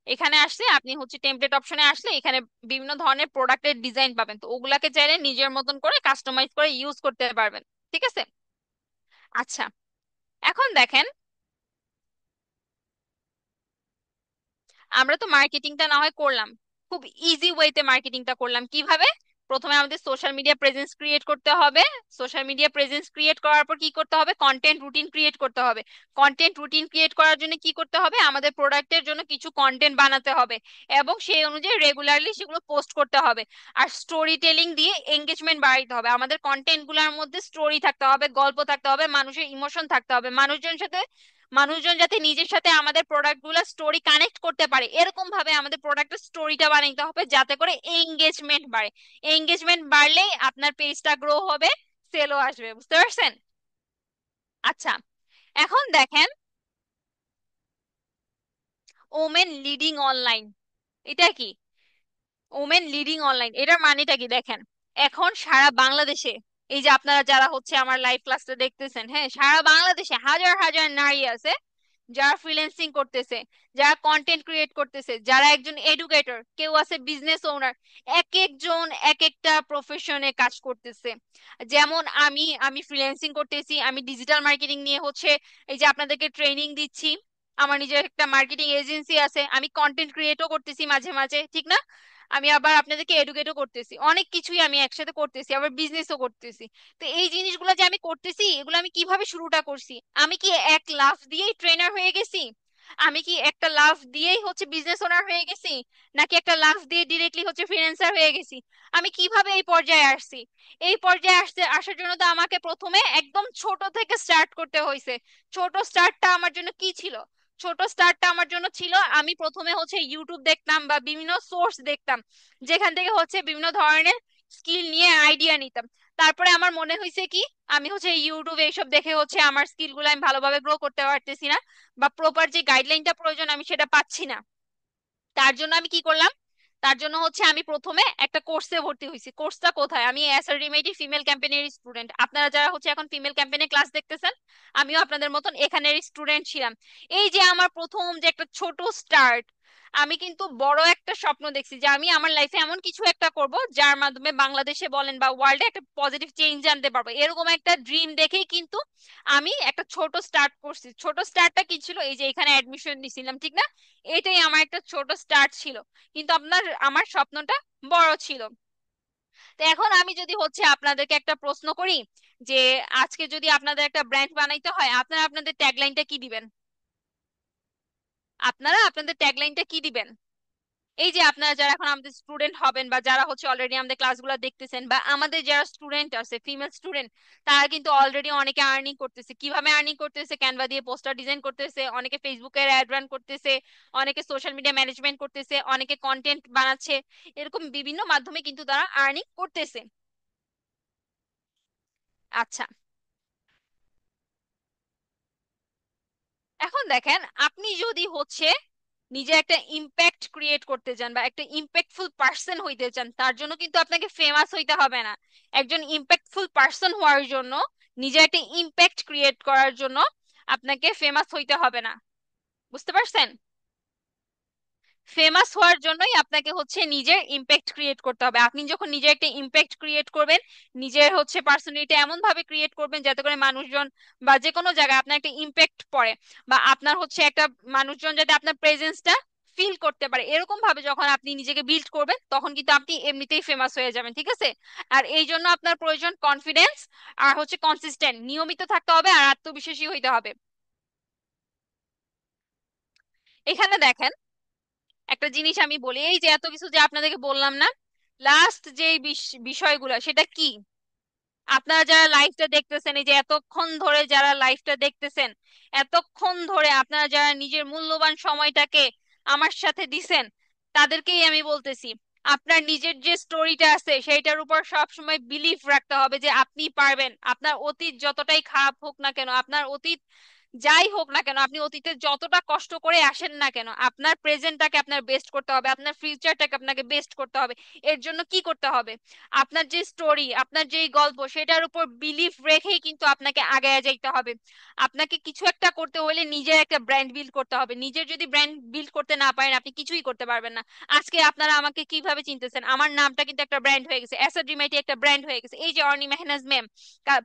এখানে আসলে আপনি হচ্ছে টেমপ্লেট অপশনে আসলে এখানে বিভিন্ন ধরনের প্রোডাক্টের ডিজাইন পাবেন, তো ওগুলাকে চাইলে নিজের মতন করে কাস্টমাইজ করে ইউজ করতে পারবেন, ঠিক আছে? আচ্ছা এখন দেখেন, আমরা তো মার্কেটিংটা না হয় করলাম, খুব ইজি ওয়েতে মার্কেটিংটা করলাম কিভাবে? প্রথমে আমাদের সোশ্যাল মিডিয়া প্রেজেন্স ক্রিয়েট করতে হবে। সোশ্যাল মিডিয়া প্রেজেন্স ক্রিয়েট করার পর কি করতে হবে? কন্টেন্ট রুটিন ক্রিয়েট করতে হবে। কন্টেন্ট রুটিন ক্রিয়েট করার জন্য কি করতে হবে? আমাদের প্রোডাক্টের জন্য কিছু কন্টেন্ট বানাতে হবে এবং সেই অনুযায়ী রেগুলারলি সেগুলো পোস্ট করতে হবে। আর স্টোরি টেলিং দিয়ে এঙ্গেজমেন্ট বাড়াইতে হবে। আমাদের কন্টেন্ট গুলোর মধ্যে স্টোরি থাকতে হবে, গল্প থাকতে হবে, মানুষের ইমোশন থাকতে হবে, মানুষজন যাতে নিজের সাথে আমাদের প্রোডাক্ট গুলা স্টোরি কানেক্ট করতে পারে এরকম ভাবে আমাদের প্রোডাক্টের স্টোরিটা বানাইতে হবে, যাতে করে এঙ্গেজমেন্ট বাড়ে। এঙ্গেজমেন্ট বাড়লেই আপনার পেজটা গ্রো হবে, সেলও আসবে। বুঝতে পারছেন? আচ্ছা, এখন দেখেন, ওমেন লিডিং অনলাইন, এটা কি? ওমেন লিডিং অনলাইন এটার মানেটা কি দেখেন। এখন সারা বাংলাদেশে, এই যে আপনারা যারা হচ্ছে আমার লাইভ ক্লাসটা দেখতেছেন, হ্যাঁ, সারা বাংলাদেশে হাজার হাজার নারী আছে যারা ফ্রিল্যান্সিং করতেছে, যারা কন্টেন্ট ক্রিয়েট করতেছে, যারা একজন এডুকেটর, কেউ আছে বিজনেস ওনার। এক একজন এক একটা প্রফেশনে কাজ করতেছে। যেমন আমি আমি ফ্রিল্যান্সিং করতেছি, আমি ডিজিটাল মার্কেটিং নিয়ে হচ্ছে এই যে আপনাদেরকে ট্রেনিং দিচ্ছি। আমার নিজের একটা মার্কেটিং এজেন্সি আছে, আমি কন্টেন্ট ক্রিয়েটও করতেছি মাঝে মাঝে, ঠিক না? আমি আবার আপনাদেরকে এডুকেটও করতেছি, অনেক কিছুই আমি একসাথে করতেছি, আবার বিজনেসও করতেছি। তো এই জিনিসগুলো যে আমি করতেছি, এগুলো আমি কিভাবে শুরুটা করছি? আমি কি এক লাফ দিয়েই ট্রেনার হয়ে গেছি? আমি কি একটা লাফ দিয়েই হচ্ছে বিজনেস ওনার হয়ে গেছি? নাকি একটা লাফ দিয়ে ডিরেক্টলি হচ্ছে ফ্রিল্যান্সার হয়ে গেছি? আমি কিভাবে এই পর্যায়ে আসছি? এই পর্যায়ে আসার জন্য তো আমাকে প্রথমে একদম ছোট থেকে স্টার্ট করতে হয়েছে। ছোট স্টার্টটা আমার জন্য কি ছিল? ছোট স্টার্টটা আমার জন্য ছিল, আমি প্রথমে হচ্ছে ইউটিউব দেখতাম বা বিভিন্ন সোর্স দেখতাম, যেখান থেকে হচ্ছে বিভিন্ন ধরনের স্কিল নিয়ে আইডিয়া নিতাম। তারপরে আমার মনে হয়েছে কি, আমি হচ্ছে ইউটিউবে এইসব দেখে হচ্ছে আমার স্কিল গুলো আমি ভালোভাবে গ্রো করতে পারতেছি না, বা প্রপার যে গাইডলাইনটা প্রয়োজন আমি সেটা পাচ্ছি না। তার জন্য আমি কি করলাম? তার জন্য হচ্ছে আমি প্রথমে একটা কোর্সে ভর্তি হয়েছি। কোর্সটা কোথায়? আমি এসআরডিএমআইটি ফিমেল ক্যাম্পেইনের স্টুডেন্ট। আপনারা যারা হচ্ছে এখন ফিমেল ক্যাম্পেইনে ক্লাস দেখতেছেন, আমিও আপনাদের মতন এখানের স্টুডেন্ট ছিলাম। এই যে আমার প্রথম যে একটা ছোট স্টার্ট, আমি কিন্তু বড় একটা স্বপ্ন দেখছি যে আমি আমার লাইফে এমন কিছু একটা করব যার মাধ্যমে বাংলাদেশে বলেন বা ওয়ার্ল্ডে একটা পজিটিভ চেঞ্জ আনতে পারবো, এরকম একটা ড্রিম দেখেই কিন্তু আমি একটা ছোট স্টার্ট করছি। ছোট স্টার্টটা কি ছিল? এই যে এখানে অ্যাডমিশন নিছিলাম, ঠিক না? এটাই আমার একটা ছোট স্টার্ট ছিল। কিন্তু আমার স্বপ্নটা বড় ছিল। তো এখন আমি যদি হচ্ছে আপনাদেরকে একটা প্রশ্ন করি যে আজকে যদি আপনাদের একটা ব্র্যান্ড বানাইতে হয়, আপনারা আপনাদের ট্যাগলাইনটা কি দিবেন? আপনারা আপনাদের ট্যাগলাইনটা কি দিবেন? এই যে আপনারা যারা এখন আমাদের স্টুডেন্ট হবেন, বা যারা হচ্ছে অলরেডি আমাদের ক্লাসগুলো দেখতেছেন, বা আমাদের যারা স্টুডেন্ট আছে ফিমেল স্টুডেন্ট, তারা কিন্তু অলরেডি অনেকে আর্নিং করতেছে। কিভাবে আর্নিং করতেছে? ক্যানভা দিয়ে পোস্টার ডিজাইন করতেছে, অনেকে ফেসবুকের অ্যাড রান করতেছে, অনেকে সোশ্যাল মিডিয়া ম্যানেজমেন্ট করতেছে, অনেকে কন্টেন্ট বানাচ্ছে। এরকম বিভিন্ন মাধ্যমে কিন্তু তারা আর্নিং করতেছে। আচ্ছা, এখন দেখেন, আপনি যদি হচ্ছে নিজে একটা ইম্প্যাক্ট ক্রিয়েট করতে চান বা একটা ইম্প্যাক্টফুল পার্সন হইতে চান, তার জন্য কিন্তু আপনাকে ফেমাস হইতে হবে না। একজন ইম্প্যাক্টফুল পার্সন হওয়ার জন্য, নিজে একটা ইম্প্যাক্ট ক্রিয়েট করার জন্য আপনাকে ফেমাস হইতে হবে না। বুঝতে পারছেন? ফেমাস হওয়ার জন্যই আপনাকে হচ্ছে নিজের ইম্প্যাক্ট ক্রিয়েট করতে হবে। আপনি যখন নিজে একটা ইম্প্যাক্ট ক্রিয়েট করবেন, নিজের হচ্ছে পার্সোনালিটি এমন ভাবে ক্রিয়েট করবেন যাতে করে মানুষজন বা যে কোনো জায়গায় আপনার একটা ইম্প্যাক্ট পড়ে, বা আপনার হচ্ছে একটা মানুষজন যাতে আপনার প্রেজেন্সটা ফিল করতে পারে, এরকম ভাবে যখন আপনি নিজেকে বিল্ড করবেন, তখন কিন্তু আপনি এমনিতেই ফেমাস হয়ে যাবেন। ঠিক আছে? আর এই জন্য আপনার প্রয়োজন কনফিডেন্স, আর হচ্ছে কনসিস্টেন্ট, নিয়মিত থাকতে হবে, আর আত্মবিশ্বাসী হইতে হবে। এখানে দেখেন, একটা জিনিস আমি বলি, এই যে এত কিছু যে আপনাদেরকে বললাম না, লাস্ট যে বিষয়গুলো সেটা কি? আপনারা যারা লাইভটা দেখতেছেন, এই যে এতক্ষণ ধরে যারা লাইভটা দেখতেছেন, এতক্ষণ ধরে আপনারা যারা নিজের মূল্যবান সময়টাকে আমার সাথে দিছেন, তাদেরকেই আমি বলতেছি, আপনার নিজের যে স্টোরিটা আছে সেইটার উপর সব সময় বিলিভ রাখতে হবে যে আপনি পারবেন। আপনার অতীত যতটাই খারাপ হোক না কেন, আপনার অতীত যাই হোক না কেন, আপনি অতীতে যতটা কষ্ট করে আসেন না কেন, আপনার প্রেজেন্টটাকে আপনার বেস্ট করতে হবে, আপনার ফিউচারটাকে আপনাকে বেস্ট করতে হবে। এর জন্য কি করতে হবে? আপনার যে স্টোরি, আপনার যে গল্প, সেটার উপর বিলিফ রেখেই কিন্তু আপনাকে আগায় যাইতে হবে। আপনাকে কিছু একটা করতে হলে নিজের একটা ব্র্যান্ড বিল্ড করতে হবে। নিজের যদি ব্র্যান্ড বিল্ড করতে না পারেন, আপনি কিছুই করতে পারবেন না। আজকে আপনারা আমাকে কিভাবে চিনতেছেন? আমার নামটা কিন্তু একটা ব্র্যান্ড হয়ে গেছে, এসআর ড্রিমাইটি একটা ব্র্যান্ড হয়ে গেছে। এই যে অর্নি মেহনাজ ম্যাম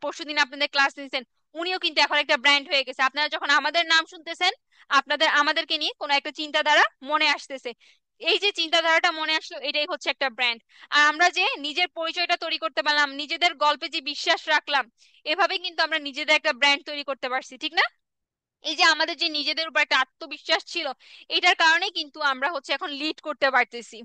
পরশুদিন আপনাদের ক্লাস নিয়েছেন, উনিও কিন্তু এখন একটা ব্র্যান্ড হয়ে গেছে। আপনারা যখন আমাদের নাম শুনতেছেন, আমাদেরকে নিয়ে কোনো একটা চিন্তাধারা মনে আসতেছে। এই যে চিন্তাধারাটা মনে আসলো, এটাই হচ্ছে একটা ব্র্যান্ড। আর আমরা যে নিজের পরিচয়টা তৈরি করতে পারলাম, নিজেদের গল্পে যে বিশ্বাস রাখলাম, এভাবে কিন্তু আমরা নিজেদের একটা ব্র্যান্ড তৈরি করতে পারছি, ঠিক না? এই যে আমাদের যে নিজেদের উপর একটা আত্মবিশ্বাস ছিল, এটার কারণে কিন্তু আমরা হচ্ছে এখন লিড করতে পারতেছি।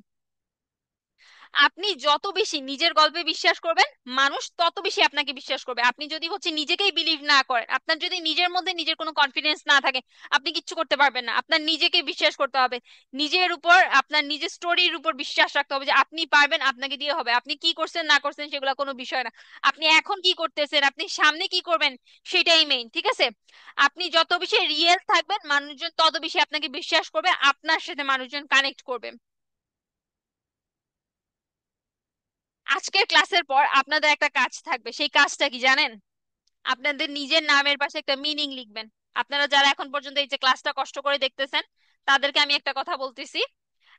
আপনি যত বেশি নিজের গল্পে বিশ্বাস করবেন, মানুষ তত বেশি আপনাকে বিশ্বাস করবে। আপনি যদি হচ্ছে নিজেকেই বিলিভ না করেন, আপনার যদি নিজের মধ্যে নিজের কোনো কনফিডেন্স না থাকে, আপনি কিচ্ছু করতে পারবেন না। আপনার নিজেকে বিশ্বাস করতে হবে, নিজের উপর, আপনার নিজের স্টোরির উপর বিশ্বাস রাখতে হবে যে আপনি পারবেন, আপনাকে দিয়ে হবে। আপনি কি করছেন না করছেন সেগুলো কোনো বিষয় না, আপনি এখন কি করতেছেন, আপনি সামনে কি করবেন, সেটাই মেইন, ঠিক আছে? আপনি যত বেশি রিয়েল থাকবেন, মানুষজন তত বেশি আপনাকে বিশ্বাস করবে, আপনার সাথে মানুষজন কানেক্ট করবে। আজকের ক্লাসের পর আপনাদের একটা কাজ থাকবে, সেই কাজটা কি জানেন? আপনাদের নিজের নামের পাশে একটা মিনিং লিখবেন। আপনারা যারা এখন পর্যন্ত এই যে ক্লাসটা কষ্ট করে দেখতেছেন, তাদেরকে আমি একটা কথা বলতেছি।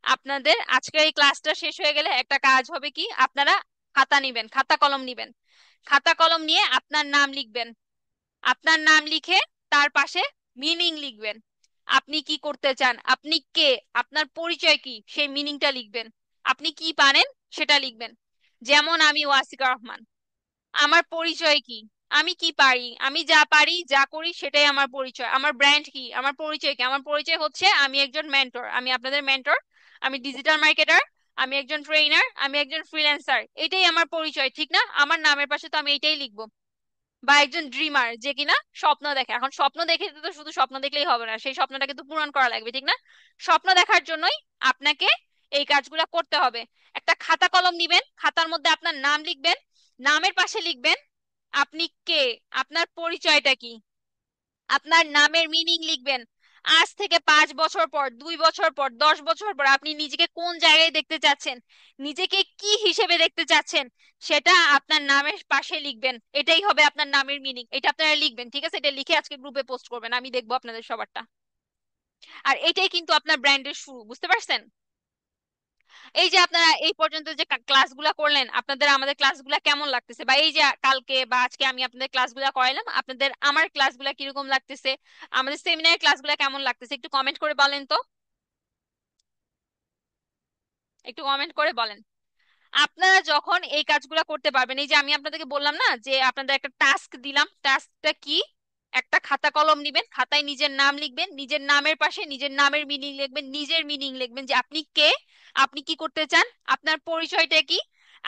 আপনাদের আজকের এই ক্লাসটা শেষ হয়ে গেলে একটা কাজ হবে কি, আপনারা খাতা নিবেন, খাতা কলম নিবেন। খাতা কলম নিয়ে আপনার নাম লিখবেন। আপনার নাম লিখে তার পাশে মিনিং লিখবেন। আপনি কি করতে চান, আপনি কে, আপনার পরিচয় কি, সেই মিনিংটা লিখবেন। আপনি কি পারেন সেটা লিখবেন। যেমন আমি ওয়াসিকা রহমান, আমার পরিচয় কি, আমি কি পারি, আমি যা পারি যা করি সেটাই আমার পরিচয়। আমার ব্র্যান্ড কি, আমার পরিচয় কি, আমার পরিচয় হচ্ছে আমি একজন মেন্টর, আমি আপনাদের মেন্টর, আমি ডিজিটাল মার্কেটার, আমি একজন ট্রেনার, আমি একজন ফ্রিল্যান্সার। এটাই আমার পরিচয়, ঠিক না? আমার নামের পাশে তো আমি এটাই লিখবো। বা একজন ড্রিমার, যে কিনা স্বপ্ন দেখে। এখন স্বপ্ন দেখে তো শুধু স্বপ্ন দেখলেই হবে না, সেই স্বপ্নটাকে তো পূরণ করা লাগবে, ঠিক না? স্বপ্ন দেখার জন্যই আপনাকে এই কাজগুলা করতে হবে। একটা খাতা কলম নিবেন, খাতার মধ্যে আপনার নাম লিখবেন, নামের পাশে লিখবেন আপনি কে, আপনার পরিচয়টা কি, আপনার নামের মিনিং লিখবেন। আজ থেকে 5 বছর পর, 2 বছর পর, 10 বছর পর আপনি নিজেকে কোন জায়গায় দেখতে চাচ্ছেন, নিজেকে কি হিসেবে দেখতে চাচ্ছেন, সেটা আপনার নামের পাশে লিখবেন। এটাই হবে আপনার নামের মিনিং। এটা আপনারা লিখবেন, ঠিক আছে? এটা লিখে আজকে গ্রুপে পোস্ট করবেন, আমি দেখবো আপনাদের সবারটা। আর এটাই কিন্তু আপনার ব্র্যান্ডের শুরু, বুঝতে পারছেন? এই যে আপনারা এই পর্যন্ত যে ক্লাসগুলা করলেন, আপনাদের আমাদের ক্লাসগুলা কেমন লাগতেছে? বা এই যে কালকে বা আজকে আমি আপনাদের ক্লাসগুলা করাইলাম, আপনাদের আমার ক্লাসগুলা কিরকম লাগতেছে, আমাদের সেমিনার ক্লাসগুলা কেমন লাগতেছে, একটু কমেন্ট করে বলেন তো, একটু কমেন্ট করে বলেন। আপনারা যখন এই কাজগুলো করতে পারবেন, এই যে আমি আপনাদেরকে বললাম না যে আপনাদের একটা টাস্ক দিলাম, টাস্কটা কি? একটা খাতা কলম নিবেন, খাতায় নিজের নাম লিখবেন, নিজের নামের পাশে নিজের নামের মিনিং লিখবেন, নিজের মিনিং লিখবেন যে আপনি কে, আপনি কি করতে চান, আপনার পরিচয়টা কি,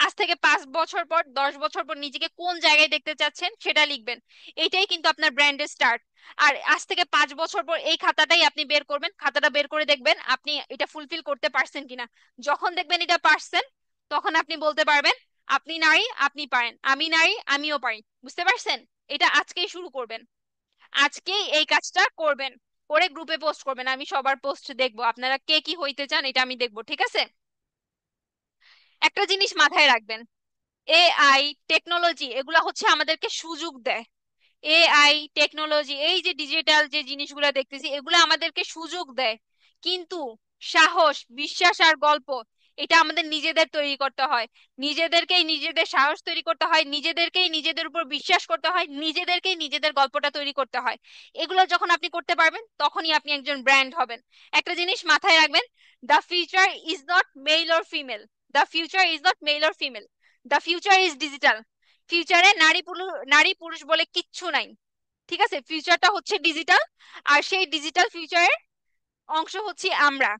আজ থেকে 5 বছর পর, 10 বছর পর নিজেকে কোন জায়গায় দেখতে চাচ্ছেন সেটা লিখবেন। এটাই কিন্তু আপনার ব্র্যান্ডের স্টার্ট। আর আজ থেকে 5 বছর পর এই খাতাটাই আপনি বের করবেন, খাতাটা বের করে দেখবেন আপনি এটা ফুলফিল করতে পারছেন কিনা। যখন দেখবেন এটা পারছেন, তখন আপনি বলতে পারবেন আপনি নারী, আপনি পারেন, আমি নারী, আমিও পারি। বুঝতে পারছেন? এটা আজকেই শুরু করবেন, আজকেই এই কাজটা করবেন, করে গ্রুপে পোস্ট করবেন। আমি সবার পোস্ট দেখবো, আপনারা কে কি হইতে চান এটা আমি দেখবো, ঠিক আছে? একটা জিনিস মাথায় রাখবেন, এআই, টেকনোলজি, এগুলা হচ্ছে আমাদেরকে সুযোগ দেয়। এআই টেকনোলজি, এই যে ডিজিটাল যে জিনিসগুলো দেখতেছি, এগুলো আমাদেরকে সুযোগ দেয়। কিন্তু সাহস, বিশ্বাস আর গল্প, এটা আমাদের নিজেদের তৈরি করতে হয়। নিজেদেরকেই নিজেদের সাহস তৈরি করতে হয়, নিজেদেরকেই নিজেদের উপর বিশ্বাস করতে হয়, নিজেদেরকেই নিজেদের গল্পটা তৈরি করতে হয়। এগুলো যখন আপনি করতে পারবেন, তখনই আপনি একজন ব্র্যান্ড হবেন। একটা জিনিস মাথায় রাখবেন, the future is not male or female, the future is not male or female, the future is digital. ফিউচারে নারী পুরুষ বলে কিচ্ছু নাই, ঠিক আছে? ফিউচারটা হচ্ছে ডিজিটাল, আর সেই ডিজিটাল ফিউচারের অংশ হচ্ছে আমরা,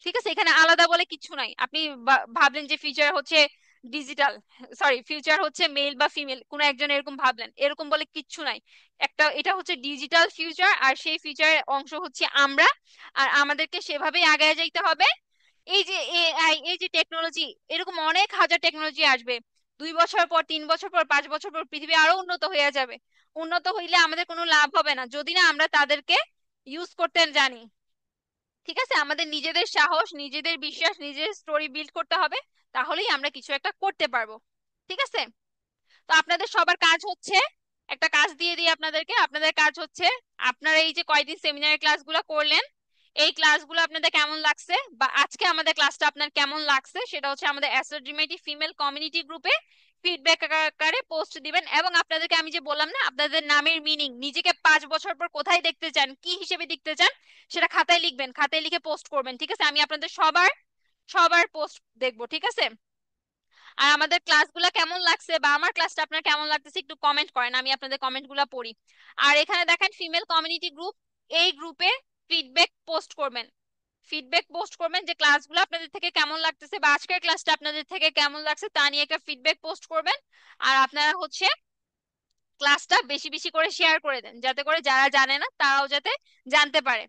ঠিক আছে? এখানে আলাদা বলে কিছু নাই। আপনি ভাবলেন যে ফিউচার হচ্ছে ডিজিটাল, সরি, ফিউচার হচ্ছে মেল বা ফিমেল, কোন একজন এরকম ভাবলেন, এরকম বলে কিচ্ছু নাই। একটা, এটা হচ্ছে ডিজিটাল ফিউচার, আর সেই ফিউচারের অংশ হচ্ছে আমরা। আর আমাদেরকে সেভাবেই আগায় যাইতে হবে। এই যে এআই, এই যে টেকনোলজি, এরকম অনেক হাজার টেকনোলজি আসবে। 2 বছর পর, 3 বছর পর, 5 বছর পর পৃথিবী আরো উন্নত হয়ে যাবে। উন্নত হইলে আমাদের কোনো লাভ হবে না যদি না আমরা তাদেরকে ইউজ করতে জানি, ঠিক আছে? আমাদের নিজেদের সাহস, নিজেদের বিশ্বাস, নিজেদের স্টোরি বিল্ড করতে হবে, তাহলেই আমরা কিছু একটা করতে পারবো, ঠিক আছে? তো আপনাদের সবার কাজ হচ্ছে, একটা কাজ দিয়ে দিই আপনাদেরকে। আপনাদের কাজ হচ্ছে, আপনারা এই যে কয়দিন সেমিনারের ক্লাসগুলো করলেন, এই ক্লাসগুলো আপনাদের কেমন লাগছে, বা আজকে আমাদের ক্লাসটা আপনার কেমন লাগছে, সেটা হচ্ছে আমাদের অ্যাসোড্রিমেটি ফিমেল কমিউনিটি গ্রুপে ফিডব্যাক আকারে পোস্ট দিবেন। এবং আপনাদেরকে আমি যে বললাম না, আপনাদের নামের মিনিং, নিজেকে 5 বছর পর কোথায় দেখতে চান, কি হিসেবে দেখতে চান, সেটা খাতায় লিখবেন, খাতায় লিখে পোস্ট করবেন, ঠিক আছে? আমি আপনাদের সবার সবার পোস্ট দেখবো, ঠিক আছে? আর আমাদের ক্লাসগুলো কেমন লাগছে বা আমার ক্লাসটা আপনার কেমন লাগতেছে একটু কমেন্ট করেন, আমি আপনাদের কমেন্টগুলো পড়ি। আর এখানে দেখেন ফিমেল কমিউনিটি গ্রুপ, এই গ্রুপে ফিডব্যাক পোস্ট করবেন, ফিডব্যাক পোস্ট করবেন যে ক্লাসগুলো আপনাদের থেকে কেমন লাগতেছে বা আজকের ক্লাসটা আপনাদের থেকে কেমন লাগছে তা নিয়ে একটা ফিডব্যাক পোস্ট করবেন। আর আপনারা হচ্ছে ক্লাসটা বেশি বেশি করে শেয়ার করে দেন, যাতে করে যারা জানে না তারাও যাতে জানতে পারে।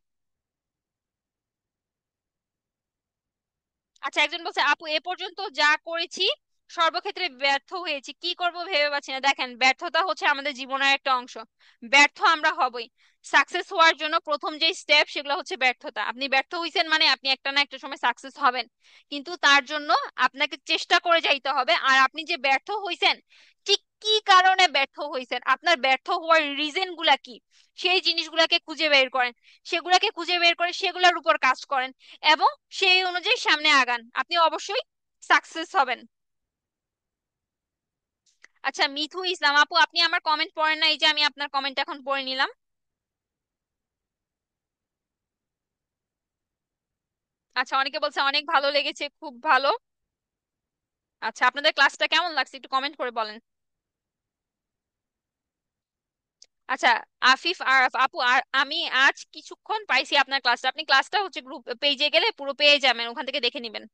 আচ্ছা, একজন বলছে আপু এ পর্যন্ত যা করেছি সর্বক্ষেত্রে ব্যর্থ হয়েছি, কি করব ভেবে পাচ্ছি না। দেখেন, ব্যর্থতা হচ্ছে আমাদের জীবনের একটা অংশ, ব্যর্থ আমরা হবই। সাকসেস হওয়ার জন্য প্রথম যে স্টেপ সেগুলো হচ্ছে ব্যর্থতা। আপনি ব্যর্থ হইছেন মানে আপনি একটা না একটা সময় সাকসেস হবেন, কিন্তু তার জন্য আপনাকে চেষ্টা করে যাইতে হবে। আর আপনি যে ব্যর্থ হইছেন, ঠিক কি কারণে ব্যর্থ হইছেন, আপনার ব্যর্থ হওয়ার রিজন গুলা কি, সেই জিনিসগুলাকে খুঁজে বের করেন, সেগুলাকে খুঁজে বের করে সেগুলোর উপর কাজ করেন এবং সেই অনুযায়ী সামনে আগান, আপনি অবশ্যই সাকসেস হবেন। আচ্ছা, মিথু ইসলাম আপু, আপনি আমার কমেন্ট পড়েন না, এই যে আমি আপনার কমেন্ট এখন পড়ে নিলাম। আচ্ছা, অনেকে বলছে অনেক ভালো লেগেছে, খুব ভালো। আচ্ছা, আপনাদের ক্লাসটা কেমন লাগছে একটু কমেন্ট করে বলেন। আচ্ছা, আফিফ আর আপু, আর আমি আজ কিছুক্ষণ পাইছি আপনার ক্লাসটা, আপনি ক্লাসটা হচ্ছে গ্রুপ পেজে গেলে পুরো পেয়ে যাবেন, ওখান থেকে দেখে নেবেন।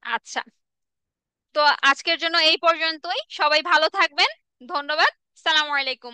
আচ্ছা, তো আজকের জন্য এই পর্যন্তই, সবাই ভালো থাকবেন। ধন্যবাদ। সালামু আলাইকুম।